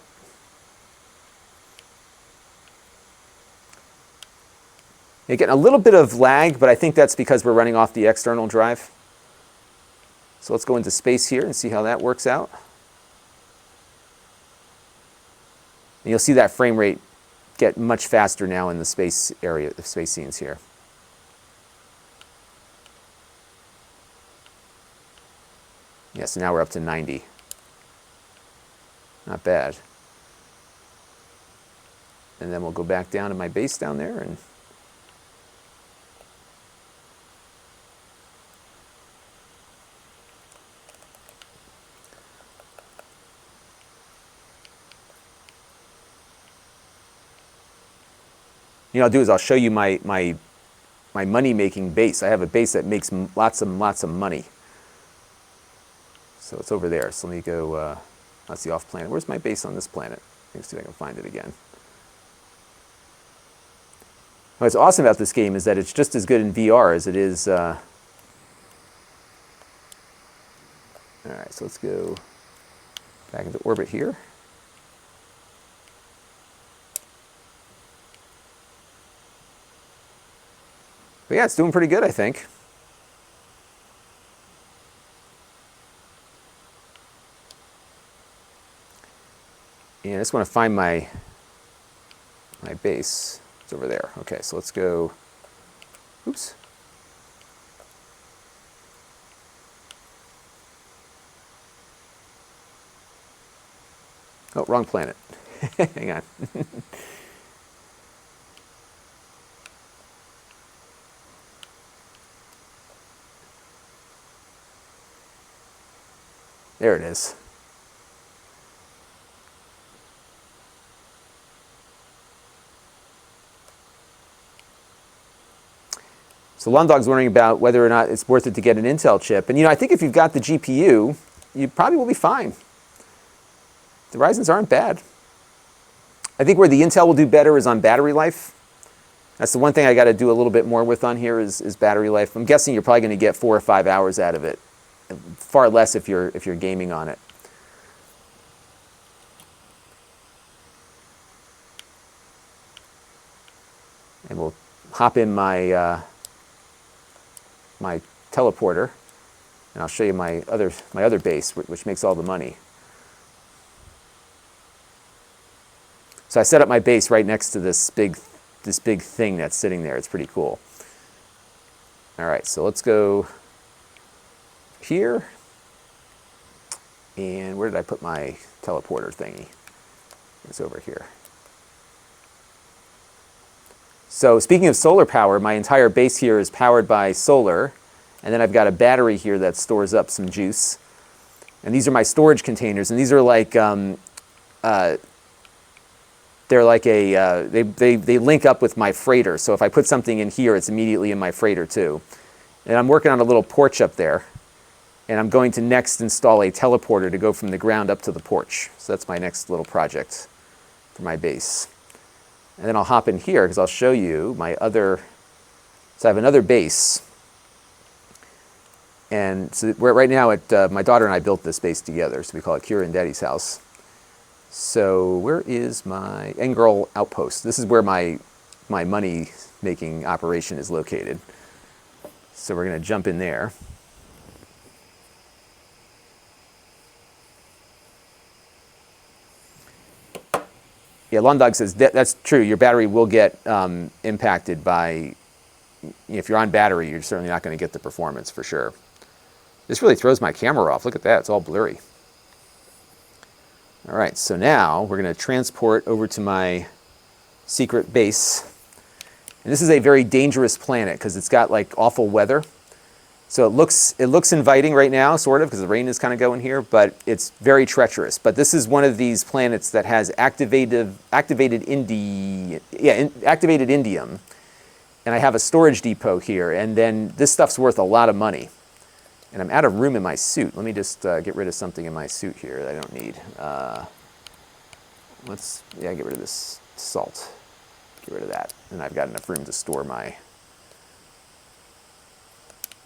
You're getting a little bit of lag, but I think that's because we're running off the external drive. So let's go into space here and see how that works out. And you'll see that frame rate get much faster now in the space area, the space scenes here. Yeah, so now we're up to 90. Not bad. And then we'll go back down to my base down there and I'll do is I'll show you my money-making base. I have a base that makes lots of money. So it's over there. So let me go, that's the off planet. Where's my base on this planet? Let's see if I can find it again. What's awesome about this game is that it's just as good in VR as it is. All right, so let's go back into orbit here. But yeah, it's doing pretty good, I think. And I just want to find my base. It's over there. Okay, so let's go. Oops. Oh, wrong planet. Hang on. There it is. So Londog's wondering about whether or not it's worth it to get an Intel chip. And I think if you've got the GPU, you probably will be fine. The Ryzens aren't bad. I think where the Intel will do better is on battery life. That's the one thing I got to do a little bit more with on here is battery life. I'm guessing you're probably going to get 4 or 5 hours out of it. Far less if you're gaming on it. And we'll hop in my my teleporter, and I'll show you my other base, which makes all the money. So I set up my base right next to this big thing that's sitting there. It's pretty cool. All right, so let's go here. And where did I put my teleporter thingy? It's over here. So speaking of solar power, my entire base here is powered by solar. And then I've got a battery here that stores up some juice. And these are my storage containers. And these are like, they're like they link up with my freighter. So if I put something in here, it's immediately in my freighter too. And I'm working on a little porch up there. And I'm going to next install a teleporter to go from the ground up to the porch. So that's my next little project for my base. And then I'll hop in here because I'll show you my other, so I have another base. And so we're right now at, my daughter and I built this base together, so we call it Kira and Daddy's house. So where is my Engirl outpost? This is where my money making operation is located. So we're going to jump in there. Yeah, Lon.TV says that's true. Your battery will get impacted by, if you're on battery, you're certainly not going to get the performance for sure. This really throws my camera off. Look at that. It's all blurry. All right, so now we're going to transport over to my secret base. And this is a very dangerous planet because it's got like awful weather. So it looks inviting right now, sort of, because the rain is kind of going here, but it's very treacherous. But this is one of these planets that has activated indium. And I have a storage depot here, and then this stuff's worth a lot of money. And I'm out of room in my suit. Let me just get rid of something in my suit here that I don't need. Get rid of this salt. Get rid of that. And I've got enough room to store my...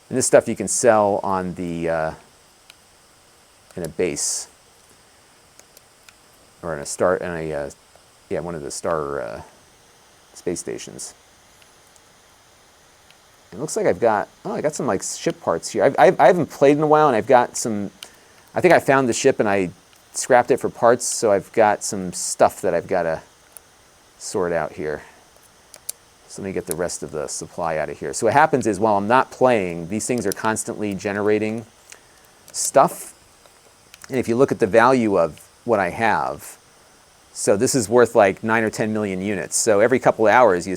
And this stuff you can sell on the in a base or in a star one of the star space stations. It looks like I got some like ship parts here. I haven't played in a while, and I've got some. I think I found the ship and I scrapped it for parts, so I've got some stuff that I've got to sort out here. So let me get the rest of the supply out of here. So what happens is while I'm not playing, these things are constantly generating stuff. And if you look at the value of what I have, so this is worth like 9 or 10 million units. So every couple of hours you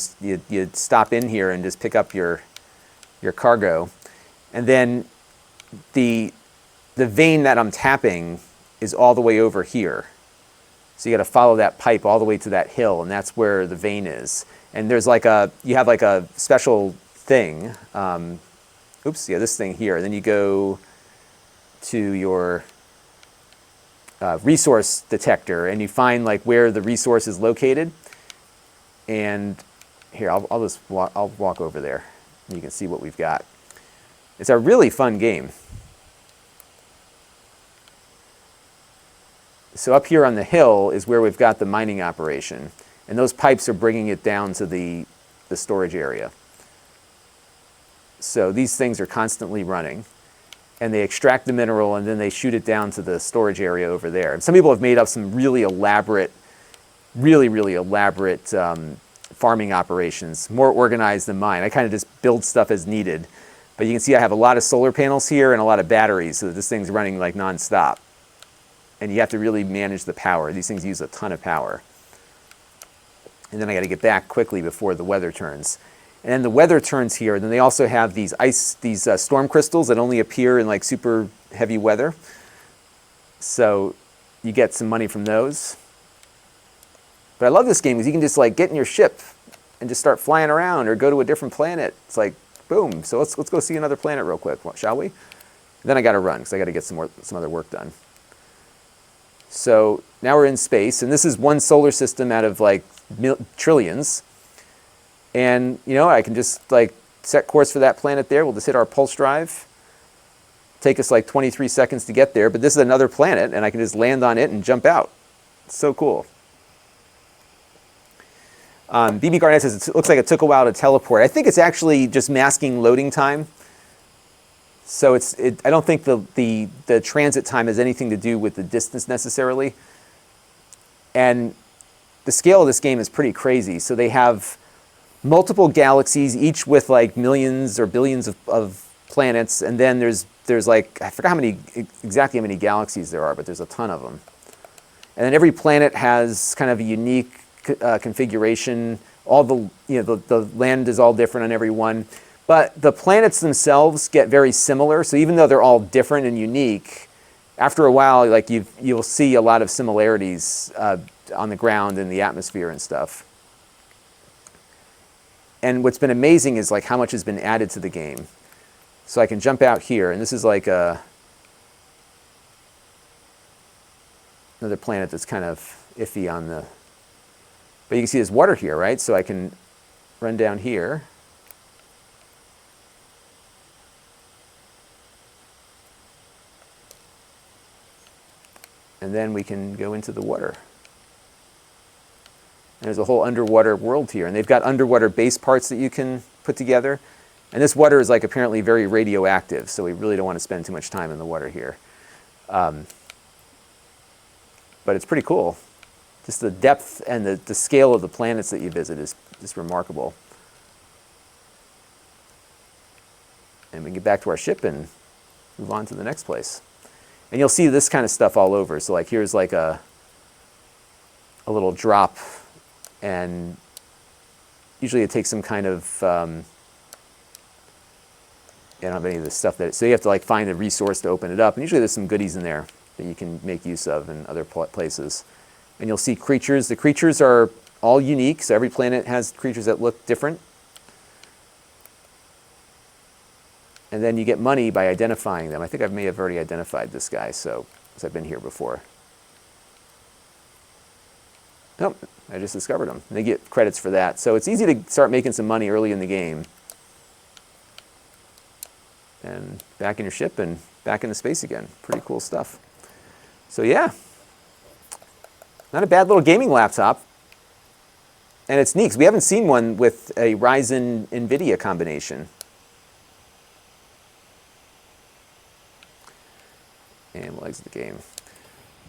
stop in here and just pick up your cargo. And then the vein that I'm tapping is all the way over here. So you got to follow that pipe all the way to that hill, and that's where the vein is. And there's like you have like a special thing. This thing here. And then you go to your resource detector, and you find like where the resource is located. And here, I'll walk over there, and you can see what we've got. It's a really fun game. So up here on the hill is where we've got the mining operation. And those pipes are bringing it down to the storage area. So these things are constantly running. And they extract the mineral, and then they shoot it down to the storage area over there. And some people have made up some really elaborate farming operations, more organized than mine. I kind of just build stuff as needed. But you can see I have a lot of solar panels here and a lot of batteries, so that this thing's running like nonstop. And you have to really manage the power. These things use a ton of power. And then I got to get back quickly before the weather turns. And then the weather turns here, and then they also have these storm crystals that only appear in like super heavy weather. So you get some money from those. But I love this game because you can just like get in your ship and just start flying around or go to a different planet. It's like, boom. So let's go see another planet real quick, shall we? And then I got to run because I got to get some other work done. So now we're in space, and this is one solar system out of like trillions. And you know, I can just like set course for that planet there. We'll just hit our pulse drive. Take us like 23 seconds to get there, but this is another planet, and I can just land on it and jump out. It's so cool. BB Garnett says it looks like it took a while to teleport. I think it's actually just masking loading time. So I don't think the transit time has anything to do with the distance necessarily. And the scale of this game is pretty crazy. So they have multiple galaxies, each with like millions or billions of planets, and then there's like, I forgot exactly how many galaxies there are, but there's a ton of them. And then every planet has kind of a unique configuration. All the land is all different on every one. But the planets themselves get very similar. So even though they're all different and unique, after a while, like you'll see a lot of similarities on the ground and the atmosphere and stuff. And what's been amazing is like how much has been added to the game. So I can jump out here, and this is like another planet that's kind of iffy on the... But you can see there's water here, right? So I can run down here. And then we can go into the water. And there's a whole underwater world here. And they've got underwater base parts that you can put together. And this water is like apparently very radioactive, so we really don't want to spend too much time in the water here. But it's pretty cool. Just the depth and the scale of the planets that you visit is remarkable. And we can get back to our ship and move on to the next place. And you'll see this kind of stuff all over. So like here's like a little drop, and usually it takes some kind of... I don't have any of this stuff so you have to like find a resource to open it up. And usually there's some goodies in there that you can make use of in other places. And you'll see creatures. The creatures are all unique, so every planet has creatures that look different. And then you get money by identifying them. I think I may have already identified this guy, so because I've been here before. Nope, I just discovered them. And they get credits for that. So it's easy to start making some money early in the game. And back in your ship and back into space again. Pretty cool stuff. So yeah, not a bad little gaming laptop. And it's neat, 'cause we haven't seen one with a Ryzen NVIDIA combination. And we'll exit the game.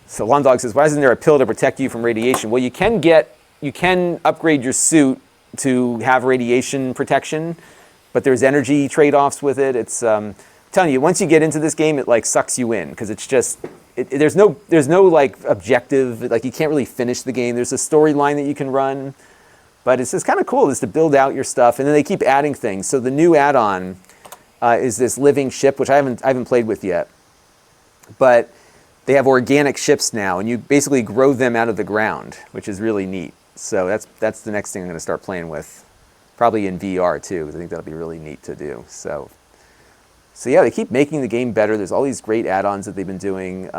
So Londog says, why isn't there a pill to protect you from radiation? Well, you can upgrade your suit to have radiation protection, but there's energy trade-offs with it. It's I'm telling you, once you get into this game, it like sucks you in, because it's just there's no like objective. Like you can't really finish the game. There's a storyline that you can run, but it's just kind of cool just to build out your stuff, and then they keep adding things. So the new add-on is this living ship, which I haven't played with yet, but they have organic ships now, and you basically grow them out of the ground, which is really neat. So that's the next thing I'm going to start playing with. Probably in VR too, because I think that'll be really neat to do. So yeah, they keep making the game better. There's all these great add-ons that they've been doing.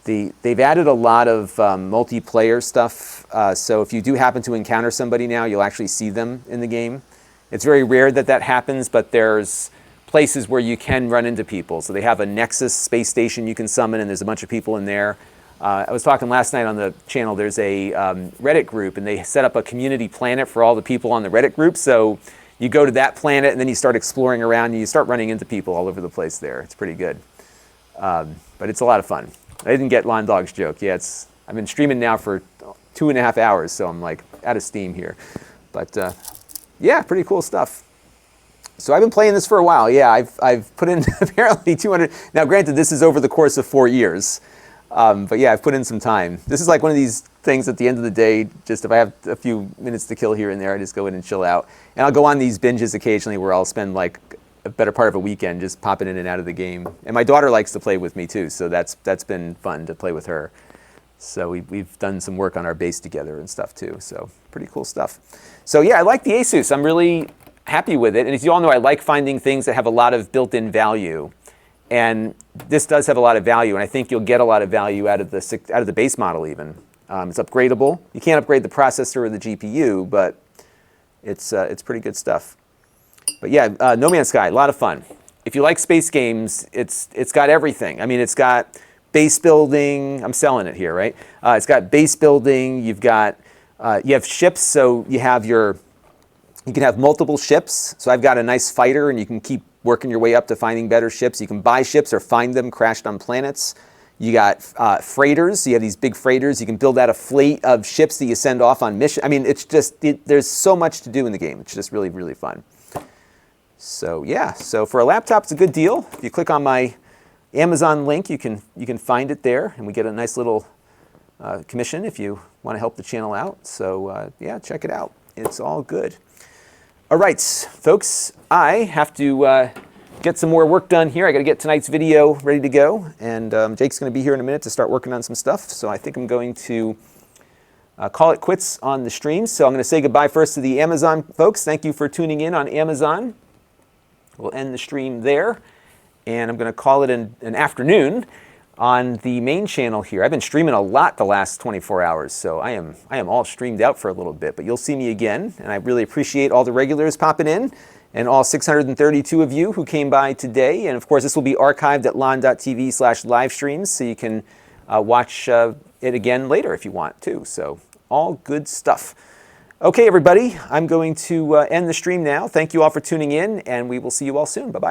They've added a lot of multiplayer stuff. So if you do happen to encounter somebody now, you'll actually see them in the game. It's very rare that happens, but there's places where you can run into people. So they have a Nexus space station you can summon, and there's a bunch of people in there. I was talking last night on the channel, there's a Reddit group, and they set up a community planet for all the people on the Reddit group. So you go to that planet, and then you start exploring around, and you start running into people all over the place there. It's pretty good. But it's a lot of fun. I didn't get Lon Dog's joke. Yeah, I've been streaming now for 2.5 hours, so I'm like out of steam here. But yeah, pretty cool stuff. So I've been playing this for a while. Yeah, I've put in apparently 200. Now, granted, this is over the course of 4 years. But yeah, I've put in some time. This is like one of these things at the end of the day, just if I have a few minutes to kill here and there, I just go in and chill out. And I'll go on these binges occasionally where I'll spend like a better part of a weekend just popping in and out of the game. And my daughter likes to play with me too, so that's been fun to play with her. So we've done some work on our base together and stuff too, so pretty cool stuff. So yeah, I like the Asus. I'm really happy with it. And as you all know, I like finding things that have a lot of built-in value. And this does have a lot of value, and I think you'll get a lot of value out of the base model even. It's upgradable. You can't upgrade the processor or the GPU, but it's pretty good stuff. But yeah, No Man's Sky, a lot of fun. If you like space games, it's got everything. I mean, it's got base building. I'm selling it here, right? It's got base building. You have ships, so you can have multiple ships. So I've got a nice fighter, and you can keep working your way up to finding better ships. You can buy ships or find them crashed on planets. You got freighters. So you have these big freighters. You can build out a fleet of ships that you send off on mission. I mean, it's just, there's so much to do in the game. It's just really, really fun. So yeah, so for a laptop, it's a good deal. If you click on my Amazon link, you can find it there, and we get a nice little commission if you want to help the channel out. So yeah, check it out. It's all good. All right, folks, I have to get some more work done here. I got to get tonight's video ready to go, and Jake's going to be here in a minute to start working on some stuff. So I think I'm going to call it quits on the stream. So I'm going to say goodbye first to the Amazon folks. Thank you for tuning in on Amazon. We'll end the stream there, and I'm going to call it an afternoon on the main channel here. I've been streaming a lot the last 24 hours, so I am all streamed out for a little bit, but you'll see me again, and I really appreciate all the regulars popping in, and all 632 of you who came by today. And of course, this will be archived at Lon.TV/livestreams, so you can watch it again later if you want to. So all good stuff. Okay, everybody, I'm going to end the stream now. Thank you all for tuning in, and we will see you all soon. Bye-bye.